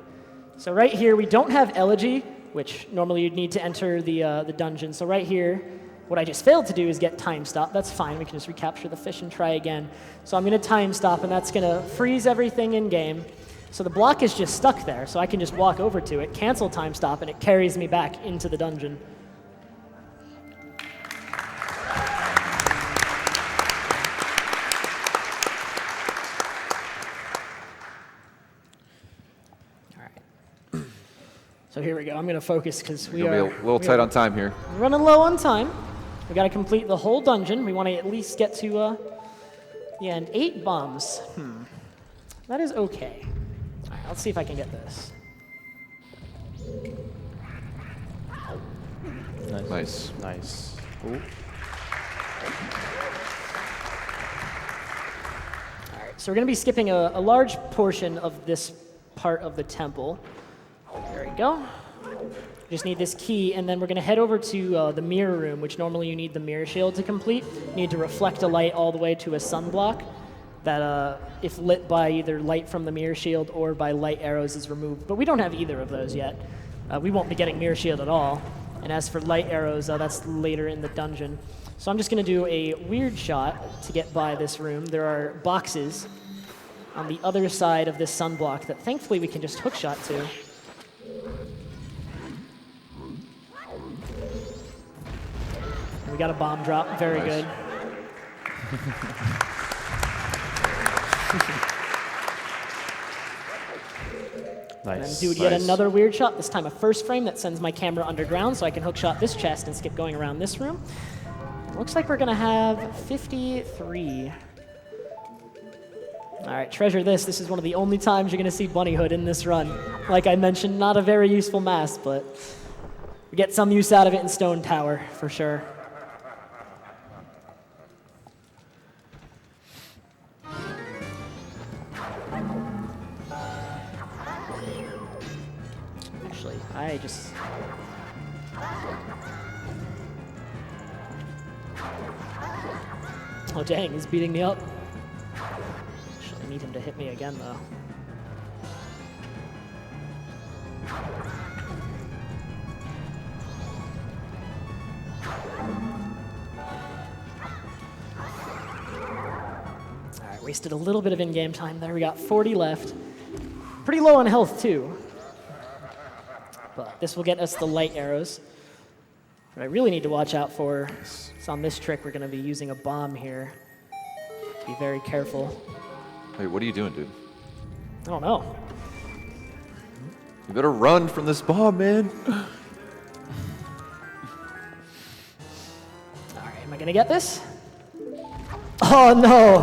So right here, we don't have Elegy, which normally you'd need to enter the dungeon. So right here, what I just failed to do is get time stop. That's fine. We can just recapture the fish and try again. So I'm going to time stop, and that's going to freeze everything in game. So the block is just stuck there, so I can just walk over to it, cancel time stop, and it carries me back into the dungeon. So here we go. I'm going to focus because we are a little tight on time here. Running low on time. We got to complete the whole dungeon. We want to at least get to the end. 8 bombs. That is okay. All right, let's see if I can get this. Nice. Nice. Ooh. All right, so we're going to be skipping a large portion of this part of the temple. There we go. Just need this key, and then we're going to head over to the mirror room, which normally you need the mirror shield to complete. You need to reflect a light all the way to a sunblock that, if lit by either light from the mirror shield or by light arrows, is removed. But we don't have either of those yet. We won't be getting mirror shield at all. And as for light arrows, that's later in the dungeon. So I'm just going to do a weird shot to get by this room. There are boxes on the other side of this sunblock that thankfully we can just hookshot to. We got a bomb drop. Very nice. good. Nice. And do yet another weird shot, this time a first frame that sends my camera underground so I can hookshot this chest and skip going around this room. Looks like we're going to have 53. All right, treasure this. This is one of the only times you're going to see Bunnyhood in this run. Like I mentioned, not a very useful mask, but we get some use out of it in Stone Tower, for sure. Actually, I just... Oh dang, he's beating me up. Actually, I need him to hit me again, though. Alright, wasted a little bit of in-game time there. We got 40 left. Pretty low on health, too. But this will get us the light arrows. What I really need to watch out for is on this trick, we're going to be using a bomb here. Be very careful. Wait, what are you doing, dude? I don't know. You better run from this bomb, man. Gonna get this? Oh no!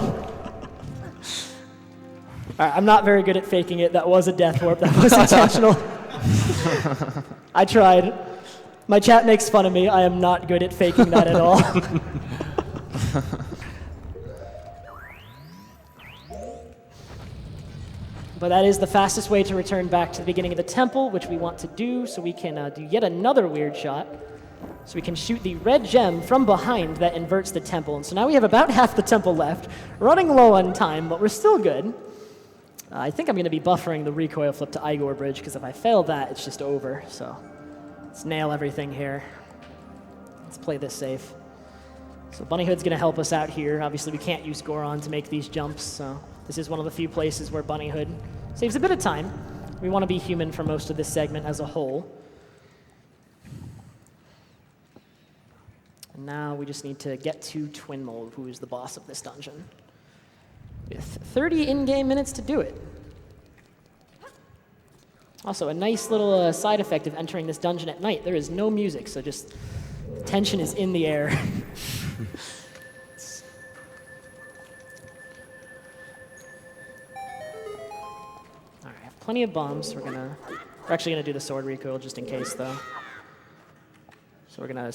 All right, I'm not very good at faking it. That was a death warp. That was intentional. I tried. My chat makes fun of me. I am not good at faking that at all. But that is the fastest way to return back to the beginning of the temple, which we want to do, so we can do yet another weird shot. So we can shoot the red gem from behind that inverts the temple. And so now we have about half the temple left, running low on time, but we're still good. I think I'm going to be buffering the recoil flip to Igor Bridge, because if I fail that, it's just over. So let's nail everything here. Let's play this safe. So Bunnyhood's going to help us out here. Obviously, we can't use Goron to make these jumps, so this is one of the few places where Bunnyhood saves a bit of time. We want to be human for most of this segment as a whole. And now we just need to get to Twin Mold, who is the boss of this dungeon, with 30 in-game minutes to do it. Also, a nice little side effect of entering this dungeon at night. There is no music, so just the tension is in the air. All right, I have plenty of bombs. We're actually gonna do the sword recoil just in case, though. So we're gonna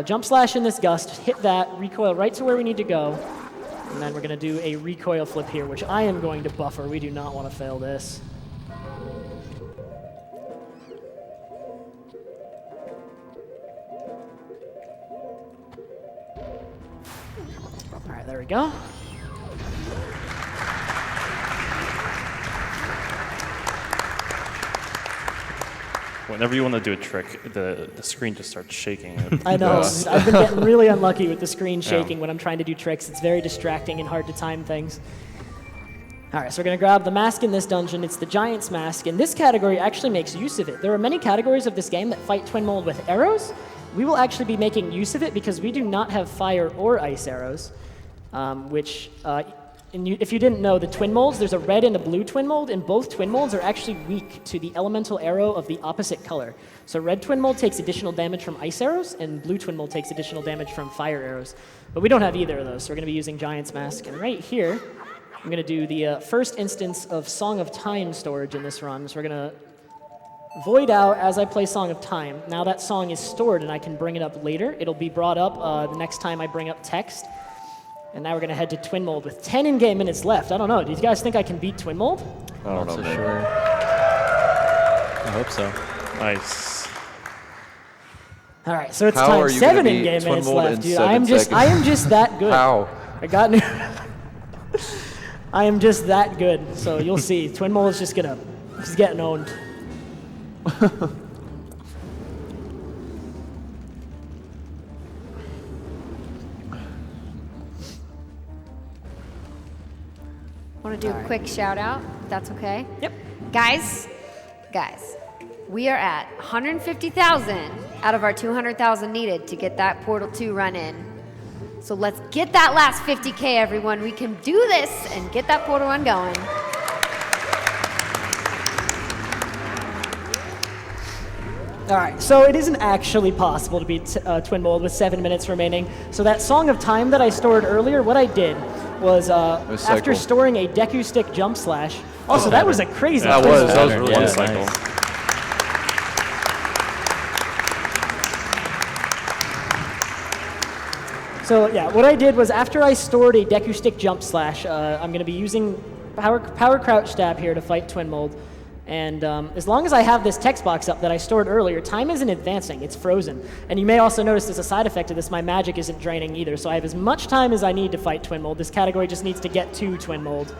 jump slash in this gust, hit that, recoil right to where we need to go, and then we're gonna do a recoil flip here, which I am going to buffer. We do not want to fail this. All right, there we go. Whenever you want to do a trick, the screen just starts shaking. I know. I've been getting really unlucky with the screen shaking when I'm trying to do tricks. It's very distracting and hard to time things. All right, so we're going to grab the mask in this dungeon. It's the Giant's Mask, and this category actually makes use of it. There are many categories of this game that fight Twin Mold with arrows. We will actually be making use of it because we do not have fire or ice arrows, which... if you didn't know, the twin molds, there's a red and a blue twin mold, and both twin molds are actually weak to the elemental arrow of the opposite color. So red twin mold takes additional damage from ice arrows, and blue twin mold takes additional damage from fire arrows. But we don't have either of those, so we're going to be using Giant's Mask. And right here, I'm going to do the first instance of Song of Time storage in this run. So we're going to void out as I play Song of Time. Now that song is stored, and I can bring it up later. It'll be brought up the next time I bring up text. And now we're going to head to Twin Mold with 10 in-game minutes left. I don't know. Do you guys think I can beat Twin Mold? I don't know, So man. sure. I hope so. Nice. All right, so it's How time. are you 7 gonna beat in-game Twin minutes Mold left, in dude. 7 I am seconds? just that good. How? I got new. I am just that good. So you'll see. Twin Mold is just getting owned. Want to do a quick shout out, if that's okay? Yep. Guys, we are at 150,000 out of our 200,000 needed to get that Portal 2 run in. So let's get that last 50K, everyone. We can do this and get that Portal run going. All right, so it isn't actually possible to beat Twin Mold with 7 minutes remaining. So that Song of Time that I stored earlier, what I did was after cycle. storing a Deku Stick jump slash. Also, that was a crazy. That twin was mold. really Yeah, one cycle. nice. So yeah, what I did was after I stored a Deku Stick jump slash, I'm going to be using power crouch stab here to fight Twin Mold. And as long as I have this text box up that I stored earlier, time isn't advancing, it's frozen. And you may also notice as a side effect of this, my magic isn't draining either. So I have as much time as I need to fight Twin Mold. This category just needs to get to Twin Mold.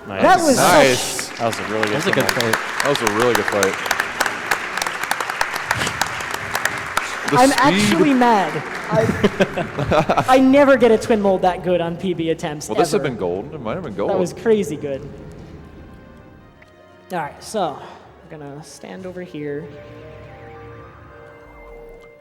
Nice. That was Nice. That was a really good That's a good fight. fight. That was a really good fight. The I'm speed. actually mad. I never get a Twin Mold that good on PB attempts. Well, this ever. had been gold. It might have been gold. That was crazy good. All right, so we're gonna stand over here.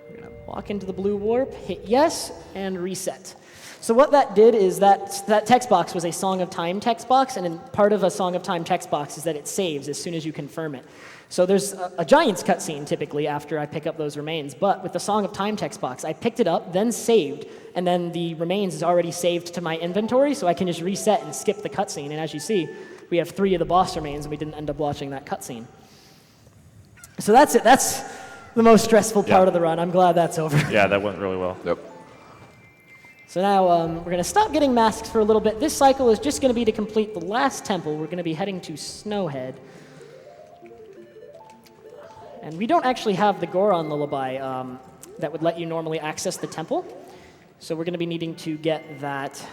We're gonna walk into the blue warp, hit yes, and reset. So what that did is that text box was a Song of Time text box, and in part of a Song of Time text box is that it saves as soon as you confirm it. So there's a Giants cutscene typically after I pick up those remains, but with the Song of Time text box, I picked it up, then saved, and then the remains is already saved to my inventory, so I can just reset and skip the cutscene. And as you see, we have 3 of the boss remains, and we didn't end up watching that cutscene. So that's it. That's the most stressful part of the run. I'm glad that's over. Yeah, that went really well. Yep. So now we're going to stop getting masks for a little bit. This cycle is just going to be to complete the last temple. We're going to be heading to Snowhead. And we don't actually have the Goron Lullaby that would let you normally access the temple. So we're going to be needing to get that.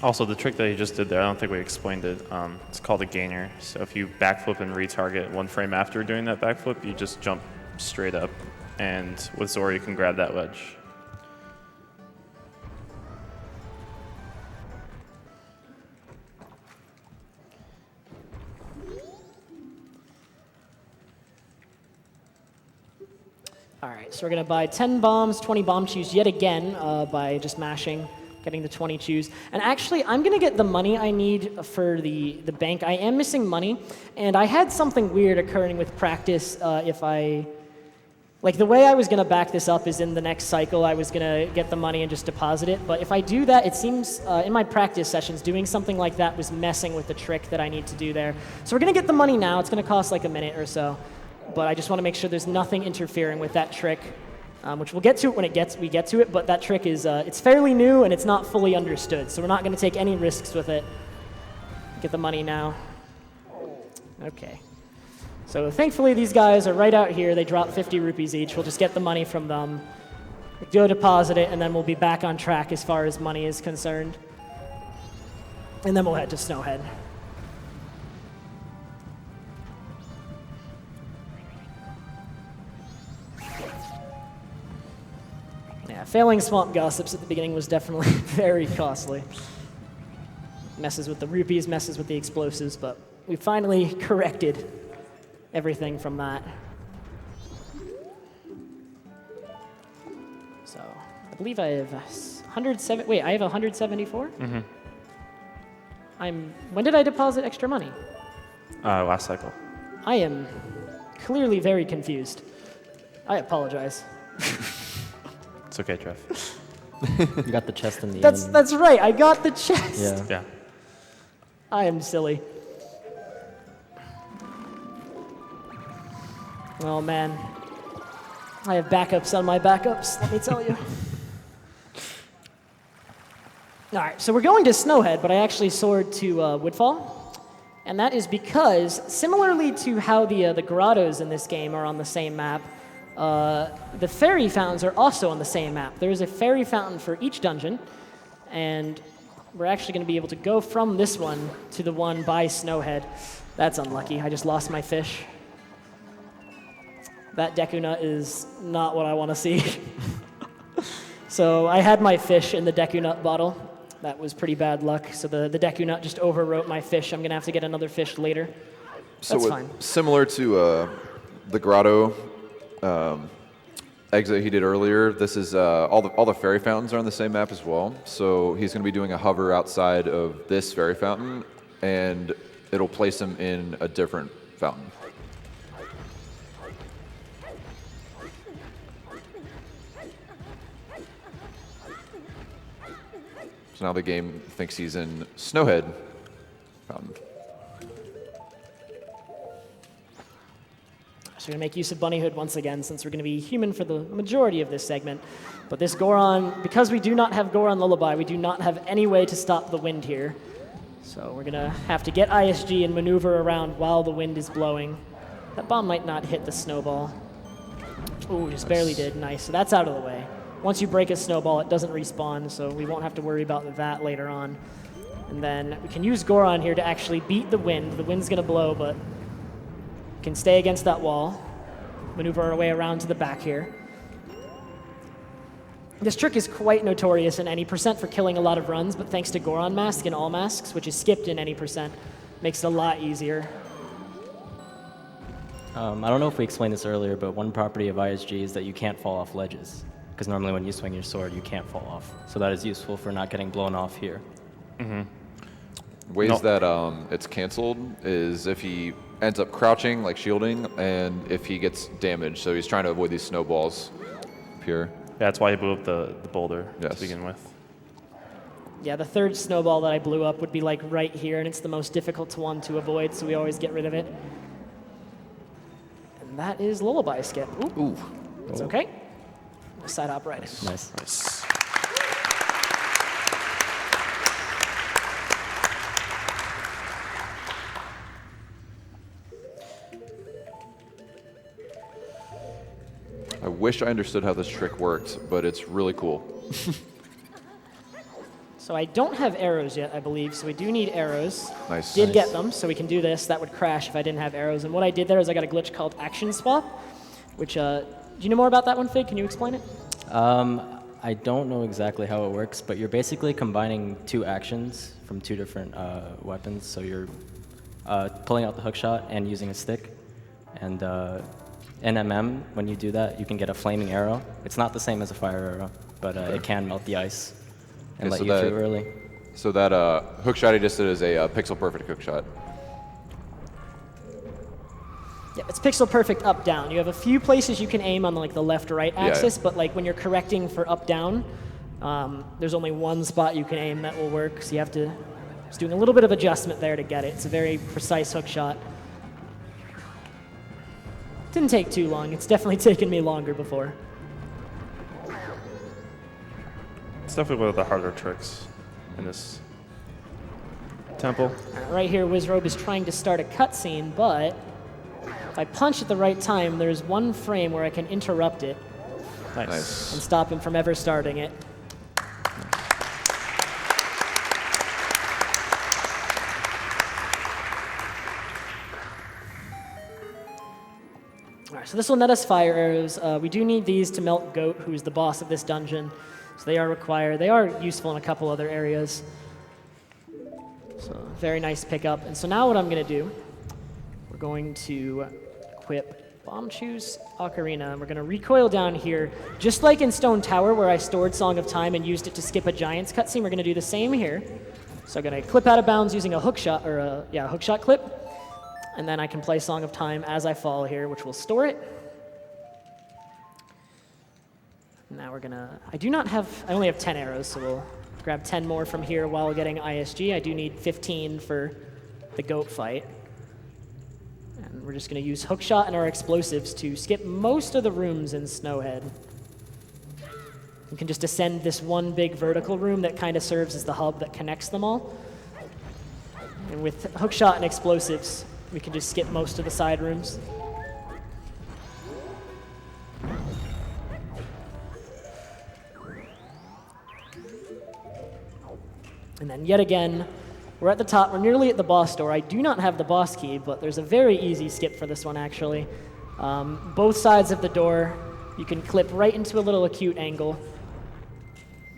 Also, the trick that you just did there, I don't think we explained it. It's called a gainer. So if you backflip and retarget 1 frame after doing that backflip, you just jump straight up. And with Zora, you can grab that ledge. All right, so we're going to buy 10 bombs, 20 bomb chews yet again by just mashing, getting the 20 chews. And actually, I'm going to get the money I need for the bank. I am missing money, and I had something weird occurring with practice Like, the way I was going to back this up is in the next cycle, I was going to get the money and just deposit it. But if I do that, it seems in my practice sessions, doing something like that was messing with the trick that I need to do there. So we're going to get the money now. It's going to cost like a minute or so. But I just want to make sure there's nothing interfering with that trick, which we'll get to it when we get to it. But that trick is it's fairly new, and it's not fully understood. So we're not going to take any risks with it. Get the money now. OK. So thankfully, these guys are right out here. They drop 50 rupees each. We'll just get the money from them, go deposit it, and then we'll be back on track as far as money is concerned. And then we'll head to Snowhead. Yeah, failing Swamp Gossips at the beginning was definitely very costly. Messes with the rupees, messes with the explosives, but we finally corrected everything from that. So I believe I have 107. Wait, I have 174. Mm-hmm. When did I deposit extra money? Last cycle. I am clearly very confused. I apologize. It's okay, Trev. You got the chest in the end. That's right. I got the chest. Yeah. Yeah. I am silly. Oh, man. I have backups on my backups, let me tell you. All right, so we're going to Snowhead, but I actually soared to Woodfall. And that is because, similarly to how the grottos in this game are on the same map, the fairy fountains are also on the same map. There is a fairy fountain for each dungeon, and we're actually going to be able to go from this one to the one by Snowhead. That's unlucky. I just lost my fish. That Deku Nut is not what I want to see. So I had my fish in the Deku Nut bottle. That was pretty bad luck. So the Deku Nut just overwrote my fish. I'm going to have to get another fish later. That's fine. Similar to the grotto exit he did earlier, this is all the fairy fountains are on the same map as well. So he's going to be doing a hover outside of this fairy fountain, and it'll place him in a different fountain. So now the game thinks he's in Snowhead fountain. So we're going to make use of Bunnyhood once again, since we're going to be human for the majority of this segment. But this Goron, because we do not have Goron Lullaby, we do not have any way to stop the wind here. So we're going to have to get ISG and maneuver around while the wind is blowing. That bomb might not hit the snowball. Ooh, just barely did. Nice. So that's out of the way. Once you break a snowball, it doesn't respawn, so we won't have to worry about that later on. And then we can use Goron here to actually beat the wind. The wind's going to blow, but we can stay against that wall, maneuver our way around to the back here. This trick is quite notorious in any percent for killing a lot of runs, but thanks to Goron Mask and all masks, which is skipped in any percent, makes it a lot easier. I don't know if we explained this earlier, but one property of ISG is that you can't fall off ledges. Because normally when you swing your sword, you can't fall off. So that is useful for not getting blown off here. Ways that it's canceled is if he ends up crouching, like shielding, and if he gets damaged. So he's trying to avoid these snowballs up here. Yeah, that's why he blew up the boulder to begin with. Yeah, the third snowball that I blew up would be like right here, and it's the most difficult one to avoid, so we always get rid of it. And that is Lullaby Skip. Ooh. It's okay. Side hop right. Nice. I wish I understood how this trick worked, but it's really cool. So I don't have arrows yet, I believe, so we do need arrows. Nice. Did get them, so we can do this. That would crash if I didn't have arrows. And what I did there is I got a glitch called Action Swap, which, do you know more about that one, Fig? Can you explain it? I don't know exactly how it works, but you're basically combining two actions from two different weapons. So you're pulling out the hook shot and using a stick. And in MM, when you do that, you can get a flaming arrow. It's not the same as a fire arrow, but it can melt the ice and let you through early. So that hook shot he just did is a pixel perfect hook shot. Yeah, it's pixel perfect up down. You have a few places you can aim on like the left right axis, but like when you're correcting for up down, there's only one spot you can aim that will work. So you have to just doing a little bit of adjustment there to get it. It's a very precise hook shot. Didn't take too long. It's definitely taken me longer before. It's definitely one of the harder tricks in this temple. Right here, Wizrobe is trying to start a cutscene, but if I punch at the right time, there's one frame where I can interrupt it Nice. and stop him from ever starting it. All right, so this will net us fire arrows. We do need these to melt Goat, who's the boss of this dungeon. So they are required. They are useful in a couple other areas. So very nice pickup. And so now what I'm going to do, we're going to equip Bomb Choose Ocarina. And we're going to recoil down here. Just like in Stone Tower, where I stored Song of Time and used it to skip a Giant's cutscene, we're going to do the same here. So I'm going to clip out of bounds using a hook shot, or a hook shot clip. And then I can play Song of Time as I fall here, which will store it. Now we're gonna, I only have 10 arrows, so we'll grab 10 more from here while getting ISG. I do need 15 for the Goat fight. And we're just gonna use Hookshot and our explosives to skip most of the rooms in Snowhead. We can just ascend this one big vertical room that kind of serves as the hub that connects them all. And with Hookshot and explosives, we can just skip most of the side rooms. And then yet again, we're at the top. We're nearly at the boss door. I do not have the boss key, but there's a very easy skip for this one, actually. Both sides of the door, you can clip right into a little acute angle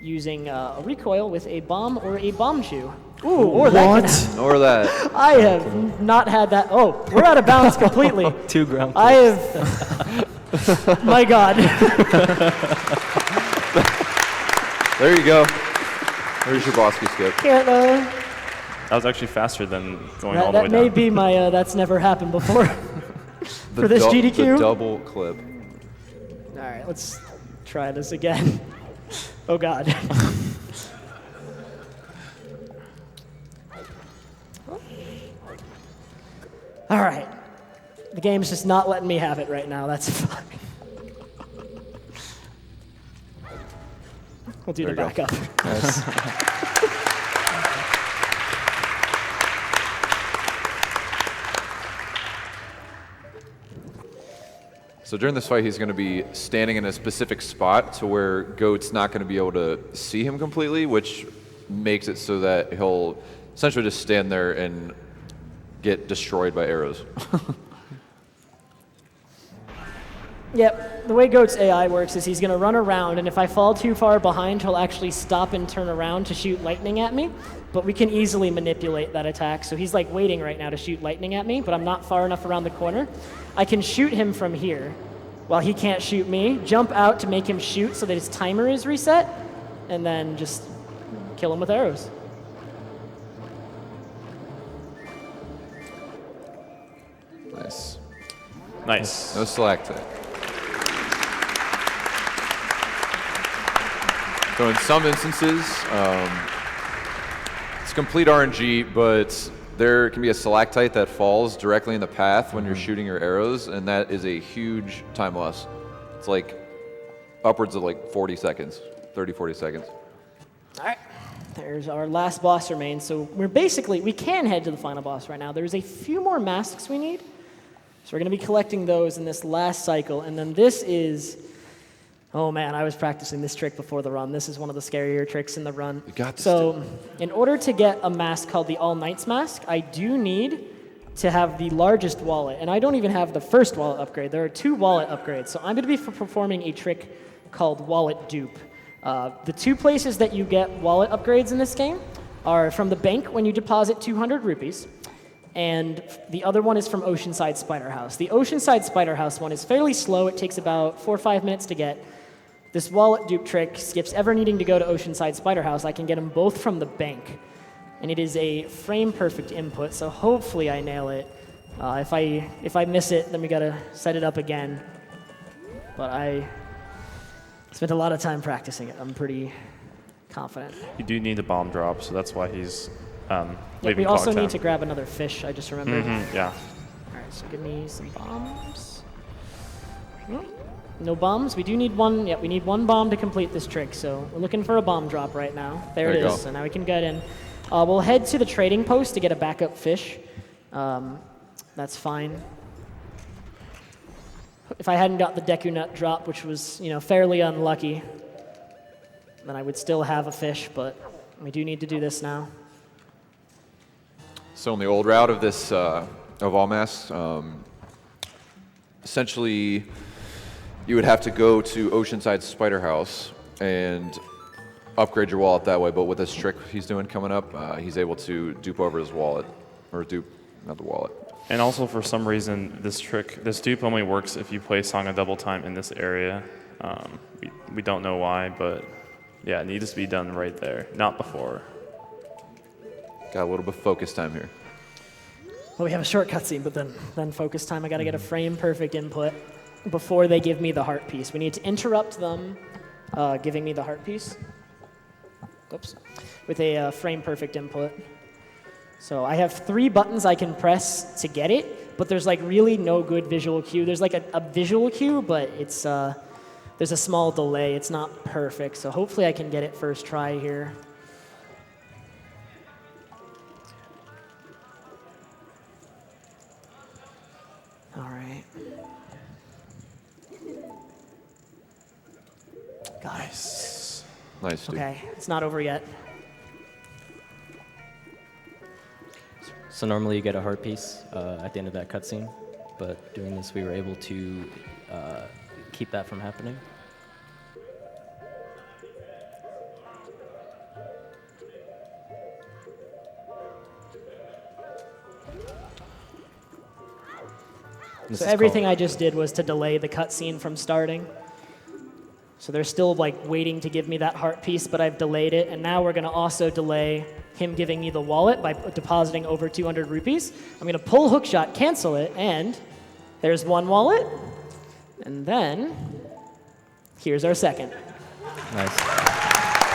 using a recoil with a bomb or a bomb shoe. Ooh, or that. Or that. I have not had that. Oh, we're out of bounds completely. 2 ground I have. My God. There you go. There's your boss key skip. Can't, That was actually faster than going all the way that down. may be my, that's never happened before. For this GDQ? The double clip. All right, let's try this again. Oh, God. All right. The game's just not letting me have it right now. That's fine. We'll do the backup. So during this fight, he's going to be standing in a specific spot to where Goat's not going to be able to see him completely, which makes it so that he'll essentially just stand there and get destroyed by arrows. Yep, the way Goat's AI works is he's going to run around, and if I fall too far behind, he'll actually stop and turn around to shoot lightning at me. But we can easily manipulate that attack. So he's like waiting right now to shoot lightning at me, but I'm not far enough around the corner. I can shoot him from here while he can't shoot me, jump out to make him shoot so that his timer is reset, and then just kill him with arrows. Nice. Nice. No stalactite. So in some instances, it's complete RNG, but there can be a stalactite that falls directly in the path when you're shooting your arrows, and that is a huge time loss. It's like upwards of like 40 seconds, 30, 40 seconds. All right, there's our last boss remains. So we can head to the final boss right now. There's a few more masks we need. So we're going to be collecting those in this last cycle, and then this is, oh man, I was practicing this trick before the run. This is one of the scarier tricks in the run. You got this. So in order to get a mask called the All Knights mask, I do need to have the largest wallet, and I don't even have the first wallet upgrade. There are 2 wallet upgrades, so I'm going to be performing a trick called wallet dupe. The 2 places that you get wallet upgrades in this game are from the bank when you deposit 200 rupees, and the other one is from Oceanside Spider House. The Oceanside Spider House one is fairly slow. It takes about 4 or 5 minutes to get. This wallet dupe trick skips ever needing to go to Oceanside Spider House. I can get them both from the bank. And it is a frame-perfect input, so hopefully I nail it. If I miss it, then we gotta set it up again. But I spent a lot of time practicing it. I'm pretty confident. You do need a bomb drop, so that's why he's leaving We also clock need to time. grab another fish, I just remembered. Yeah. All right, so give me some bombs. No bombs? We do need one. Yeah, we need 1 bomb to complete this trick, so we're looking for a bomb drop right now. There it you is, go. so now we can get in. We'll head to the trading post to get a backup fish. That's fine. If I hadn't got the Deku Nut drop, which was, fairly unlucky, then I would still have a fish, but we do need to do this now. So on the old route of this, of all masks, essentially you would have to go to Oceanside Spider House and upgrade your wallet that way, but with this trick he's doing coming up, he's able to dupe over his wallet, or dupe, not the wallet. And also, for some reason, this dupe only works if you play Song of Double Time in this area. We don't know why, but yeah, it needs to be done right there, not before. Got a little bit of focus time here. Well, we have a short cutscene, but then focus time. I got to get a frame-perfect input before they give me the heart piece. We need to interrupt them giving me the heart piece. Oops. With a frame-perfect input. So I have 3 buttons I can press to get it, but there's really no good visual cue. There's a visual cue, but it's there's a small delay. It's not perfect, so hopefully I can get it first try here. All right. Got it. Nice, dude. Okay, it's not over yet. So normally you get a heart piece at the end of that cutscene, but doing this we were able to keep that from happening. So everything I just did was to delay the cutscene from starting. So they're still waiting to give me that heart piece, but I've delayed it, and now we're going to also delay him giving me the wallet by depositing over 200 rupees. I'm going to pull hookshot, cancel it, and there's 1 wallet. And then here's our second. Nice.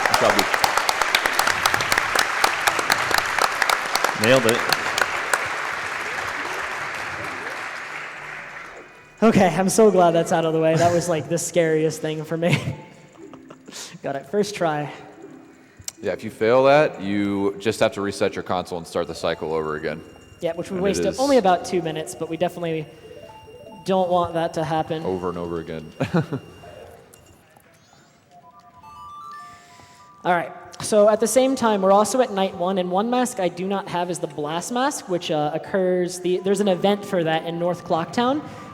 Good job, dude. Nailed it. Okay, I'm so glad that's out of the way. That was the scariest thing for me. Got it, first try. Yeah, if you fail that, you just have to reset your console and start the cycle over again. Yeah, which would And waste it is only about 2 minutes, but we definitely don't want that to happen. over and over again. All right, so at the same time, we're also at night 1, and 1 mask I do not have is the blast mask, which occurs, there's an event for that in North Clocktown,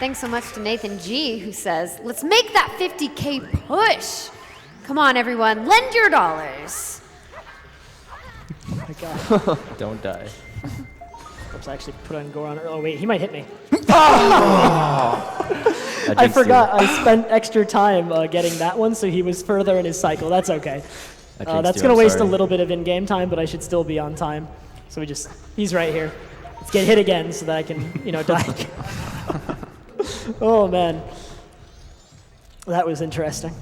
Thanks so much to Nathan G, who says, let's make that 50K push. Come on, everyone, lend your dollars. Oh my God. Don't die. Oops, I actually put on Goron. Oh, wait, he might hit me. I I forgot. I spent extra time getting that one, so he was further in his cycle. That's okay. That's going to waste a little bit of in-game time, but I should still be on time. So he's right here. Let's get hit again so that I can, die. Oh, man. That was interesting.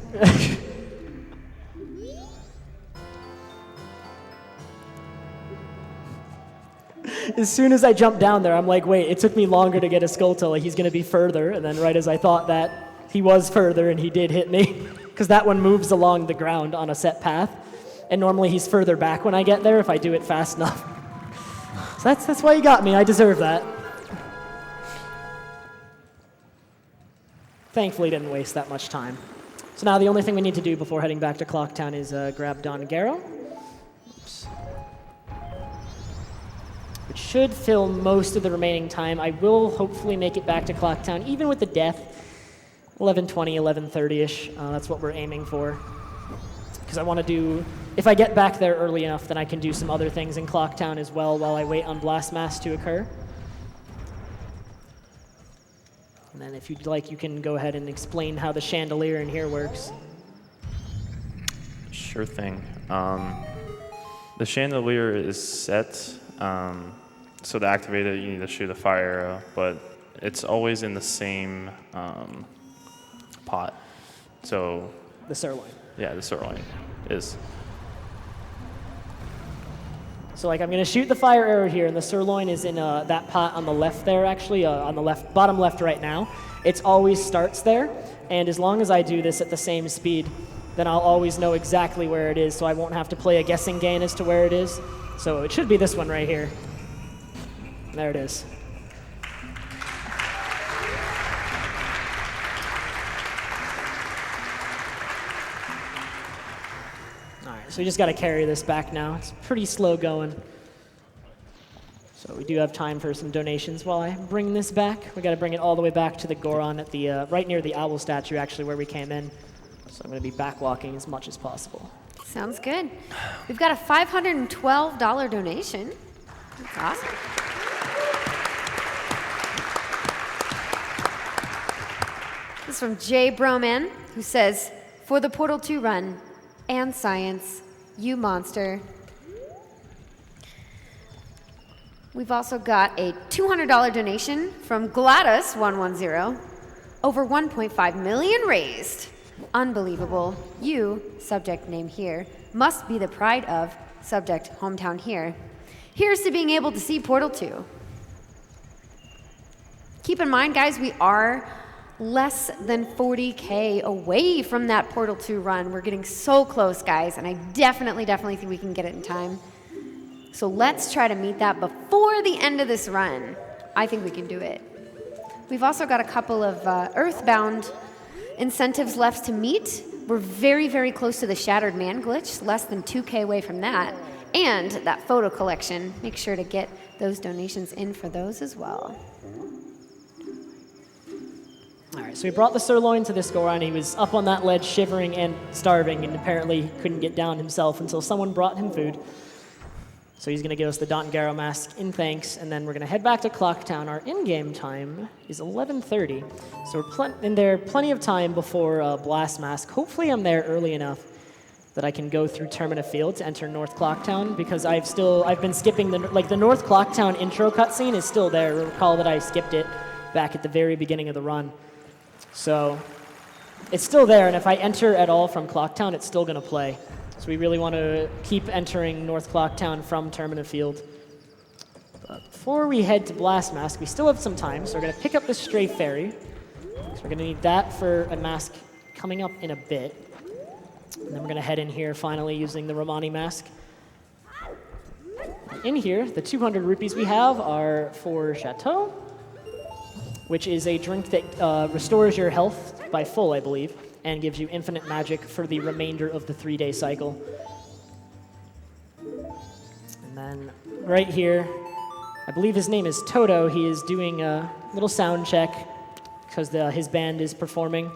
As soon as I jumped down there, I'm like, wait, it took me longer to get a Skulltula. He's going to be further. And then right as I thought that, he was further, and he did hit me. Because that one moves along the ground on a set path. And normally he's further back when I get there if I do it fast enough. So that's why you got me. I deserve that. Thankfully, didn't waste that much time. So now the only thing we need to do before heading back to Clocktown is grab Don Garo. Oops. Which should fill most of the remaining time. I will hopefully make it back to Clocktown, even with the death. 11:20, 11:30-ish. That's what we're aiming for. Because I want to do... If I get back there early enough, then I can do some other things in Clocktown as well while I wait on Blast Mass to occur. And then if you'd like, you can go ahead and explain how the chandelier in here works. Sure thing. The chandelier is set, so to activate it, you need to shoot a fire arrow, but it's always in the same pot. So The sirloin. yeah, the sirloin is. So I'm going to shoot the fire arrow here, and the sirloin is in that pot on the left there, actually, on the left, bottom left right now. It always starts there, and as long as I do this at the same speed, then I'll always know exactly where it is, so I won't have to play a guessing game as to where it is. So it should be this one right here. There it is. So we just got to carry this back now. It's pretty slow going. So we do have time for some donations while I bring this back. We got to bring it all the way back to the Goron at the right near the owl statue, actually, where we came in. So I'm going to be backwalking as much as possible. Sounds good. We've got a $512 donation. That's awesome. This is from Jay Broman, who says, for the Portal 2 run and science, you monster. We've also got a $200 donation from Gladys110. Over 1.5 million raised. Unbelievable. You, subject name here, must be the pride of, subject hometown here. Here's to being able to see Portal 2. Keep in mind, guys, we are less than 40K away from that Portal 2 run. We're getting so close, guys, and I definitely think we can get it in time. So let's try to meet that before the end of this run. I think we can do it. We've also got a couple of Earthbound incentives left to meet. We're very close to the Shattered Man glitch, less than 2K away from that. And that photo collection. Make sure to get those donations in for those as well. All right, so we brought the sirloin to this Goron. He was up on that ledge shivering and starving, and apparently he couldn't get down himself until someone brought him food. So he's going to give us the Don Garo mask in thanks, and then we're going to head back to Clocktown. Our in-game time is 11:30, so we're in there plenty of time before Blast Mask. Hopefully I'm there early enough that I can go through Termina Field to enter North Clocktown, because I've been skipping the North Clocktown intro cutscene is still there. Recall that I skipped it back at the very beginning of the run. So it's still there, and if I enter at all from Clocktown, it's still going to play. So we really want to keep entering North Clocktown from Termina Field. But before we head to Blast Mask, we still have some time, so we're going to pick up the Stray Fairy. So we're going to need that for a mask coming up in a bit. And then we're going to head in here finally using the Romani mask. In here, the 200 rupees we have are for Chateau, which is a drink that restores your health by full, I believe, and gives you infinite magic for the remainder of the 3-day cycle. And then right here, I believe his name is Toto. He is doing a little sound check because his band is performing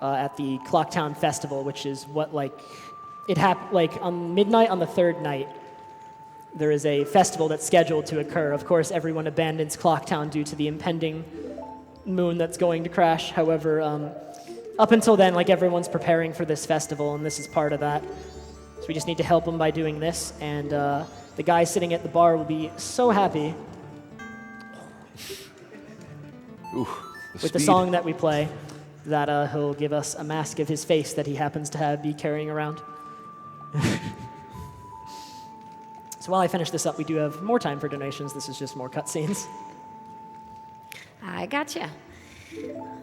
at the Clocktown Festival, which is what on midnight on the third night. There is a festival that's scheduled to occur. Of course, everyone abandons Clocktown due to the impending moon that's going to crash. However, up until then, everyone's preparing for this festival, and this is part of that. So we just need to help them by doing this, and the guy sitting at the bar will be so happy with the song that we play that he'll give us a mask of his face that he happens to be carrying around. So while I finish this up, we do have more time for donations. This is just more cutscenes. I gotcha.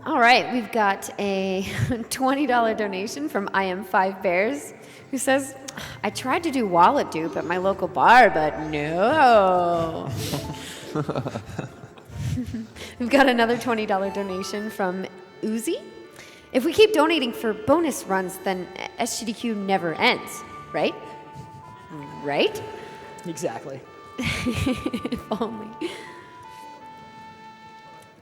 All right, we've got a $20 donation from I Am 5 Bears, who says, I tried to do wallet dupe at my local bar, but no. We've got another $20 donation from Uzi. If we keep donating for bonus runs, then SGDQ never ends, right? Right? Exactly. If only.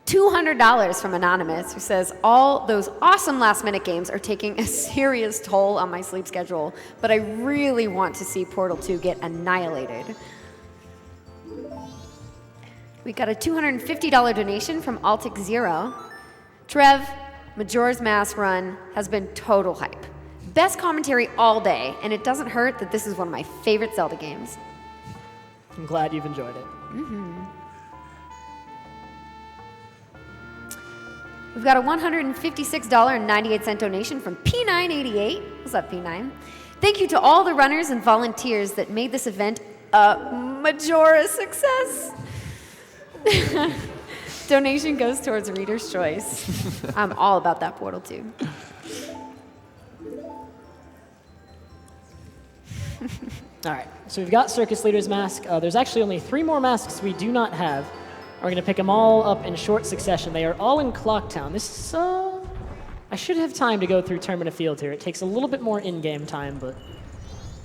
$200 from Anonymous, who says, all those awesome last-minute games are taking a serious toll on my sleep schedule, but I really want to see Portal 2 get annihilated. We got a $250 donation from Altic Zero. Trev, Majora's Mask run has been total hype. Best commentary all day, and it doesn't hurt that this is one of my favorite Zelda games. I'm glad you've enjoyed it. We've got a $156.98 donation from P988. What's up, P9? Thank you to all the runners and volunteers that made this event a Majora success. Donation goes towards Reader's Choice. I'm all about that Portal 2. All right, so we've got Circus Leader's mask. There's actually only 3 more masks we do not have. We're going to pick them all up in short succession. They are all in Clocktown. This is, I should have time to go through Termina Field here. It takes a little bit more in-game time, but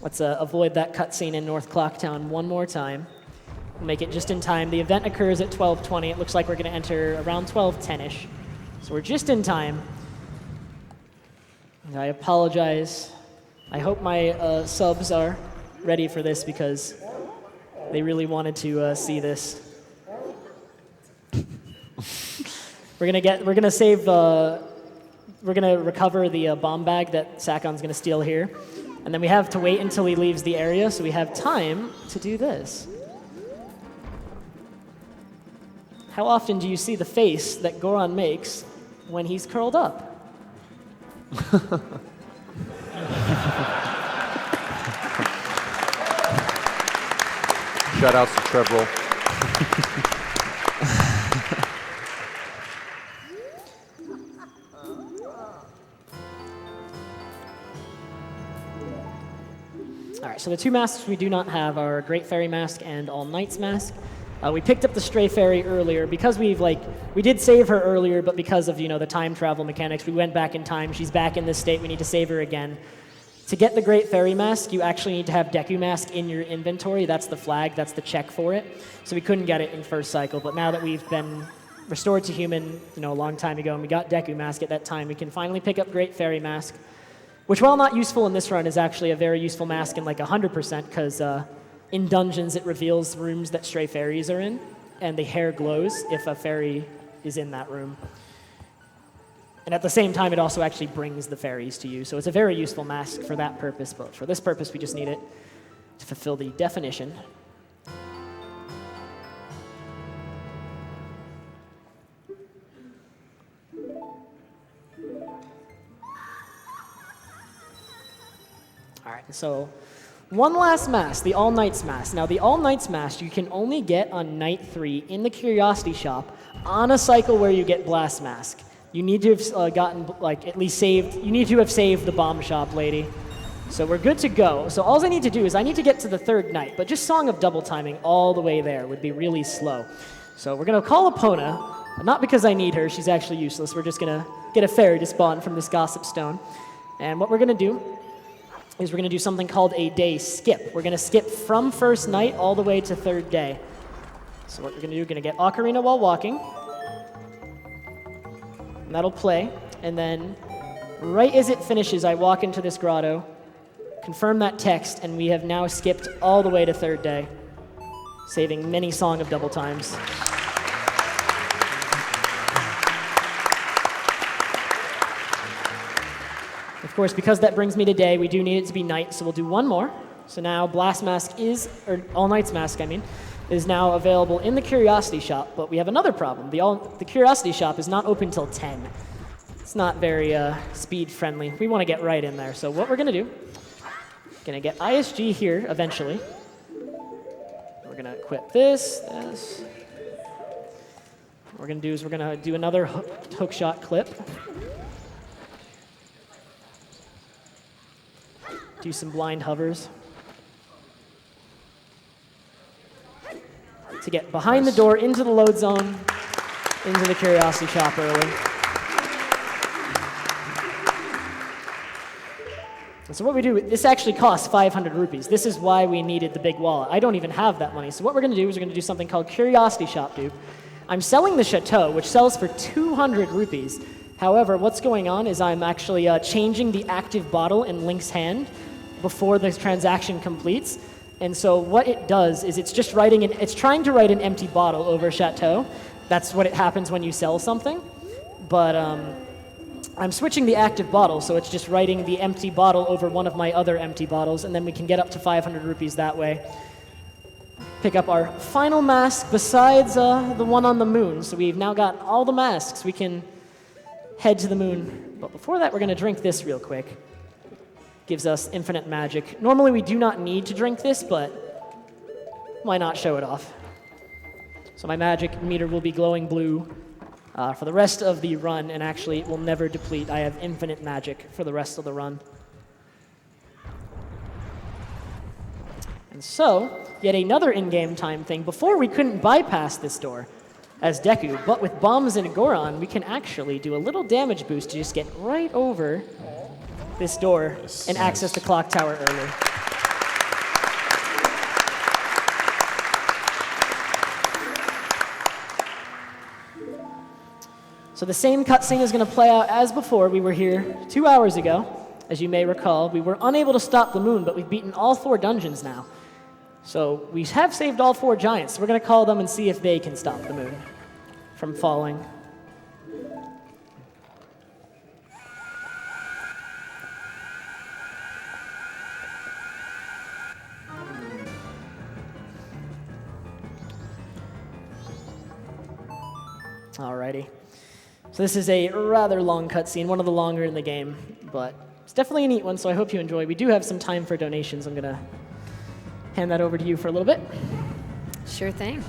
let's avoid that cutscene in North Clocktown one more time. We'll make it just in time. The event occurs at 12:20. It looks like we're going to enter around 12:10-ish. So we're just in time. And I apologize. I hope my subs are ready for this because they really wanted to see this. We're gonna recover the bomb bag that Sakon's gonna steal here, and then we have to wait until he leaves the area, so we have time to do this. How often do you see the face that Goron makes when he's curled up? Shout outs to TrevPerson. All right, so the 2 masks we do not have are Great Fairy Mask and All Knight's Mask. We picked up the Stray Fairy earlier because we did save her earlier, but because of the time travel mechanics, we went back in time. She's back in this state. We need to save her again. To get the Great Fairy Mask, you actually need to have Deku Mask in your inventory. That's the flag. That's the check for it. So we couldn't get it in first cycle, but now that we've been restored to human, a long time ago, and we got Deku Mask at that time, we can finally pick up Great Fairy Mask, which, while not useful in this run, is actually a very useful mask in 100%, because in dungeons it reveals rooms that stray fairies are in, and the hair glows if a fairy is in that room. And at the same time, it also actually brings the fairies to you. So it's a very useful mask for that purpose, but for this purpose, we just need it to fulfill the definition. All right, so one last mask, the All Knight's Mask. Now, the All Knight's Mask you can only get on Night 3 in the Curiosity Shop on a cycle where you get Blast Mask. You need to have gotten, at least saved, you need to have saved the Bomb Shop lady. So we're good to go. So all I need to do is I need to get to the 3rd night, but just Song of Double Timing all the way there would be really slow. So we're going to call Epona, not because I need her, she's actually useless. We're just going to get a fairy to spawn from this Gossip Stone. And what we're going to do is we're going to do something called a day skip. We're going to skip from 1st night all the way to 3rd day. So what we're going to do, we're going to get Ocarina while walking. And that'll play. And then right as it finishes, I walk into this grotto, confirm that text, and we have now skipped all the way to third day, saving many Song of Double Times. Of course, because that brings me to day, we do need it to be night, so we'll do one more. So now Blast Mask is, or All Night's Mask, I mean, is now available in the Curiosity Shop, but we have another problem. The Curiosity Shop is not open till 10. It's not very speed friendly. We want to get right in there. So what we're going to do, going to get ISG here eventually. We're going to equip this. What we're going to do is we're going to do another hook shot clip. Do some blind hovers. To get behind the door, into the load zone, into the Curiosity Shop early. And so what we do, this actually costs 500 rupees. This is why we needed the big wallet. I don't even have that money. So what we're going to do is we're going to do something called Curiosity Shop Dupe. I'm selling the Chateau, which sells for 200 rupees. However, what's going on is I'm actually changing the active bottle in Link's hand before the transaction completes. And so what it does is it's just it's trying to write an empty bottle over Chateau. That's what it happens when you sell something. But I'm switching the active bottle, so it's just writing the empty bottle over one of my other empty bottles, and then we can get up to 500 rupees that way. Pick up our final mask besides the one on the moon. So we've now got all the masks. We can head to the moon. But before that, we're going to drink this real quick. Gives us infinite magic. Normally we do not need to drink this, but why not show it off? So my magic meter will be glowing blue for the rest of the run, and actually it will never deplete. I have infinite magic for the rest of the run. And so, yet another in-game time thing. Before we couldn't bypass this door as Deku, but with bombs and Goron, we can actually do a little damage boost to just get right over this door and access the clock tower early. So the same cutscene is going to play out as before. We were here 2 hours ago, as you may recall. We were unable to stop the moon, but we've beaten all 4 dungeons now. So we have saved all 4 giants. We're going to call them and see if they can stop the moon from falling. Alrighty. So this is a rather long cutscene, one of the longer in the game, but it's definitely a neat one, so I hope you enjoy. We do have some time for donations. I'm going to hand that over to you for a little bit. Sure thing.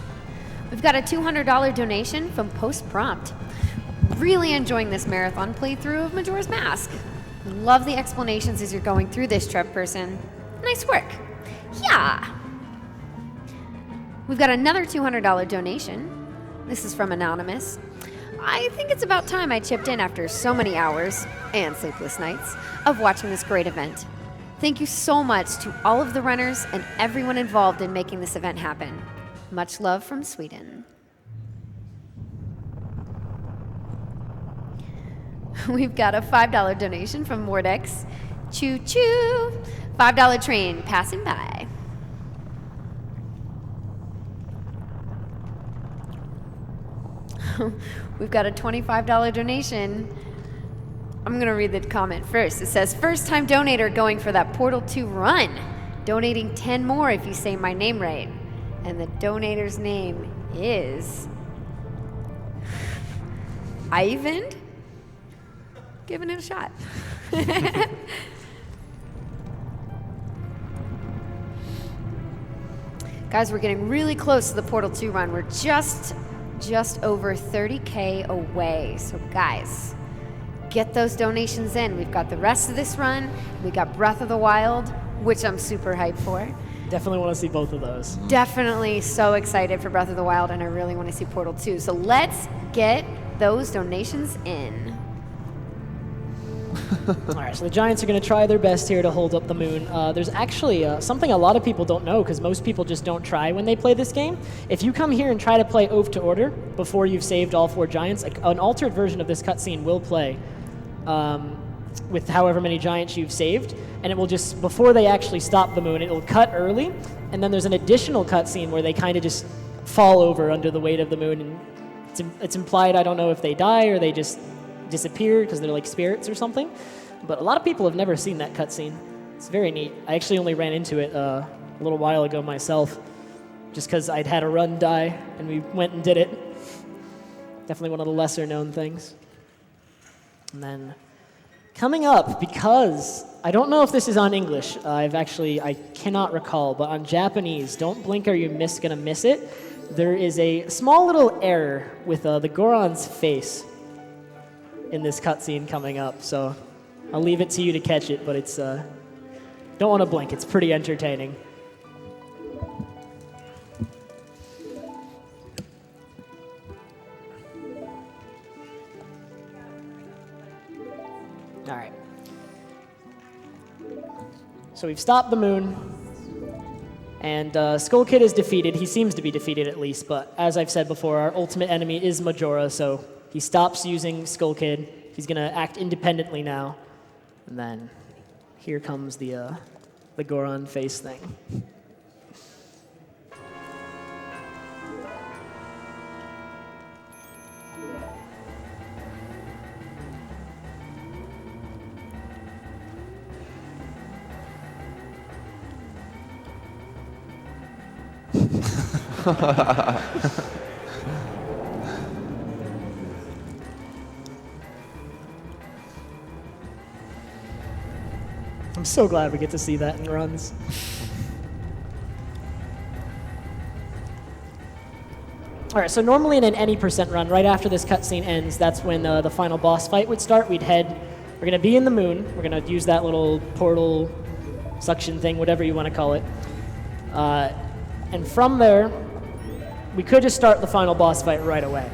We've got a $200 donation from Post Prompt. Really enjoying this marathon playthrough of Majora's Mask. Love the explanations as you're going through this, TrevPerson. Nice work. Yeah. We've got another $200 donation. This is from Anonymous. I think it's about time I chipped in after so many hours, and sleepless nights, of watching this great event. Thank you so much to all of the runners and everyone involved in making this event happen. Much love from Sweden. We've got a $5 donation from Mordex. Choo choo! $5 train passing by. We've got a $25 donation. I'm going to read the comment first. It says, first-time donator going for that Portal 2 run. Donating 10 more if you say my name right. And the donator's name is Ivan. Giving it a shot. Guys, we're getting really close to the Portal 2 run. We're just over 30K away. So guys, get those donations in. We've got the rest of this run. We got Breath of the Wild, which I'm super hyped for. Definitely want to see both of those. Definitely so excited for Breath of the Wild, and I really want to see Portal 2. So let's get those donations in. All right, so the Giants are going to try their best here to hold up the moon. There's actually something a lot of people don't know, because most people just don't try when they play this game. If you come here and try to play Oath to Order before you've saved all 4 Giants, an altered version of this cutscene will play with however many Giants you've saved, and it will just, before they actually stop the moon, it will cut early, and then there's an additional cutscene where they kind of just fall over under the weight of the moon, and it's implied, I don't know if they die or they just disappear because they're like spirits or something, but a lot of people have never seen that cutscene. It's very neat. I actually only ran into it a little while ago myself, just because I'd had a run die, and we went and did it. Definitely one of the lesser known things. And then coming up, because I don't know if this is on English, I cannot recall, but on Japanese, don't blink or you're gonna miss it. There is a small little error with the Goron's face in this cutscene coming up, so I'll leave it to you to catch it, but it's, don't want to blink, it's pretty entertaining. All right. So we've stopped the moon, and Skull Kid is defeated. He seems to be defeated at least, but as I've said before, our ultimate enemy is Majora, so he stops using Skull Kid. He's going to act independently now. And then here comes the Goron face thing. I'm so glad we get to see that in runs. All right, so normally in an any % run, right after this cutscene ends, that's when the final boss fight would start. We're gonna be in the moon. We're gonna use that little portal suction thing, whatever you want to call it. And from there, we could just start the final boss fight right away.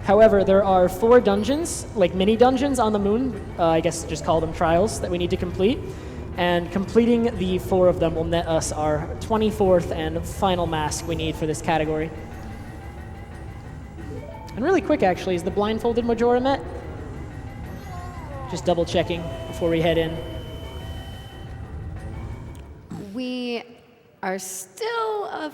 However, there are 4 dungeons, like mini dungeons on the moon, I guess just call them trials, that we need to complete. And completing the 4 of them will net us our 24th and final mask we need for this category. And really quick, actually, is the blindfolded Majora met? Just double checking before we head in. We are still a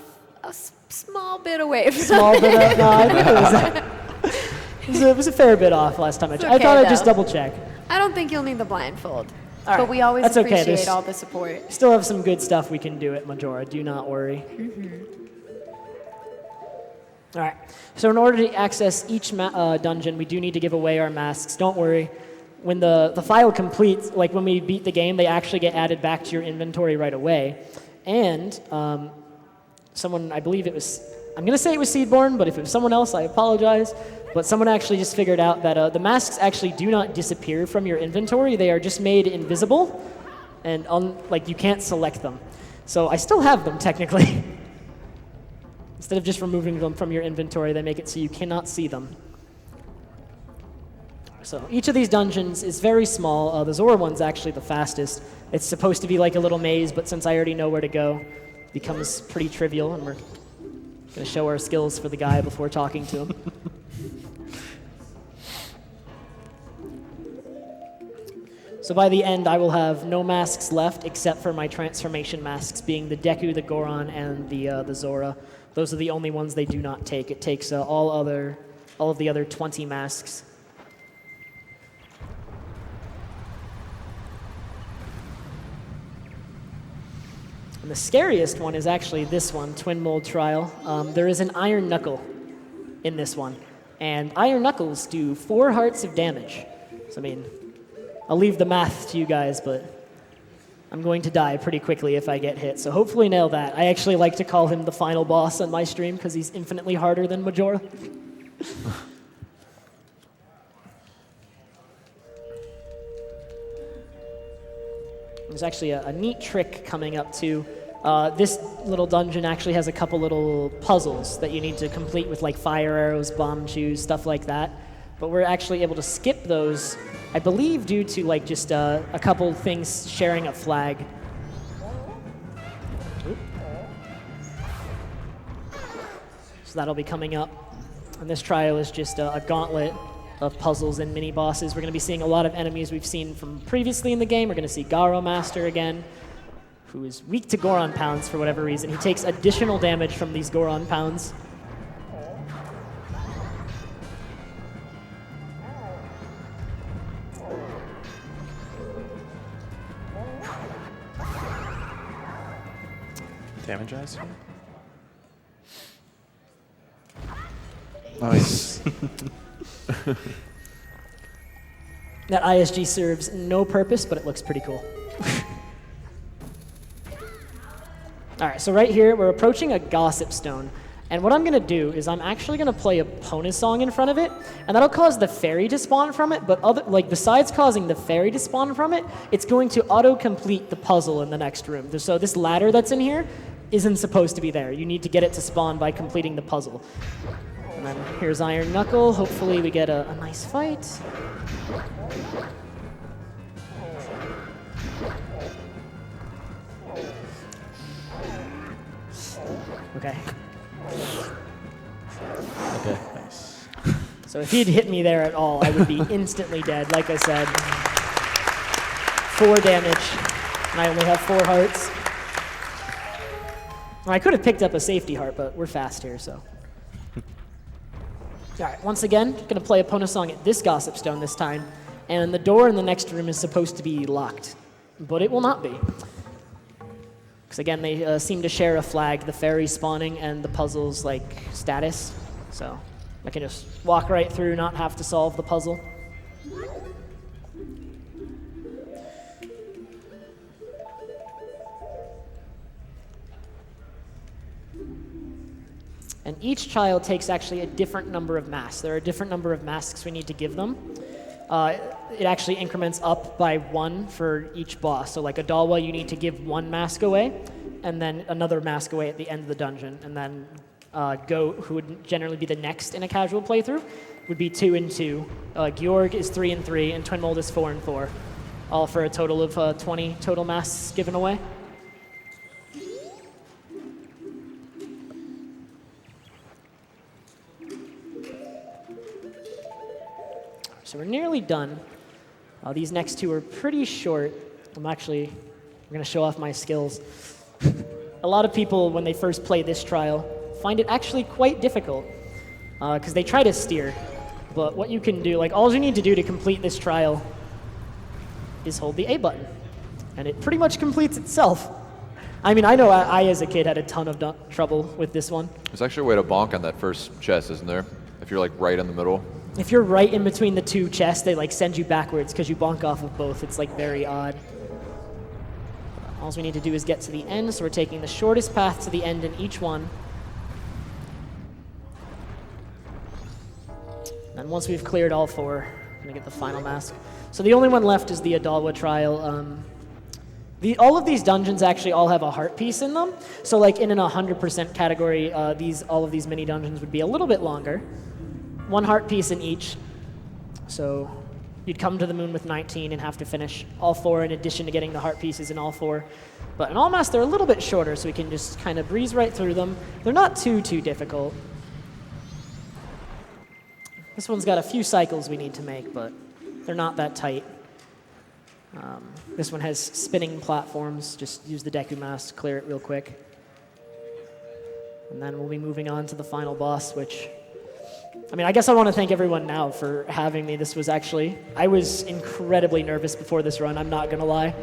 small bit away from Small bit of, no, I think it was a fair bit off last time I checked. okay, I thought I'd just though. double check. I don't think you'll need the blindfold. All right. But we always That's okay. appreciate There's all the support. Still have some good stuff we can do at Majora, do not worry. All right, so in order to access each dungeon, we do need to give away our masks. Don't worry. When the file completes, like when we beat the game, they actually get added back to your inventory right away. And someone, I believe it was, I'm going to say it was Seedborn, but if it was someone else, I apologize. But someone actually just figured out that the masks actually do not disappear from your inventory. They are just made invisible, and like you can't select them. So I still have them, technically. Instead of just removing them from your inventory, they make it so you cannot see them. So each of these dungeons is very small. The Zora one's actually the fastest. It's supposed to be like a little maze, but since I already know where to go, it becomes pretty trivial, and we're going to show our skills for the guy before talking to him. So by the end, I will have no masks left except for my transformation masks, being the Deku, the Goron, and the Zora. Those are the only ones they do not take. It takes all of the other 20 masks. And the scariest one is actually this one, Twin Mold Trial. There is an Iron Knuckle in this one. And Iron Knuckles do 4 hearts of damage. So, I mean, I'll leave the math to you guys, but I'm going to die pretty quickly if I get hit. So hopefully nail that. I actually like to call him the final boss on my stream because he's infinitely harder than Majora. There's actually a neat trick coming up too. This little dungeon actually has a couple little puzzles that you need to complete with like fire arrows, bomb shoes, stuff like that. but we're actually able to skip those, I believe due to like just a couple things sharing a flag. Oop. So that'll be coming up. And this trial is just a gauntlet of puzzles and mini bosses. We're going to be seeing a lot of enemies we've seen from previously in the game. We're going to see Garo Master again, who is weak to Goron Pounds for whatever reason. He takes additional damage from these Goron Pounds. Damage eyes? Nice. That ISG serves no purpose, but it looks pretty cool. All right, so right here, we're approaching a Gossip Stone. And what I'm going to do is I'm actually going to play a Pona song in front of it, and that'll cause the fairy to spawn from it, but besides causing the fairy to spawn from it, it's going to auto-complete the puzzle in the next room. So this ladder that's in here isn't supposed to be there. You need to get it to spawn by completing the puzzle. And then here's Iron Knuckle. Hopefully we get a nice fight. Okay. Okay. Nice. So if he'd hit me there at all, I would be instantly dead. Like I said, 4 damage, and I only have 4 hearts. Well, I could have picked up a safety heart, but we're fast here, so. All right, once again, going to play a Pona song at this Gossip Stone this time, and the door in the next room is supposed to be locked, but it will not be. Because again, they seem to share a flag, the fairy spawning and the puzzle's like status. So I can just walk right through, not have to solve the puzzle. And each child takes actually a different number of masks. There are a different number of masks we need to give them. It actually increments up by 1 for each boss. So like Adalwa, you need to give 1 mask away, and then another mask away at the end of the dungeon. And then Goat, who would generally be the next in a casual playthrough, would be 2 and 2. Georg is 3 and 3, and Twin Mold is 4 and 4. All for a total of 20 total masks given away. So we're nearly done. These next 2 are pretty short. I'm going to show off my skills. A lot of people, when they first play this trial, find it actually quite difficult because they try to steer. But what you can do, like all you need to do to complete this trial is hold the A button. And it pretty much completes itself. I mean, I know I as a kid had a ton of trouble with this one. There's actually a way to bonk on that first chest, isn't there? If you're like right in the middle. If you're right in between the 2 chests, they like send you backwards because you bonk off of both. It's like very odd. All we need to do is get to the end, so we're taking the shortest path to the end in each one. And once we've cleared all 4, we're going to get the final mask. So the only one left is the Adalwa trial. All of these dungeons actually all have a heart piece in them. So like in an 100% category, all of these mini dungeons would be a little bit longer. 1 heart piece in each. So you'd come to the moon with 19 and have to finish all 4 in addition to getting the heart pieces in all 4. But in all mass, they're a little bit shorter, so we can just kind of breeze right through them. They're not too difficult. This one's got a few cycles we need to make, but they're not that tight. This one has spinning platforms. Just use the Deku Mask, clear it real quick. And then we'll be moving on to the final boss, which... I mean, I guess I want to thank everyone now for having me. I was incredibly nervous before this run, I'm not going to lie.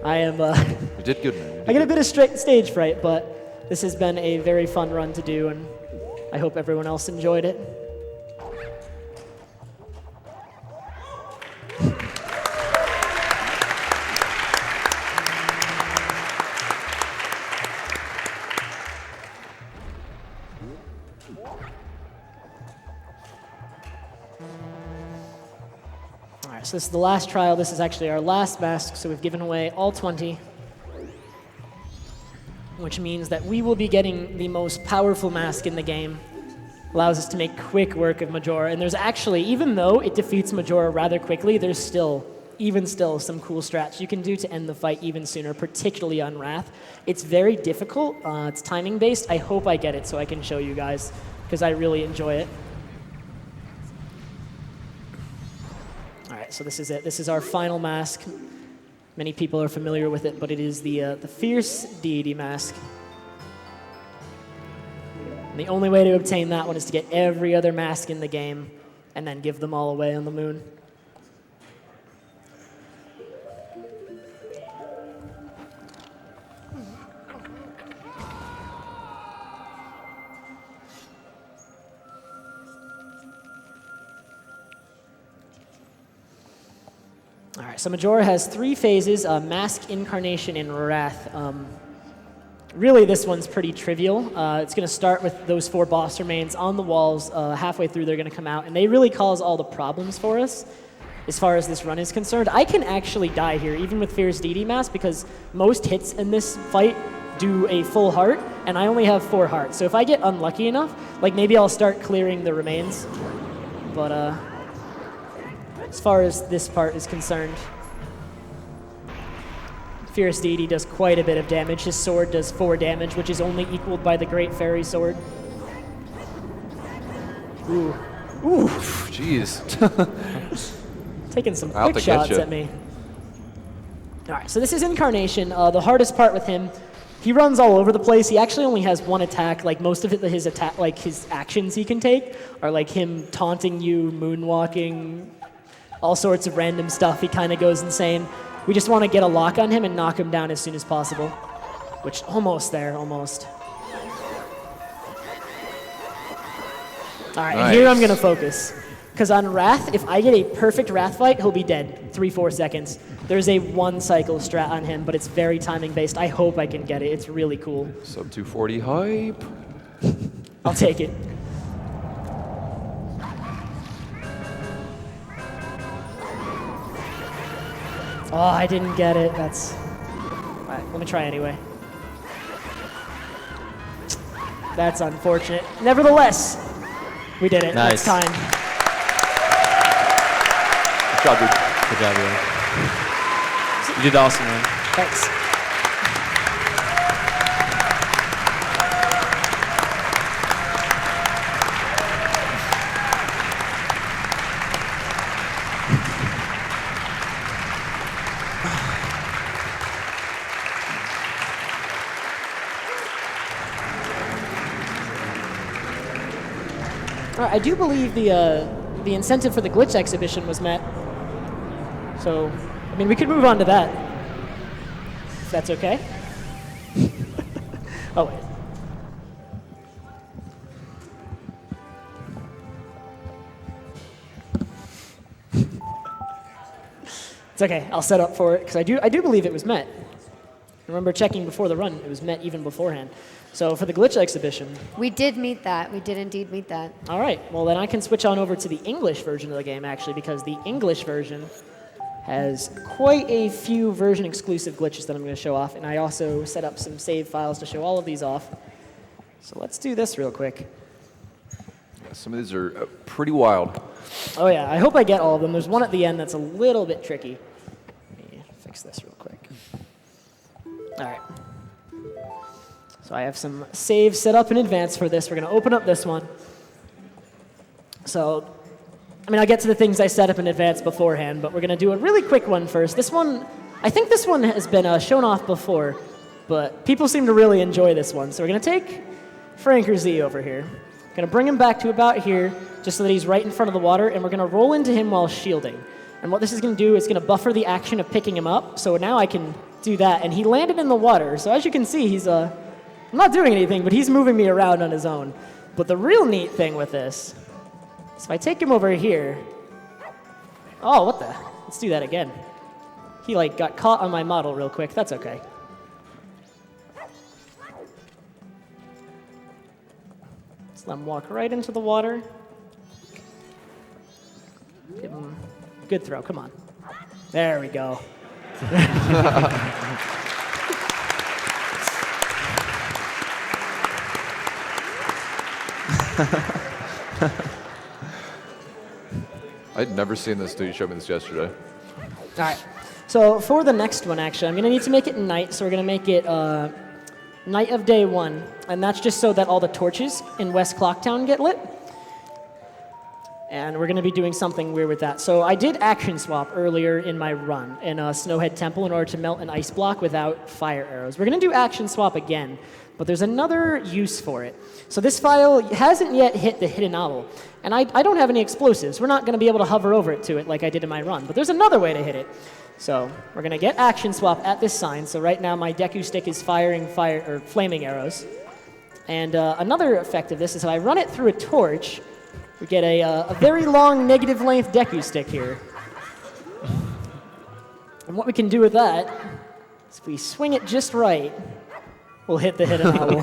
I am, You did good, man. I get a bit of stage fright, but this has been a very fun run to do, and I hope everyone else enjoyed it. So this is the last trial. This is actually our last mask, so we've given away all 20, which means that we will be getting the most powerful mask in the game, allows us to make quick work of Majora. And there's actually, even though it defeats Majora rather quickly, there's still, even still, some cool strats you can do to end the fight even sooner, particularly on Wrath. It's very difficult. It's timing based. I hope I get it so I can show you guys, because I really enjoy it. All right, so this is it. This is our final mask. Many people are familiar with it, but it is the Fierce Deity mask. And the only way to obtain that one is to get every other mask in the game and then give them all away on the moon. All right, so Majora has 3 phases, Mask, Incarnation, and Wrath. Really, this one's pretty trivial. It's going to start with those 4 boss remains on the walls. Halfway through, they're going to come out, and they really cause all the problems for us as far as this run is concerned. I can actually die here, even with Fierce Deity Mask, because most hits in this fight do a full heart, and I only have 4 hearts. So if I get unlucky enough, like maybe I'll start clearing the remains. But as far as this part is concerned, Fierce Deity does quite a bit of damage. His sword does 4 damage, which is only equaled by the Great Fairy Sword. Ooh. Ooh. Jeez. Taking some quick shots at me. All right, so this is Incarnation. The hardest part with him, he runs all over the place. He actually only has 1 attack. Like most of it, his attack, like his actions he can take are like him taunting you, moonwalking, all sorts of random stuff. He kind of goes insane. We just want to get a lock on him and knock him down as soon as possible. Which, almost there, almost. All right, nice. Here I'm going to focus. Because on Wrath, if I get a perfect Wrath fight, he'll be dead. 3-4 seconds. There's a 1 cycle strat on him, but it's very timing based. I hope I can get it. It's really cool. Sub 240 hype. I'll take it. Oh, I didn't get it. That's... All right, let me try anyway. That's unfortunate. Nevertheless, we did it. Nice. That's time. Good job, dude. Good job, man. You did awesome, man. Thanks. I do believe the incentive for the glitch exhibition was met. So, I mean, we could move on to that, if that's okay. Oh, wait. It's okay, I'll set up for it, because I do believe it was met. I remember checking before the run, it was met even beforehand. So for the glitch exhibition... We did meet that. We did indeed meet that. All right. Well, then I can switch on over to the English version of the game, actually, because the English version has quite a few version-exclusive glitches that I'm going to show off, and I also set up some save files to show all of these off. So let's do this real quick. Yeah, some of these are pretty wild. Oh, yeah. I hope I get all of them. There's one at the end that's a little bit tricky. Let me fix this real quick. All right. So I have some saves set up in advance for this. We're going to open up this one. So, I mean, I'll get to the things I set up in advance beforehand, but we're going to do a really quick one first. This one, I think this one has been shown off before, but people seem to really enjoy this one. So we're going to take Franker Z over here. Going to bring him back to about here, just so that he's right in front of the water, and we're going to roll into him while shielding. And what this is going to do is going to buffer the action of picking him up, so now I can do that. And he landed in the water, so as you can see, he's I'm not doing anything, but he's moving me around on his own. But the real neat thing with this is if I take him over here... Oh, what the... Let's do that again. He, like, got caught on my model real quick. That's okay. Let's let him walk right into the water. Give him a good throw. Come on. There we go. I'd never seen this till you showed me this yesterday. All right. So for the next one, actually, I'm going to need to make it night. So we're going to make it night of day 1. And that's just so that all the torches in West Clocktown get lit. And we're going to be doing something weird with that. So I did action swap earlier in my run in Snowhead Temple in order to melt an ice block without fire arrows. We're going to do action swap again, but there's another use for it. So this file hasn't yet hit the hidden owl. And I don't have any explosives. We're not going to be able to hover over it to it like I did in my run. But there's another way to hit it. So we're going to get action swap at this sign. So right now my Deku stick is firing flaming arrows. And another effect of this is if I run it through a torch, we get a very long negative length Deku stick here. And what we can do with that is if we swing it just right, we'll hit the hidden owl.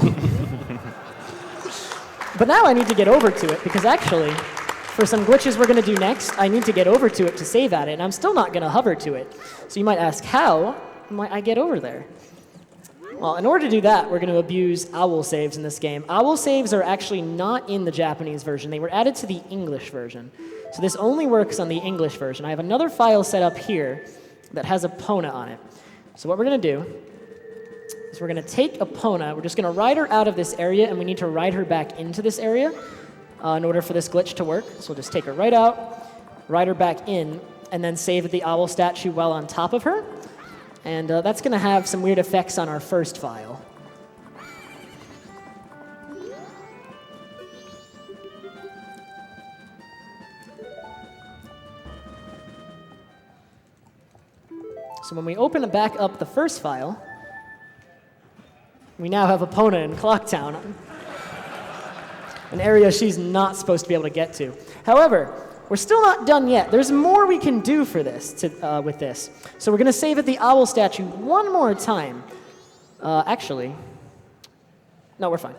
But now I need to get over to it because actually, for some glitches we're going to do next, I need to get over to it to save at it, and I'm still not going to hover to it. So you might ask, how might I get over there? Well, in order to do that, we're going to abuse owl saves in this game. Owl saves are actually not in the Japanese version. They were added to the English version. So this only works on the English version. I have another file set up here that has Epona on it. So what we're going to do is we're going to take Epona, we're just going to ride her out of this area, and we need to ride her back into this area in order for this glitch to work. So we'll just take her right out, ride her back in, and then save the owl statue while on top of her. And that's going to have some weird effects on our first file. So when we open back up the first file, we now have Epona in Clocktown, an area she's not supposed to be able to get to. However, we're still not done yet. There's more we can do for this with this. So we're going to save at the owl statue one more time. Actually, no, we're fine.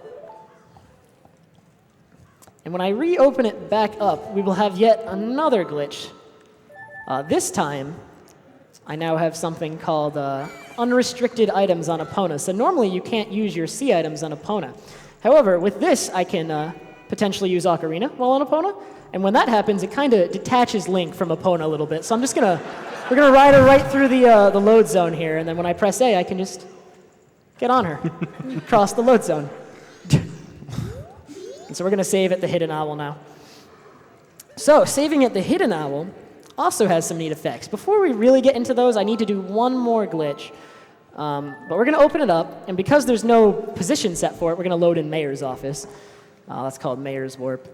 And when I reopen it back up, we will have yet another glitch. This time, I now have something called unrestricted items on Epona. So normally you can't use your C items on Epona. However, with this, I can potentially use Ocarina while on Epona. And when that happens, it kind of detaches Link from Epona a little bit. So we're gonna ride her right through the load zone here, and then when I press A, I can just get on her, cross the load zone. And so we're gonna save at the hidden owl now. So saving at the hidden owl also has some neat effects. Before we really get into those, I need to do one more glitch. But we're gonna open it up, and because there's no position set for it, we're gonna load in Mayor's office. That's called Mayor's Warp.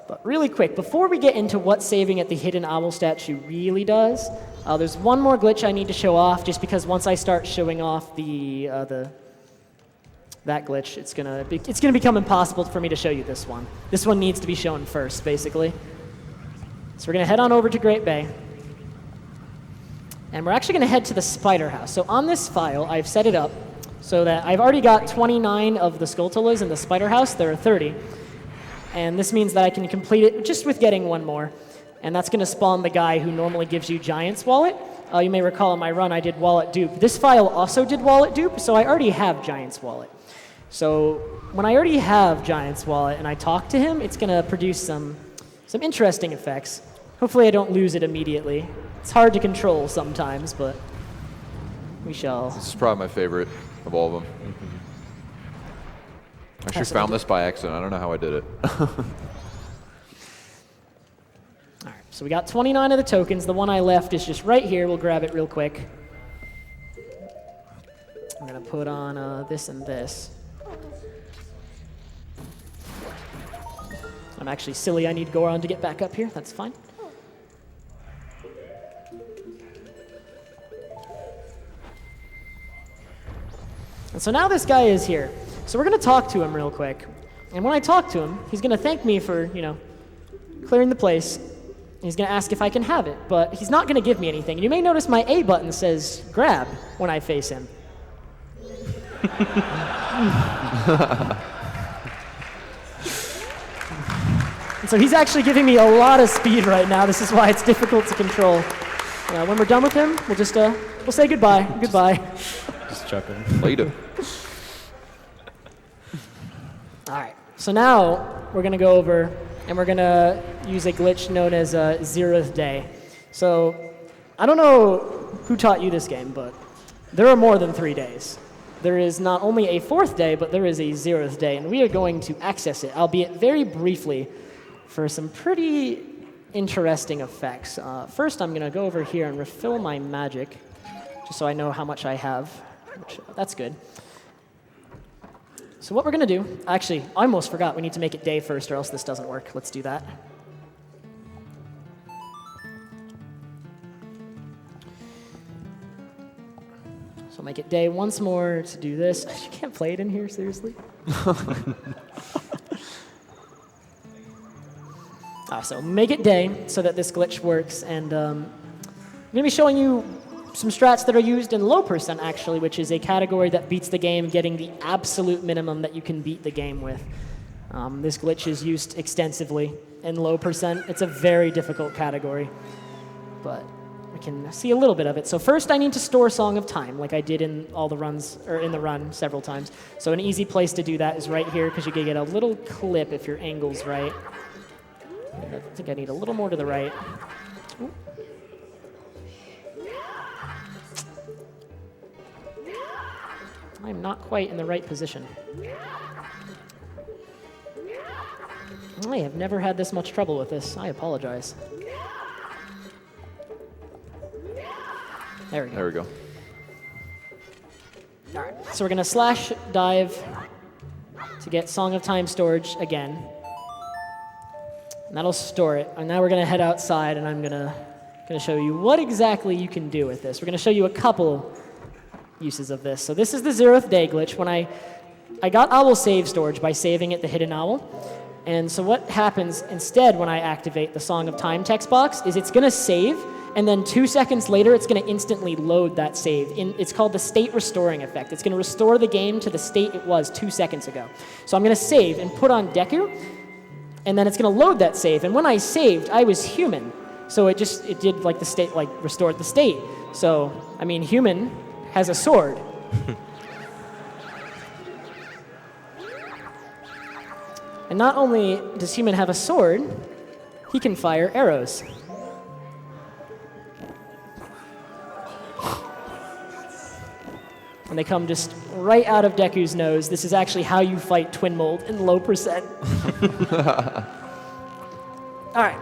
But really quick, before we get into what saving at the hidden owl statue really does, there's one more glitch I need to show off, just because once I start showing off that glitch, it's gonna become impossible for me to show you this one. This one needs to be shown first, basically. So we're gonna head on over to Great Bay. And we're actually gonna head to the Spider House. So on this file, I've set it up so that I've already got 29 of the Skulltulas in the Spider House. There are 30. And this means that I can complete it just with getting one more. And that's going to spawn the guy who normally gives you Giant's Wallet. You may recall in my run I did Wallet Dupe. This file also did Wallet Dupe, so I already have Giant's Wallet. So when I already have Giant's Wallet and I talk to him, it's going to produce some interesting effects. Hopefully I don't lose it immediately. It's hard to control sometimes, but we shall. This is probably my favorite of all of them. I actually found this by accident. I don't know how I did it. All right, so we got 29 of the tokens. The one I left is just right here. We'll grab it real quick. I'm going to put on this and this. I'm actually silly. I need Goron to get back up here. That's fine. And so now this guy is here. So we're going to talk to him real quick. And when I talk to him, he's going to thank me for, clearing the place. And he's going to ask if I can have it. But he's not going to give me anything. And you may notice my A button says grab when I face him. And so he's actually giving me a lot of speed right now. This is why it's difficult to control. When we're done with him, we'll just we'll say goodbye. Goodbye. Just chuckle. Later. All right, so now we're going to go over and we're going to use a glitch known as a 0th day. So I don't know who taught you this game, but there are more than 3 days. There is not only a 4th day, but there is a 0th day, and we are going to access it, albeit very briefly, for some pretty interesting effects. First, I'm going to go over here and refill my magic, just so I know how much I have. That's good. So what we're going to do, actually, I almost forgot, we need to make it day first, or else this doesn't work. Let's do that. So make it day once more to do this. You can't play it in here, seriously? So make it day so that this glitch works, and I'm going to be showing you some strats that are used in low percent, actually, which is a category that beats the game, getting the absolute minimum that you can beat the game with. This glitch is used extensively in low percent. It's a very difficult category, but we can see a little bit of it. So first I need to store Song of Time, like I did in all the runs, or in the run several times. So an easy place to do that is right here, because you can get a little clip if your angle's right. I think I need a little more to the right. Ooh. I'm not quite in the right position. I have never had this much trouble with this. I apologize. There we go. There we go. All right, so we're going to slash dive to get Song of Time storage again. And that'll store it. And now we're going to head outside, and I'm going to show you what exactly you can do with this. We're going to show you a couple uses of this. So this is the 0th day glitch. When I got owl save storage by saving at the hidden owl. And so what happens instead when I activate the Song of Time text box is it's going to save, and then 2 seconds later it's going to instantly load that save. It's called the state restoring effect. It's going to restore the game to the state it was 2 seconds ago. So I'm going to save and put on Deku, and then it's going to load that save. And when I saved, I was human. So it did like the state, like restored the state. So, I mean, human has a sword. And not only does human have a sword, he can fire arrows. And they come just right out of Deku's nose. This is actually how you fight Twin Mold in low percent. All right,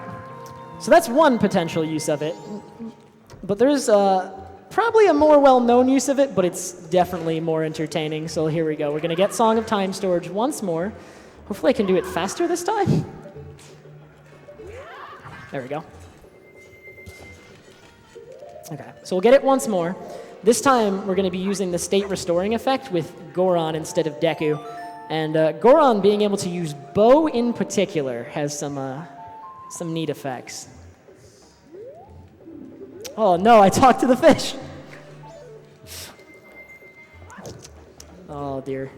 so that's one potential use of it. But there's probably a more well-known use of it, but it's definitely more entertaining. So here we go. We're going to get Song of Time storage once more. Hopefully I can do it faster this time. There we go. Okay, so we'll get it once more. This time, we're going to be using the state restoring effect with Goron instead of Deku. And Goron being able to use bow in particular has some neat effects. Oh no, I talked to the fish. Oh dear.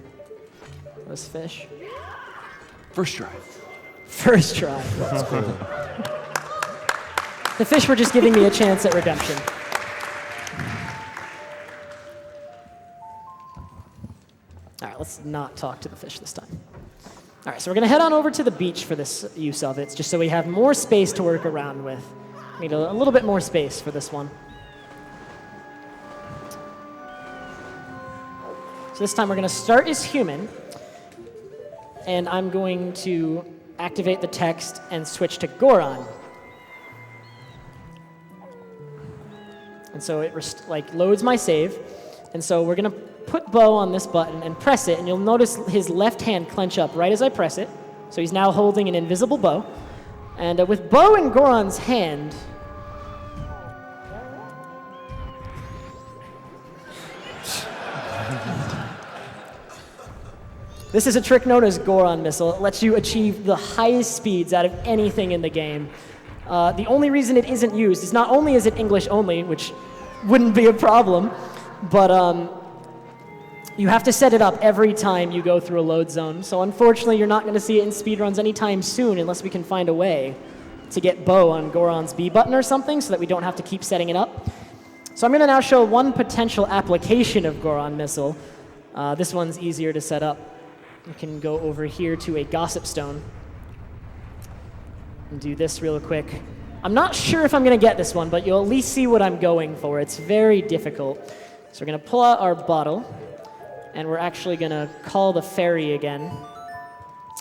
Those fish. First try. First try. That's cool. The fish were just giving me a chance at redemption. All right, let's not talk to the fish this time. All right, so we're going to head on over to the beach for this use of it, just so we have more space to work around with. We need a little bit more space for this one. So this time we're going to start as human, and I'm going to activate the text and switch to Goron. And so it loads my save, and so we're going to put bow on this button and press it, and you'll notice his left hand clench up right as I press it. So he's now holding an invisible bow. And with bow in Goron's hand, this is a trick known as Goron Missile. It lets you achieve the highest speeds out of anything in the game. The only reason it isn't used is not only is it English only, which wouldn't be a problem, but you have to set it up every time you go through a load zone. So unfortunately, you're not going to see it in speedruns anytime soon unless we can find a way to get bow on Goron's B button or something so that we don't have to keep setting it up. So I'm going to now show one potential application of Goron Missile. This one's easier to set up. You can go over here to a Gossip Stone. and do this real quick. I'm not sure if I'm going to get this one, but you'll at least see what I'm going for. It's very difficult. So we're going to pull out our bottle, and we're actually going to call the fairy again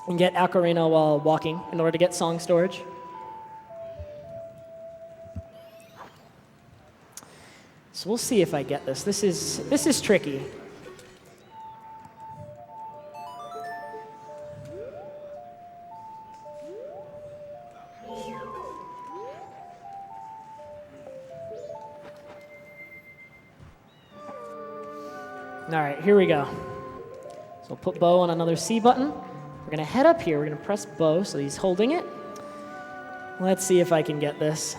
and get Ocarina while walking in order to get song storage. So we'll see if I get this. This is tricky. All right, here we go. So we'll put Bo on another C button. We're going to head up here. We're going to press Bo so he's holding it. Let's see if I can get this.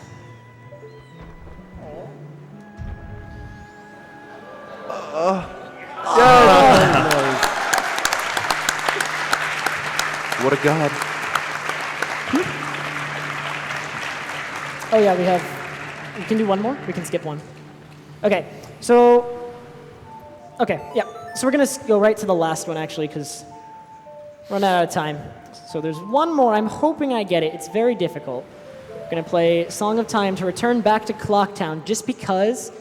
What a god. Oh yeah, we can do one more? We can skip one. Okay, yeah. So we're going to go right to the last one, actually, because we're running out of time. So there's one more. I'm hoping I get it. It's very difficult. We're going to play Song of Time to return back to Clocktown, just because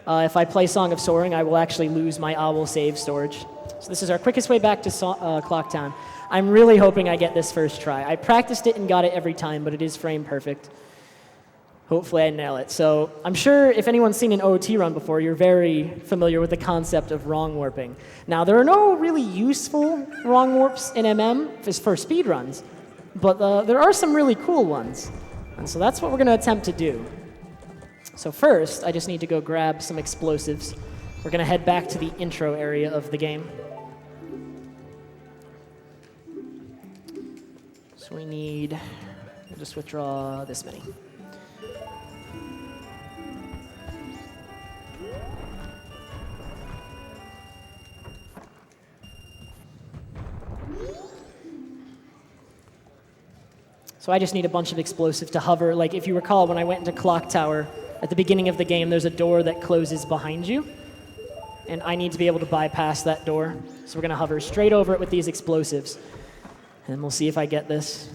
if I play Song of Soaring, I will actually lose my owl save storage. So this is our quickest way back to Clocktown. I'm really hoping I get this first try. I practiced it and got it every time, but it is frame perfect. Hopefully I nail it. So I'm sure if anyone's seen an OT run before, you're very familiar with the concept of wrong warping. Now, there are no really useful wrong warps in MM for speed runs, but there are some really cool ones. And so that's what we're going to attempt to do. So first, I just need to go grab some explosives. We're going to head back to the intro area of the game. So we'll just withdraw this many. So I just need a bunch of explosives to hover. Like if you recall, when I went into Clock Tower, at the beginning of the game, there's a door that closes behind you. And I need to be able to bypass that door. So we're going to hover straight over it with these explosives. And we'll see if I get this.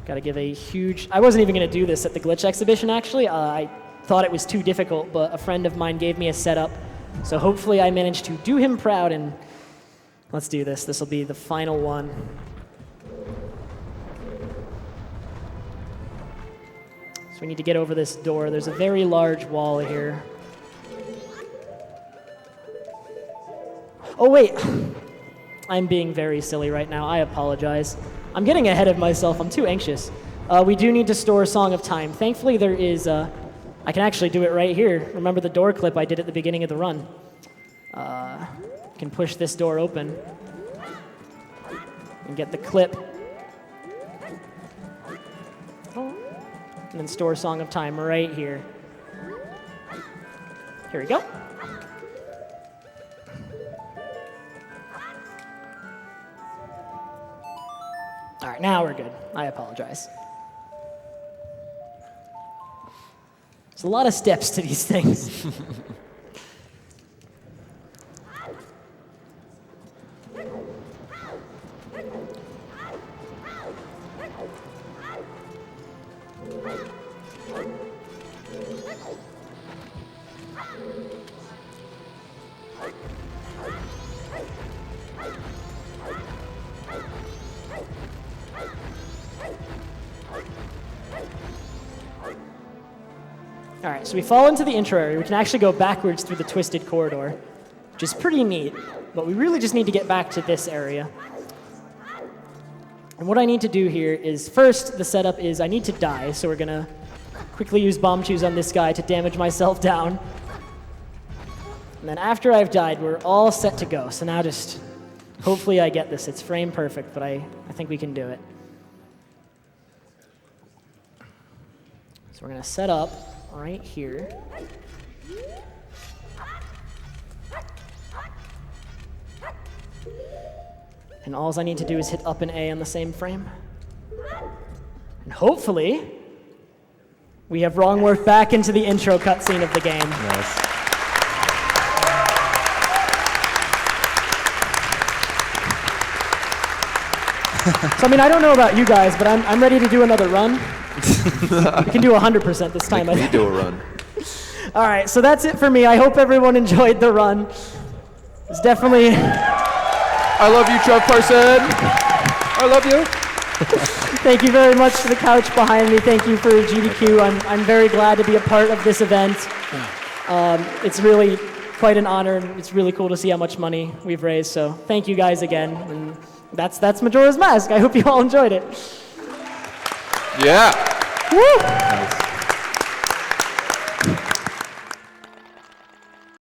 Got to give a huge... I wasn't even going to do this at the glitch exhibition, actually. I thought it was too difficult, but a friend of mine gave me a setup. So hopefully I managed to do him proud, and let's do this. This will be the final one. So we need to get over this door. There's a very large wall here. Oh, wait. I'm being very silly right now. I apologize. I'm getting ahead of myself. I'm too anxious. We do need to store Song of Time. Thankfully, there is... I can actually do it right here. Remember the door clip I did at the beginning of the run? I can push this door open and get the clip. And then store Song of Time right here. Here we go. All right, now we're good. I apologize. There's a lot of steps to these things. All right, so we fall into the intro area. We can actually go backwards through the twisted corridor, which is pretty neat, but we really just need to get back to this area. And what I need to do here is, first, the setup is I need to die, so we're gonna quickly use Bomb Choose on this guy to damage myself down. And then after I've died, we're all set to go. So now just, hopefully I get this. It's frame perfect, but I think we can do it. So we're gonna set up right here. And all I need to do is hit up and A on the same frame. And hopefully, we have wrong warp back into the intro cutscene of the game. Nice. So, I mean, I don't know about you guys, but I'm ready to do another run. We can do 100% this time, I We think. do a run. All right, so that's it for me. I hope everyone enjoyed the run. It's definitely... I love you, TrevPerson. I love you. Thank you very much to the couch behind me. Thank you for GDQ. I'm very glad to be a part of this event. It's really quite an honor, and it's really cool to see how much money we've raised. So thank you guys again. And that's Majora's Mask. I hope you all enjoyed it. Yeah. Woo! Nice.